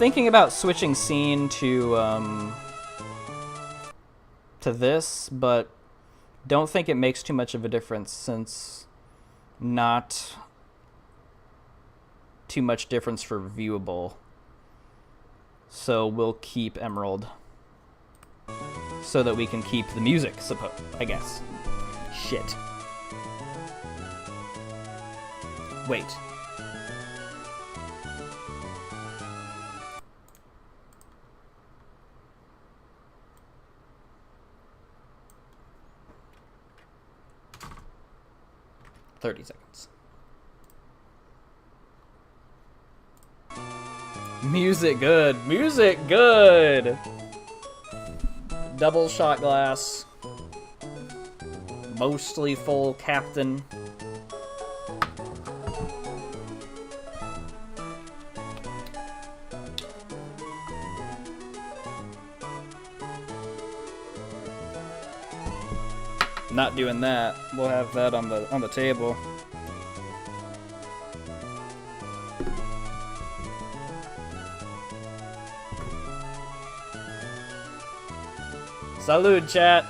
Thinking about switching scene to this, but don't think it makes too much of a difference since not too much difference for viewable. So we'll keep Emerald so that we can keep the music, I guess. Shit. Wait. $30 seconds. Music good. Music good. Double shot glass. Mostly full captain. Not doing that. We'll have that on the table. Salud, chat.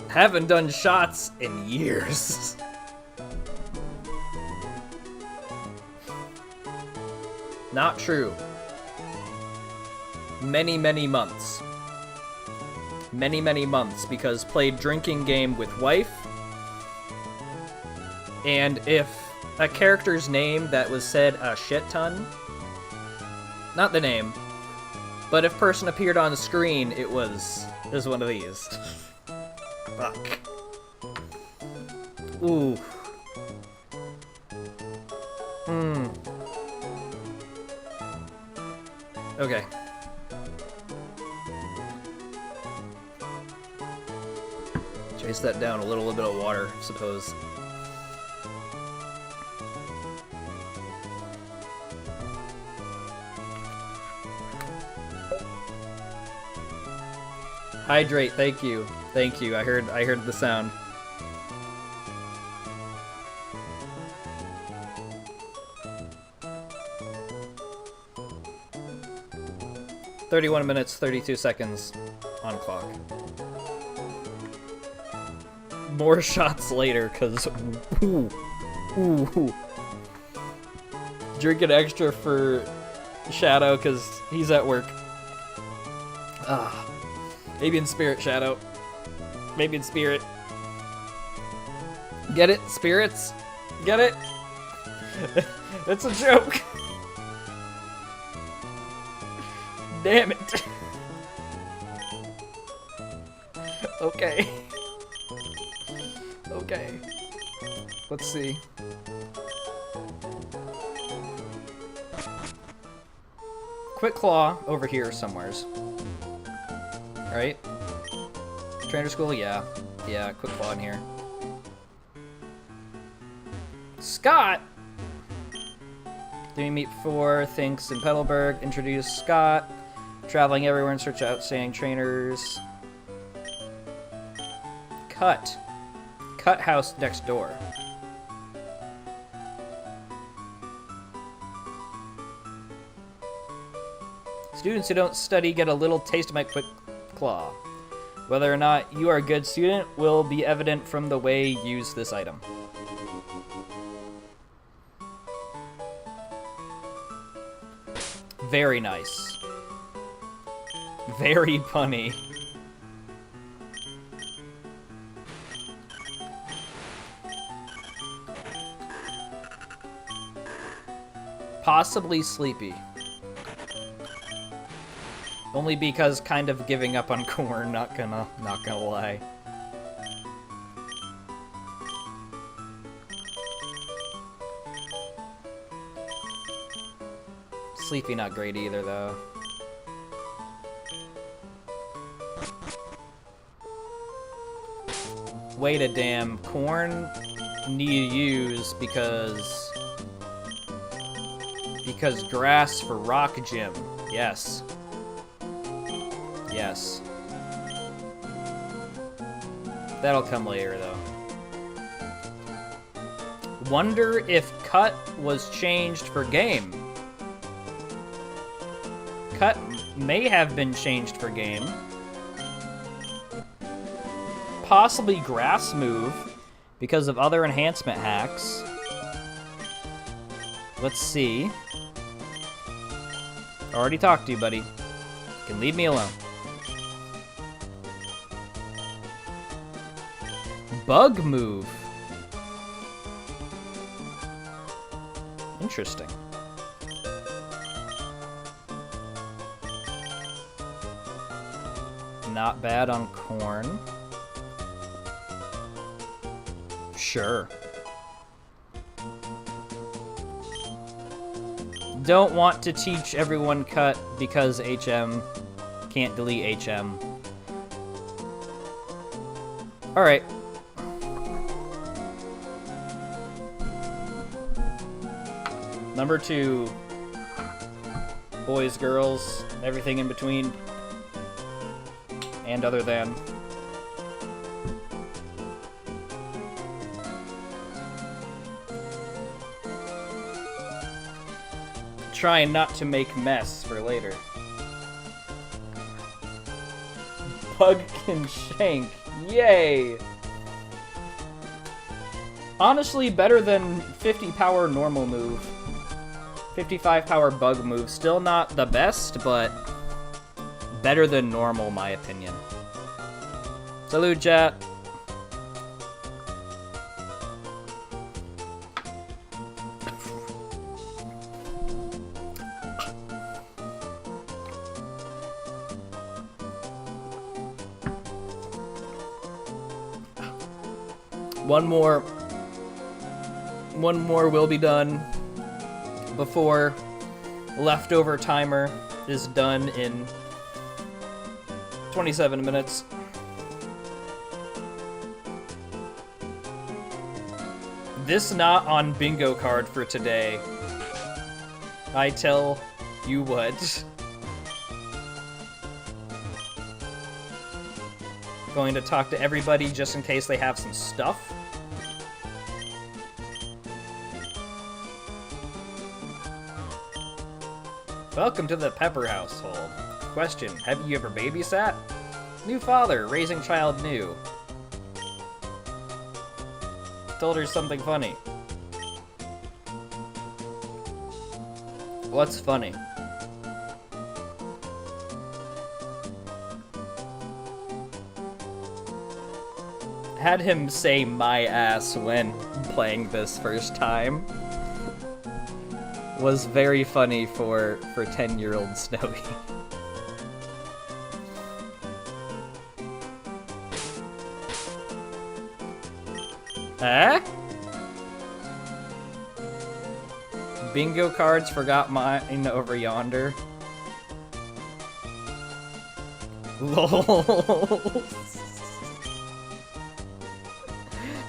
Haven't done shots in years. Not true. Many, many months. Many, many months, because played drinking game with wife, and if a character's name that was said a shit ton, not the name, but if person appeared on the screen, it was one of these. Fuck. Ooh. Okay. Chase that down a little bit of water, I suppose. Hydrate, thank you. Thank you. I heard the sound. $31 minutes, 32 seconds on clock. More shots later, cause ooh. Drinking extra for Shadow, cause he's at work. Maybe in spirit, Shadow. Maybe in spirit. Get it? Spirits? Get it? It's a joke. Damn it. Okay. Okay. Let's see. Quick Claw over here somewheres. Right? Trainer School, yeah. Yeah, Quick Claw in here. Scott! Doing meet before, thinks in Petalburg, introduce Scott. Traveling everywhere in search of outstanding trainers. Cut. Cut house next door. Students who don't study get a little taste of my Quick Claw. Whether or not you are a good student will be evident from the way you use this item. Very nice. Very punny. Possibly sleepy. Only because kind of giving up on corn, not gonna lie. Sleepy not great either, though. Wait a damn, corn need to use because grass for rock gym. Yes. Yes. That'll come later, though. Wonder if cut was changed for game. Cut may have been changed for game. Possibly grass move because of other enhancement hacks. Let's see. Already talked to you, buddy. You can leave me alone. Bug move. Interesting. Not bad on corn. Sure. Don't want to teach everyone cut because HM can't delete HM. Alright. Number 2. Boys, girls, everything in between. And other than. Trying not to make mess for later. Bug can shank. Yay! Honestly, better than 50 power normal move. 55 power bug move. Still not the best, but better than normal, my opinion. Salute, chat. One more will be done before leftover timer is done in 27 minutes. This not on bingo card for today. I tell you what. Going to talk to everybody just in case they have some stuff. Welcome to the Pepper household. Question, have you ever babysat? New father, raising child new. Told her something funny. What's funny? Had him say my ass when playing this first time. Was very funny for 10-year-old Snowy. Eh? Bingo cards, forgot mine over yonder. Lol.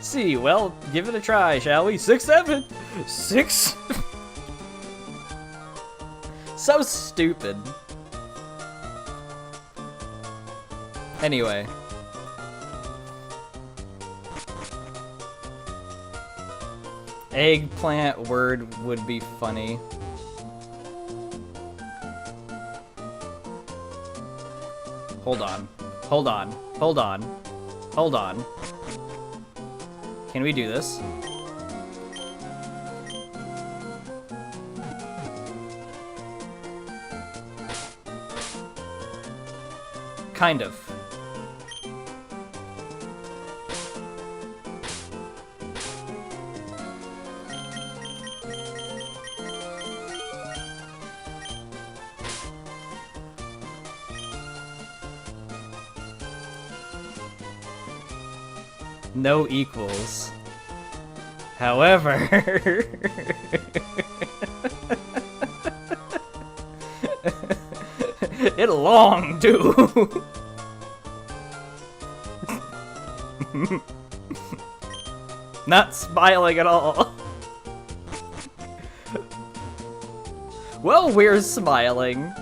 See, well, give it a try, shall we? 6, 7, 6. So stupid. Anyway. Eggplant word would be funny. Hold on. Hold on. Hold on. Hold on. Can we do this? Kind of. No equals. However, it long too. Not smiling at all. Well, we're smiling.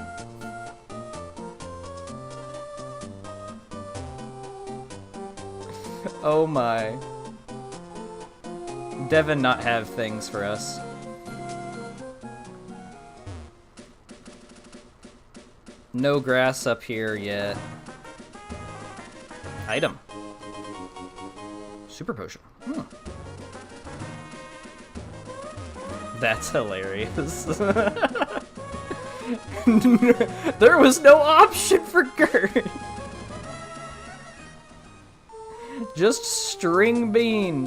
Oh my. Devin not have things for us. No grass up here yet. Item. Super potion. That's hilarious. There was no option for Gert. Just string bean.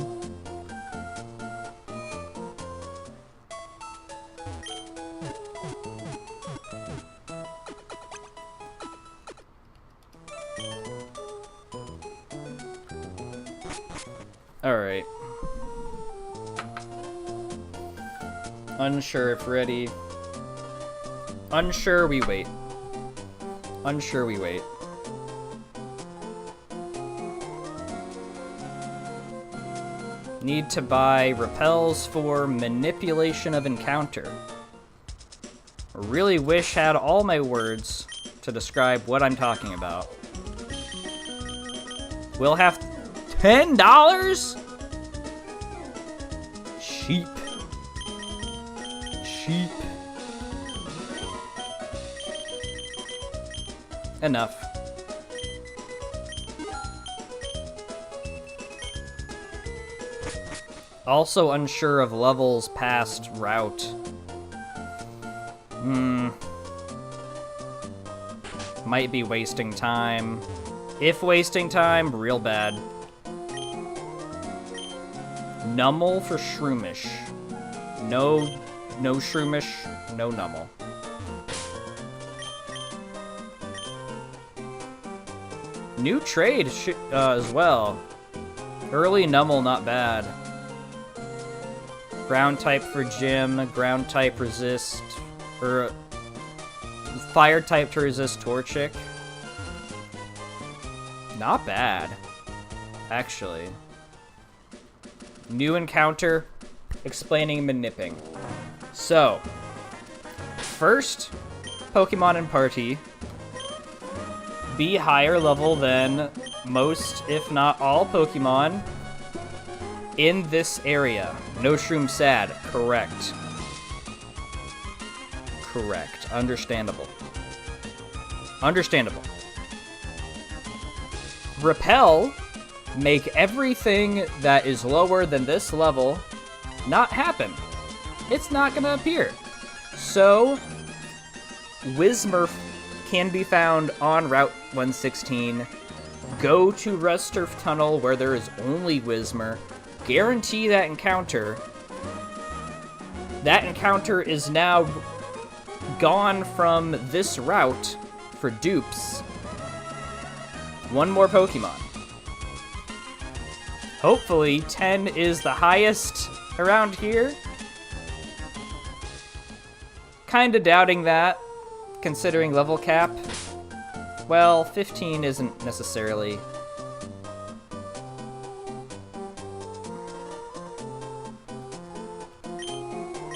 Alright. Unsure if ready. Unsure we wait. Unsure we wait. Need to buy repels for manipulation of encounter. Really wish had all my words to describe what I'm talking about. We'll have $10? Sheep. Sheep. Enough. Also unsure of levels past route. Might be wasting time. If wasting time, real bad. Nummel for Shroomish. No Shroomish, no Nummel. New trade as well. Early Nummel, not bad. Ground type for Jim, ground type resist, or fire type to resist Torchic. Not bad, actually. New encounter, explaining Manipping. So, first Pokemon in party, be higher level than most, if not all, Pokemon in this area. No Shroom sad. Correct. Correct. Understandable. Understandable. Repel, make everything that is lower than this level not happen. It's not gonna appear. So, Whismur can be found on Route 116. Go to Rusturf Tunnel where there is only Whismur. Guarantee that encounter. That encounter is now gone from this route for Dupes. One more Pokemon. Hopefully 10 is the highest around here. Kinda doubting that, considering level cap. Well, 15 isn't necessarily...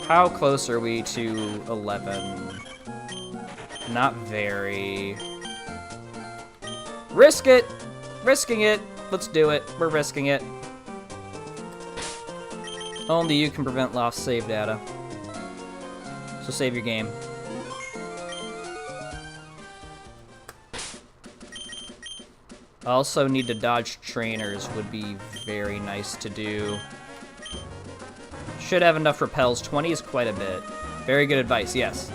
How close are we to 11? Not very. Risk it! Risking it! Let's do it. We're risking it. Only you can prevent lost save data. So save your game. Also need to dodge trainers would be very nice to do. Should have enough repels. 20 is quite a bit. Very good advice, yes.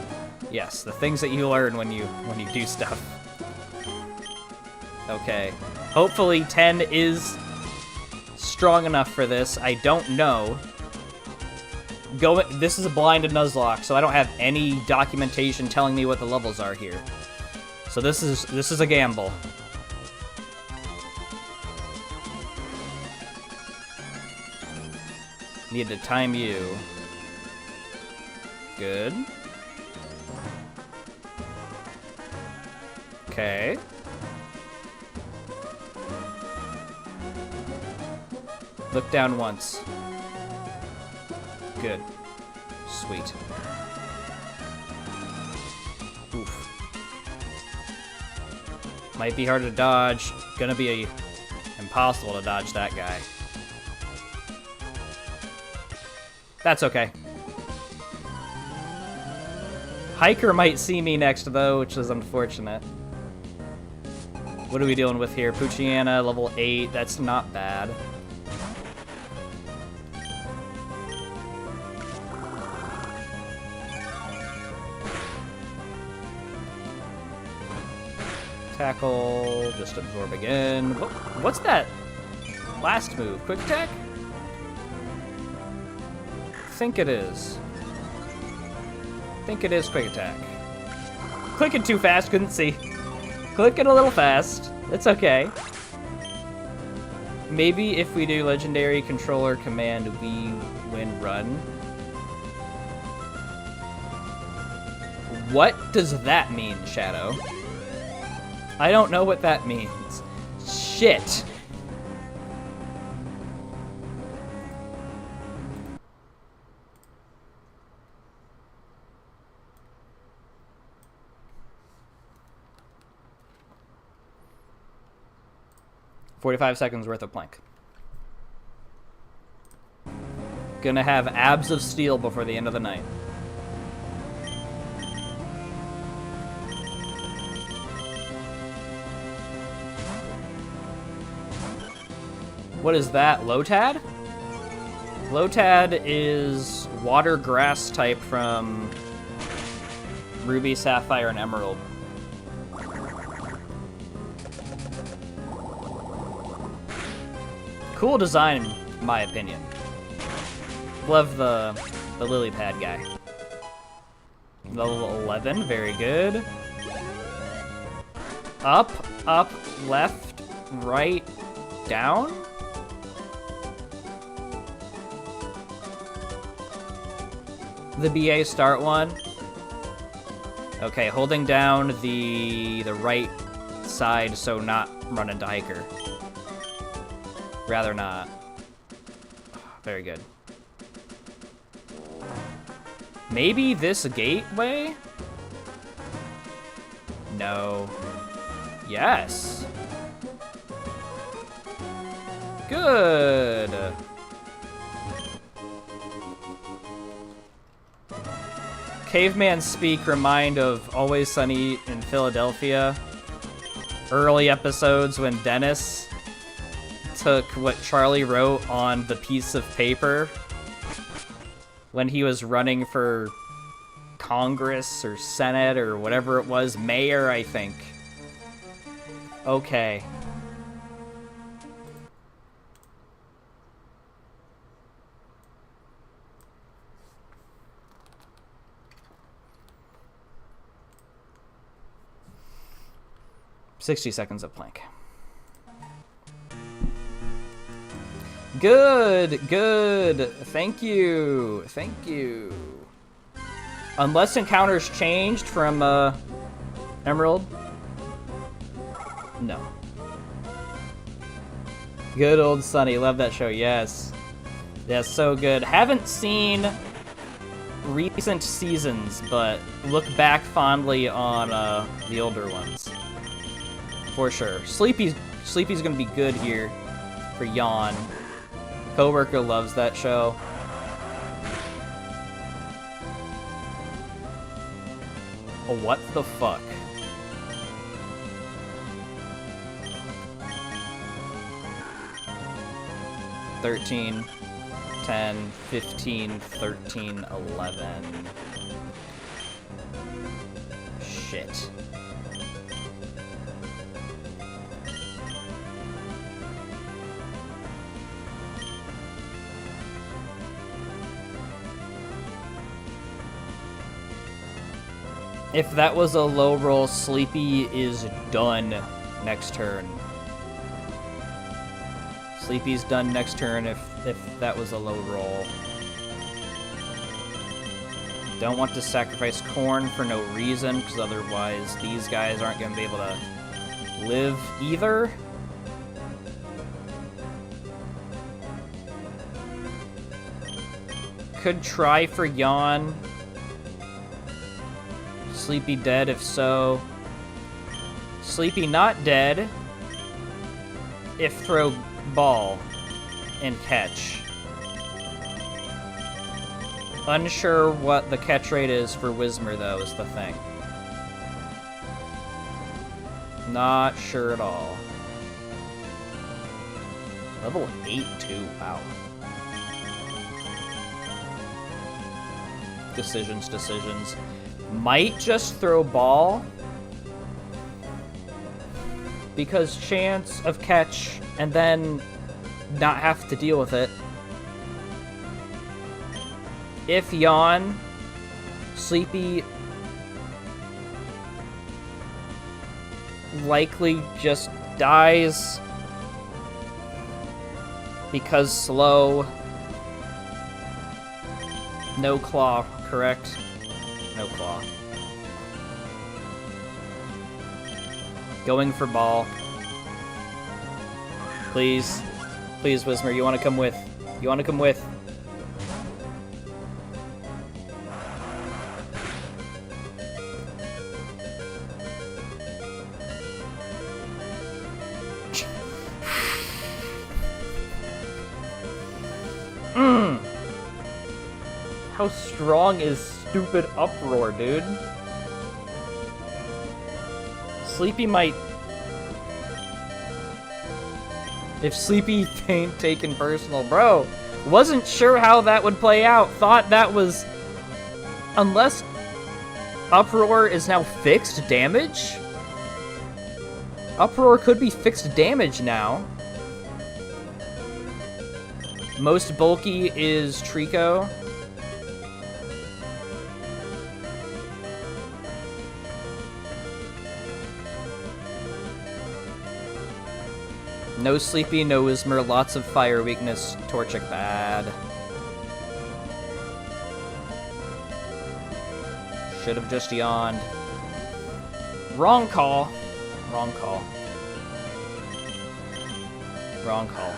Yes, the things that you learn when you do stuff. Okay. Hopefully 10 is strong enough for this. I don't know. This is a blinded Nuzlocke, so I don't have any documentation telling me what the levels are here. So this is a gamble. Need to time you. Good. Okay. Look down once. Good. Sweet. Oof. Might be hard to dodge. Gonna be impossible to dodge that guy. That's okay. Hiker might see me next, though, which is unfortunate. What are we dealing with here? Poochyena, level 8. That's not bad. Tackle. Just absorb again. What's that last move? Quick attack? I think it is. I think it is quick attack. Clicking too fast, couldn't see. Clicking a little fast. It's okay. Maybe if we do legendary controller command, we win run. What does that mean, Shadow? I don't know what that means. Shit. $45 seconds worth of plank. Gonna have abs of steel before the end of the night. What is that? Lotad? Lotad is water grass type from Ruby, Sapphire, and Emerald. Cool design, in my opinion. Love the lily pad guy. Level 11, very good. Up, up, left, right, down? The BA start one. Okay, holding down the right side so not run into hiker. Rather not. Very good. Maybe this gateway? No. Yes. Good. Caveman speak remind of Always Sunny in Philadelphia. Early episodes when Dennis took what Charlie wrote on the piece of paper when he was running for Congress or Senate or whatever it was. Mayor, I think. Okay. $60 seconds of plank. Good, good. Thank you. Thank you. Unless encounters changed from Emerald. No. Good old Sunny. Love that show. Yes. Yes, so good. Haven't seen recent seasons, but look back fondly on the older ones. For sure. Sleepy's gonna be good here for Yawn. Coworker loves that show. Oh, what the fuck? $13, $10, $15, $13, $11. Shit. If that was a low roll, Sleepy is done next turn. Sleepy's done next turn if that was a low roll. Don't want to sacrifice Corn for no reason, because otherwise these guys aren't going to be able to live either. Could try for Yawn. Sleepy dead, if so. Sleepy not dead. If throw ball and catch. Unsure what the catch rate is for Whismer, though, is the thing. Not sure at all. Level 8, too. Wow. Decisions. Might just throw ball. Because chance of catch and then not have to deal with it. If Yawn, Sleepy likely just dies because slow. No claw, correct? No claw. Going for ball. Please. Please, Whismer, you want to come with. You want to come with. How strong is stupid Uproar, dude? Sleepy might... If Sleepy ain't taken personal, bro. Wasn't sure how that would play out. Thought that was... Unless Uproar is now fixed damage? Uproar could be fixed damage now. Most bulky is Trico. No Sleepy, no Whismer, lots of fire weakness. Torchic bad. Should have just yawned. Wrong call. Wrong call. Wrong call.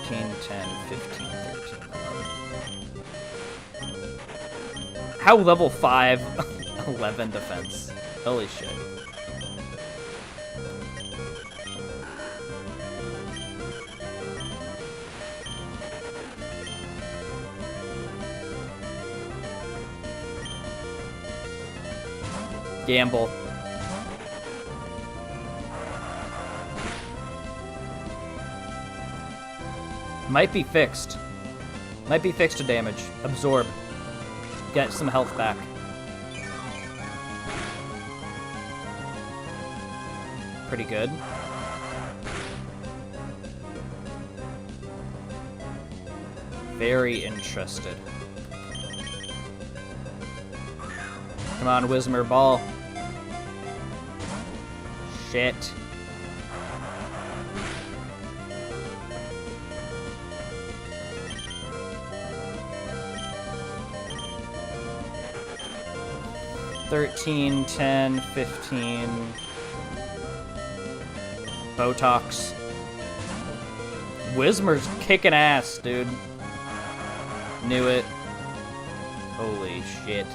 13, 10, 15, 13, 11. How level 5, 11 defense? Holy shit. Gamble. Might be fixed. Might be fixed to damage. Absorb. Get some health back. Pretty good. Very interested. Come on, Whismer, ball. Shit. 13, 10, 15. Botox. Whismer's kicking ass, dude. Knew it. Holy shit.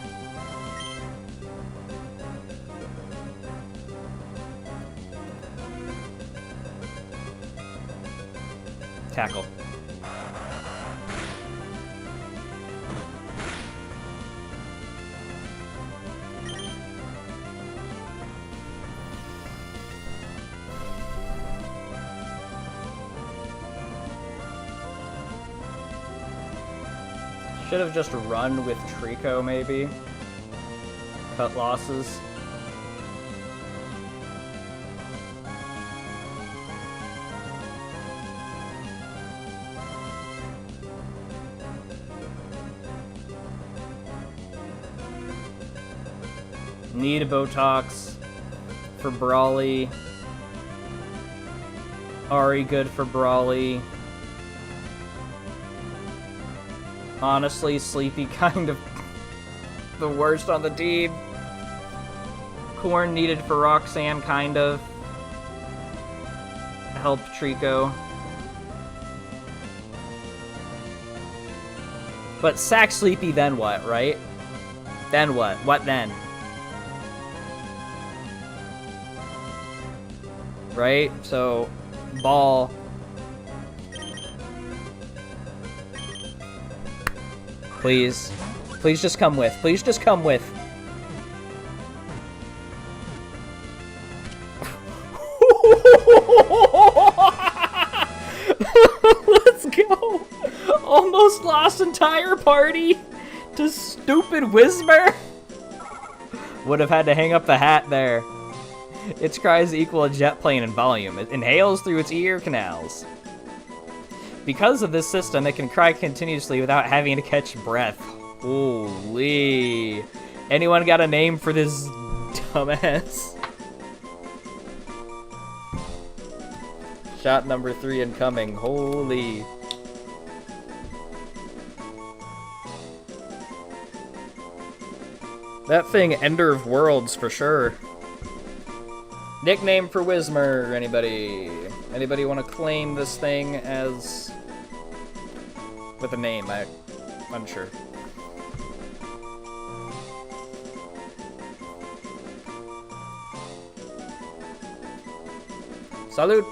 Tackle. Should have just run with Trico, maybe. Cut losses. Need a Botox for Brawly. Ari good for Brawly. Honestly, Sleepy kind of the worst on the team. Corn needed for Roxanne, kind of. Help Trico. But sack Sleepy, then what, right? Then what? What then? Right? So, Ball. Please. Please just come with. Please just come with. Let's go. Almost lost entire party to stupid Whismer. Would have had to hang up the hat there. Its cries equal a jet plane in volume. It inhales through its ear canals. Because of this system, it can cry continuously without having to catch breath. Holy. Anyone got a name for this dumbass? Shot number 3 incoming. Holy. That thing, Ender of Worlds, for sure. Nickname for Whismer, anybody? Anybody want to claim this thing as... with a name? I'm unsure. Salud!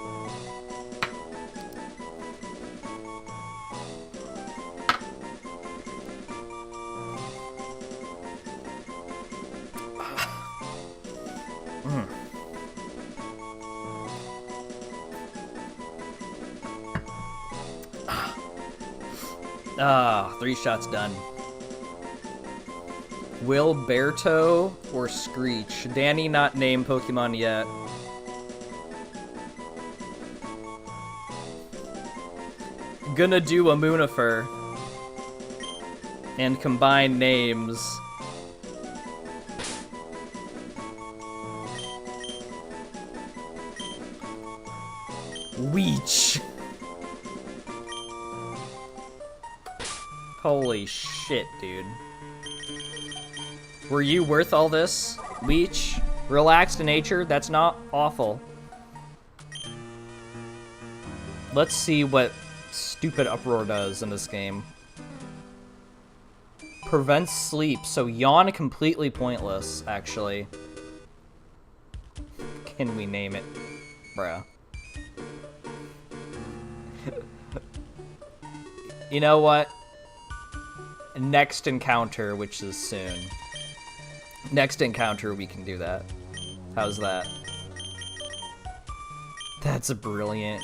Ah, 3 shots done. Wilberto or Screech? Danny not named Pokemon yet. Gonna do a Moonifer. And combine names. Weech. Holy shit, dude. Were you worth all this? Weech? Relaxed nature? That's not awful. Let's see what stupid Uproar does in this game. Prevents sleep, so Yawn completely pointless, actually. Can we name it? Bruh. You know what? Next encounter, which is soon. Next encounter, we can do that. How's that? That's brilliant.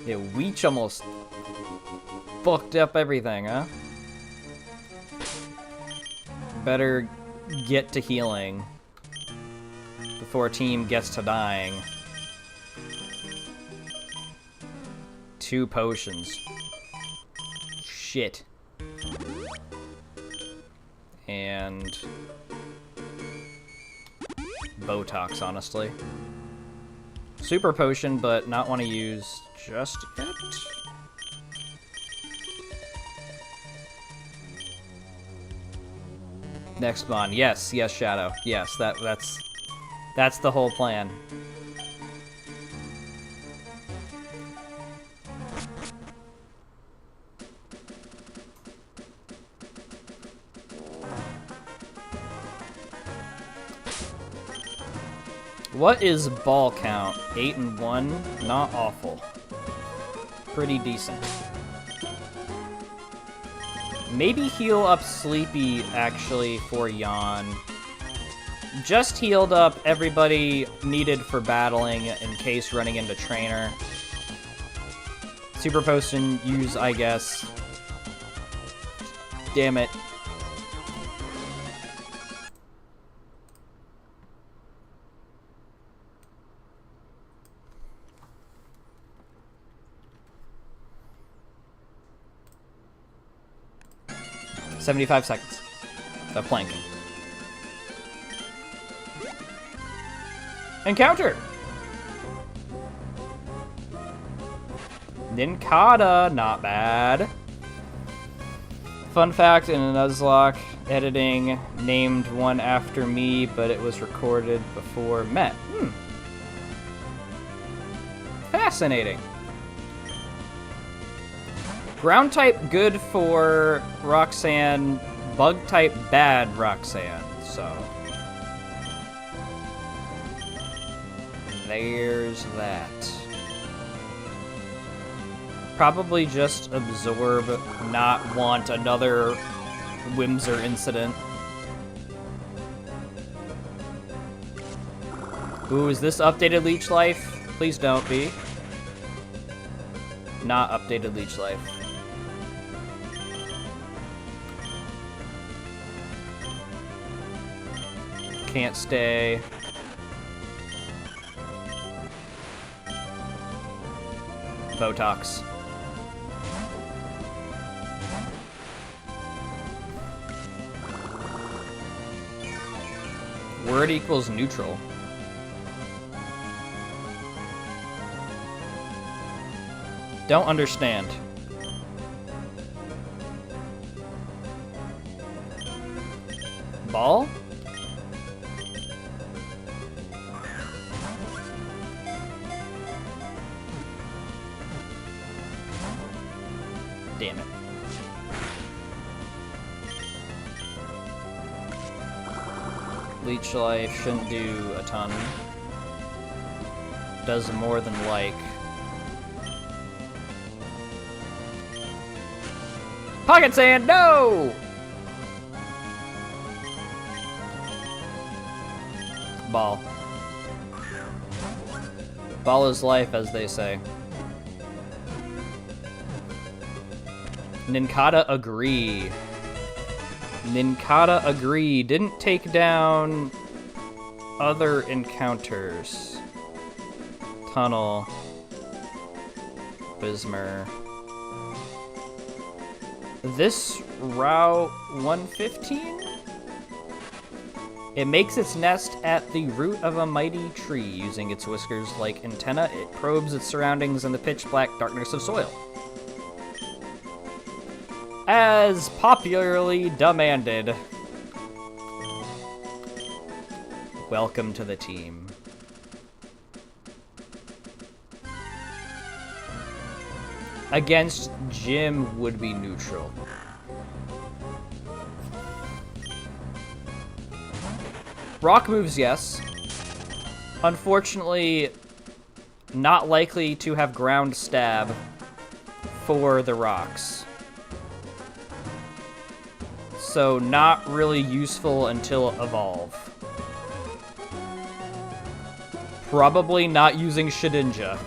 Yeah, Weech almost fucked up everything, huh? Better get to healing before team gets to dying. 2 potions. Shit. And Botox, honestly. Super potion, but not want to use just yet. Next mon. Yes, yes, Shadow. Yes, that's the whole plan. What is ball count? 8 and 1? Not awful. Pretty decent. Maybe heal up Sleepy, actually, for Yawn. Just healed up everybody needed for battling in case running into Trainer. Super Potion use, I guess. Damn it. "75 seconds of planking. Encounter! Ninkata, not bad. Fun fact, in a Nuzlocke editing, named one after me, but it was recorded before Met. Fascinating. Ground type good for Roxanne, bug type bad Roxanne, so. There's that. Probably just absorb, not want another Whimser incident. Ooh, is this updated Leech Life? Please don't be. Not updated Leech Life. Can't stay. Botox. Word equals neutral. Don't understand. Ball? Damn it. Leech Life shouldn't do a ton. Does more than like. Pocket Sand, no! Ball. Ball is life, as they say. Ninkata agree. Ninkata agree. Didn't take down other encounters. Tunnel. Bismer. This Route 115? It makes its nest at the root of a mighty tree. Using its whiskers like antenna, it probes its surroundings in the pitch-black darkness of soil. As popularly demanded. Welcome to the team. Against Jim would be neutral. Rock moves, yes. Unfortunately, not likely to have ground stab for the rocks. So not really useful until evolve. Probably not using Shedinja.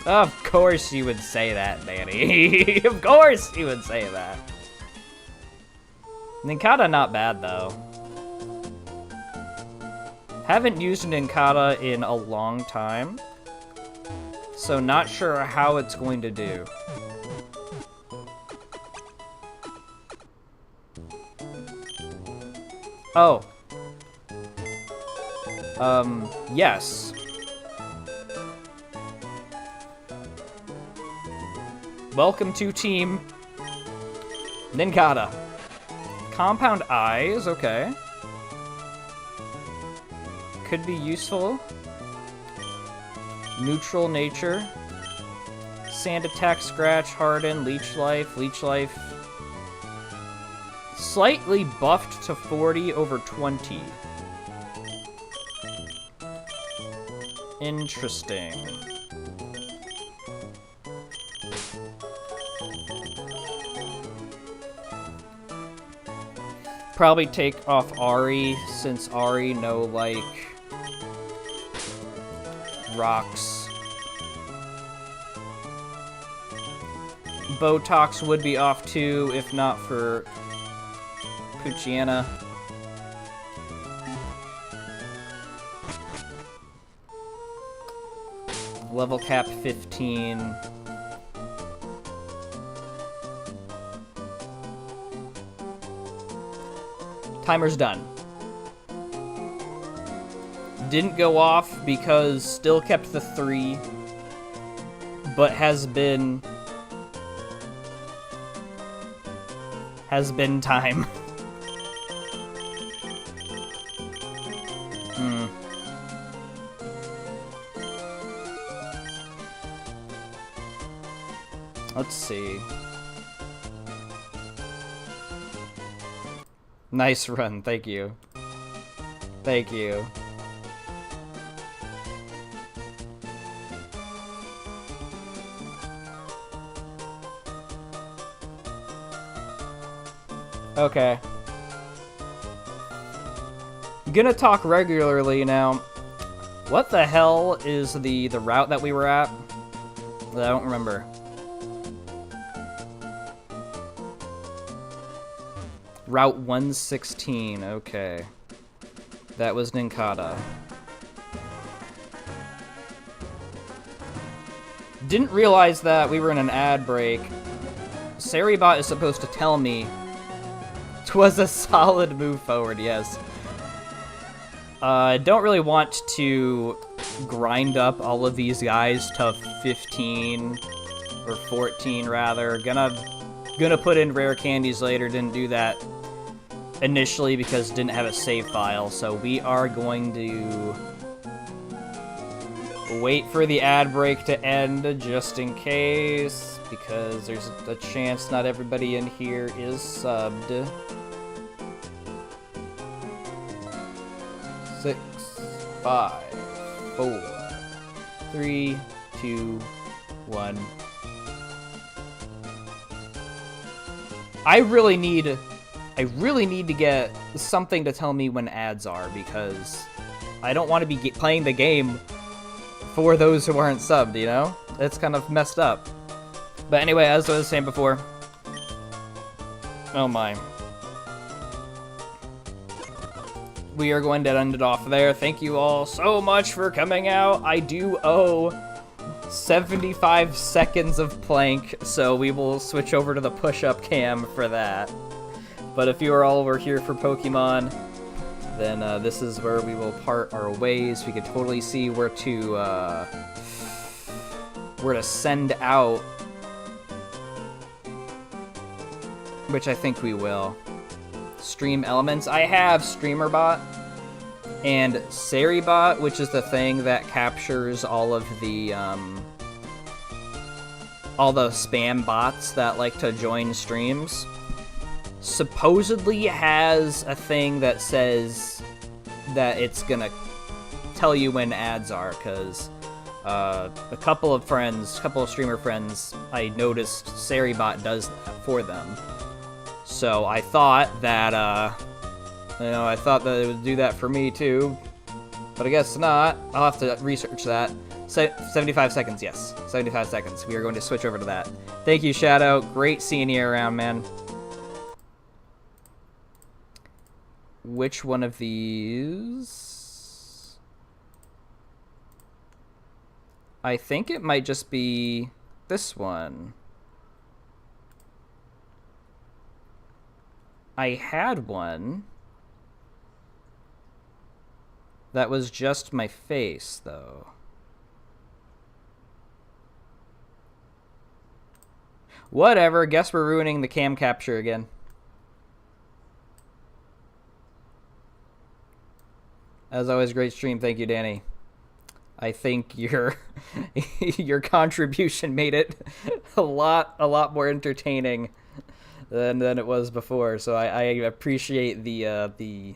Of course you would say that, Danny. Of course you would say that. Ninkata not bad, though. Haven't used Ninkata in a long time, so not sure how it's going to do. Oh. Yes. Welcome to Team Ninkata. Compound eyes, okay. Could be useful. Neutral nature. Sand attack, scratch, harden, leech life, leech life. Slightly buffed to 40 over 20. Interesting. Probably take off Ari, since Ari no, like, rocks. Botox would be off too, if not for Puchiana. Level cap 15. Timer's done. Didn't go off because still kept the 3, but has been time. Let's see. Nice run, thank you. Thank you. Okay. Gonna talk regularly now. What the hell is the route that we were at? I don't remember. Route 116, okay. That was Ninkata. Didn't realize that we were in an ad break. Saribot is supposed to tell me 'twas a solid move forward, yes. I don't really want to grind up all of these guys to 15 or 14 rather. Gonna put in rare candies later, didn't do that initially because didn't have a save file, so we are going to wait for the ad break to end just in case, because there's a chance not everybody in here is subbed. 6, 5, 4, 3, 2, 1. I really need to get something to tell me when ads are, because I don't want to be playing the game for those who aren't subbed, you know? It's kind of messed up. But anyway, as I was saying before... Oh my. We are going to end it off there. Thank you all so much for coming out. I do owe 75 seconds of plank, so we will switch over to the push-up cam for that. But if you are all over here for Pokemon, then this is where we will part our ways. We can totally see where to send out, which I think we will. Stream elements. I have StreamerBot and Saribot, which is the thing that captures all of the spam bots that like to join streams. Supposedly has a thing that says that it's gonna tell you when ads are, because a couple of streamer friends, I noticed Saribot does that for them. So I thought that, it would do that for me too, but I guess not. I'll have to research that. 75 seconds, yes. 75 seconds. We are going to switch over to that. Thank you, Shadow. Great seeing you around, man. Which one of these? I think it might just be this one. I had one that was just my face, though. Whatever, guess we're ruining the cam capture again. As always, great stream. Thank you, Danny. I think your your contribution made it a lot more entertaining than it was before. So I appreciate the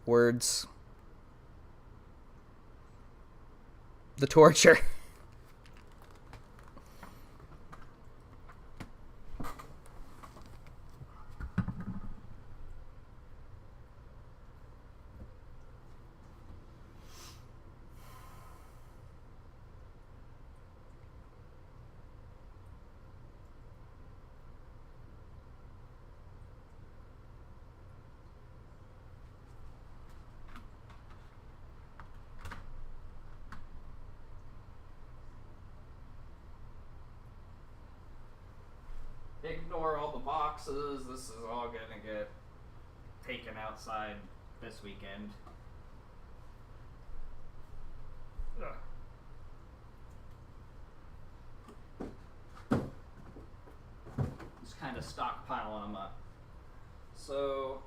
words, the torture. Ignore all the boxes. This is all gonna get taken outside this weekend. Just kind of stockpiling them up. So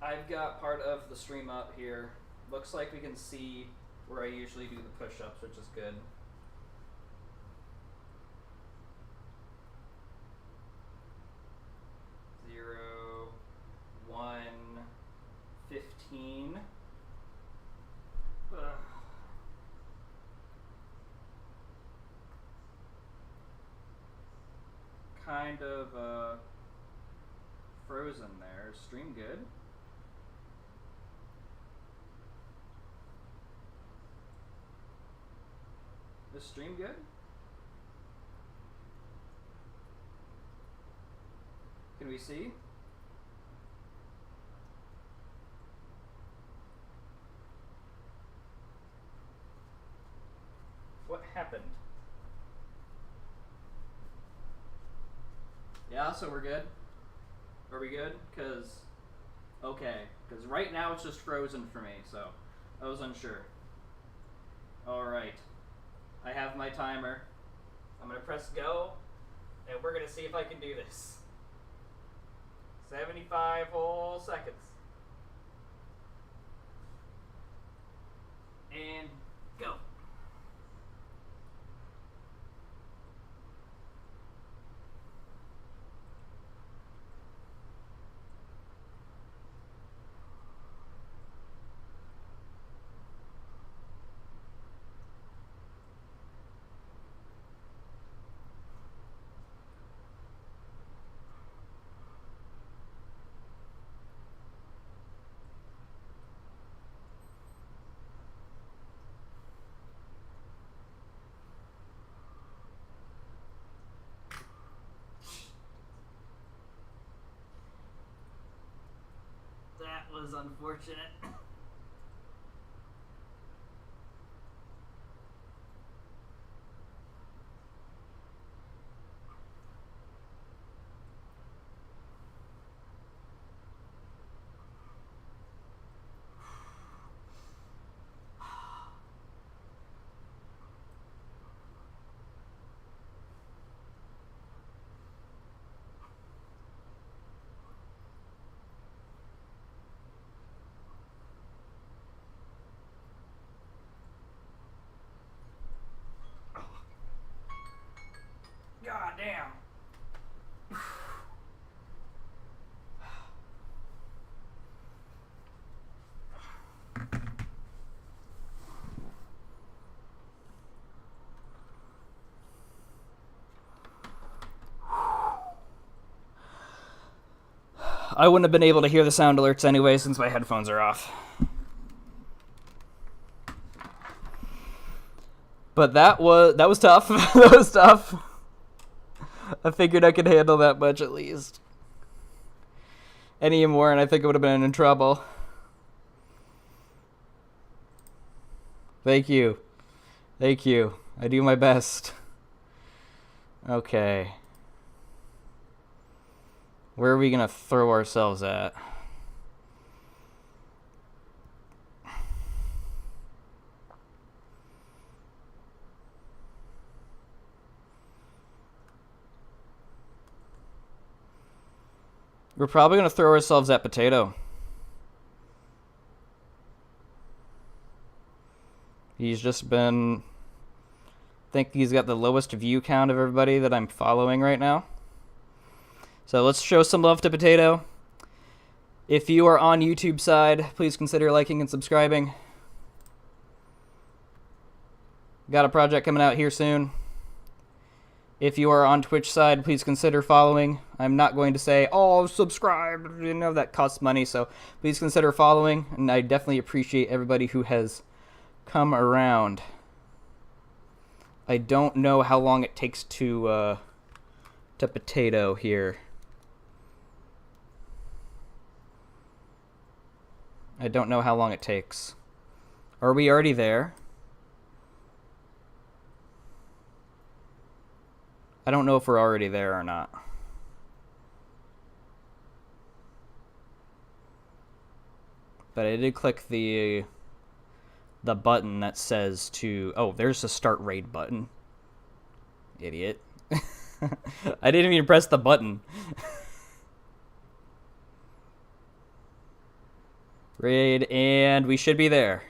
I've got part of the stream up here. Looks like we can see where I usually do the push-ups, which is good. 0, 1, 15. Kind of frozen there. Stream good? Is stream good? Can we see? What happened? Yeah, so we're good? Are we good? Okay. Because right now it's just frozen for me, so I was unsure. Alright. I have my timer. I'm going to press go, and we're going to see if I can do this. 75 whole seconds. And go. That was unfortunate. God damn. I wouldn't have been able to hear the sound alerts anyway since my headphones are off. But that was tough. That was tough. I figured I could handle that much at least. Any more and I think I would have been in trouble. Thank you. Thank you. I do my best. Okay. Where are we going to throw ourselves at? We're probably going to throw ourselves at potato. He's just been... I think he's got the lowest view count of everybody that I'm following right now. So let's show some love to Potato. If you are on YouTube side, please consider liking and subscribing. Got a project coming out here soon. If you are on Twitch side, please consider following. I'm not going to say, oh, subscribe. You know, that costs money, so please consider following. And I definitely appreciate everybody who has come around. I don't know how long it takes to Potato here. I don't know how long it takes. Are we already there? I don't know if we're already there or not. But I did click the button that says to... Oh, there's the start raid button. Idiot. I didn't even press the button. Raid, and we should be there.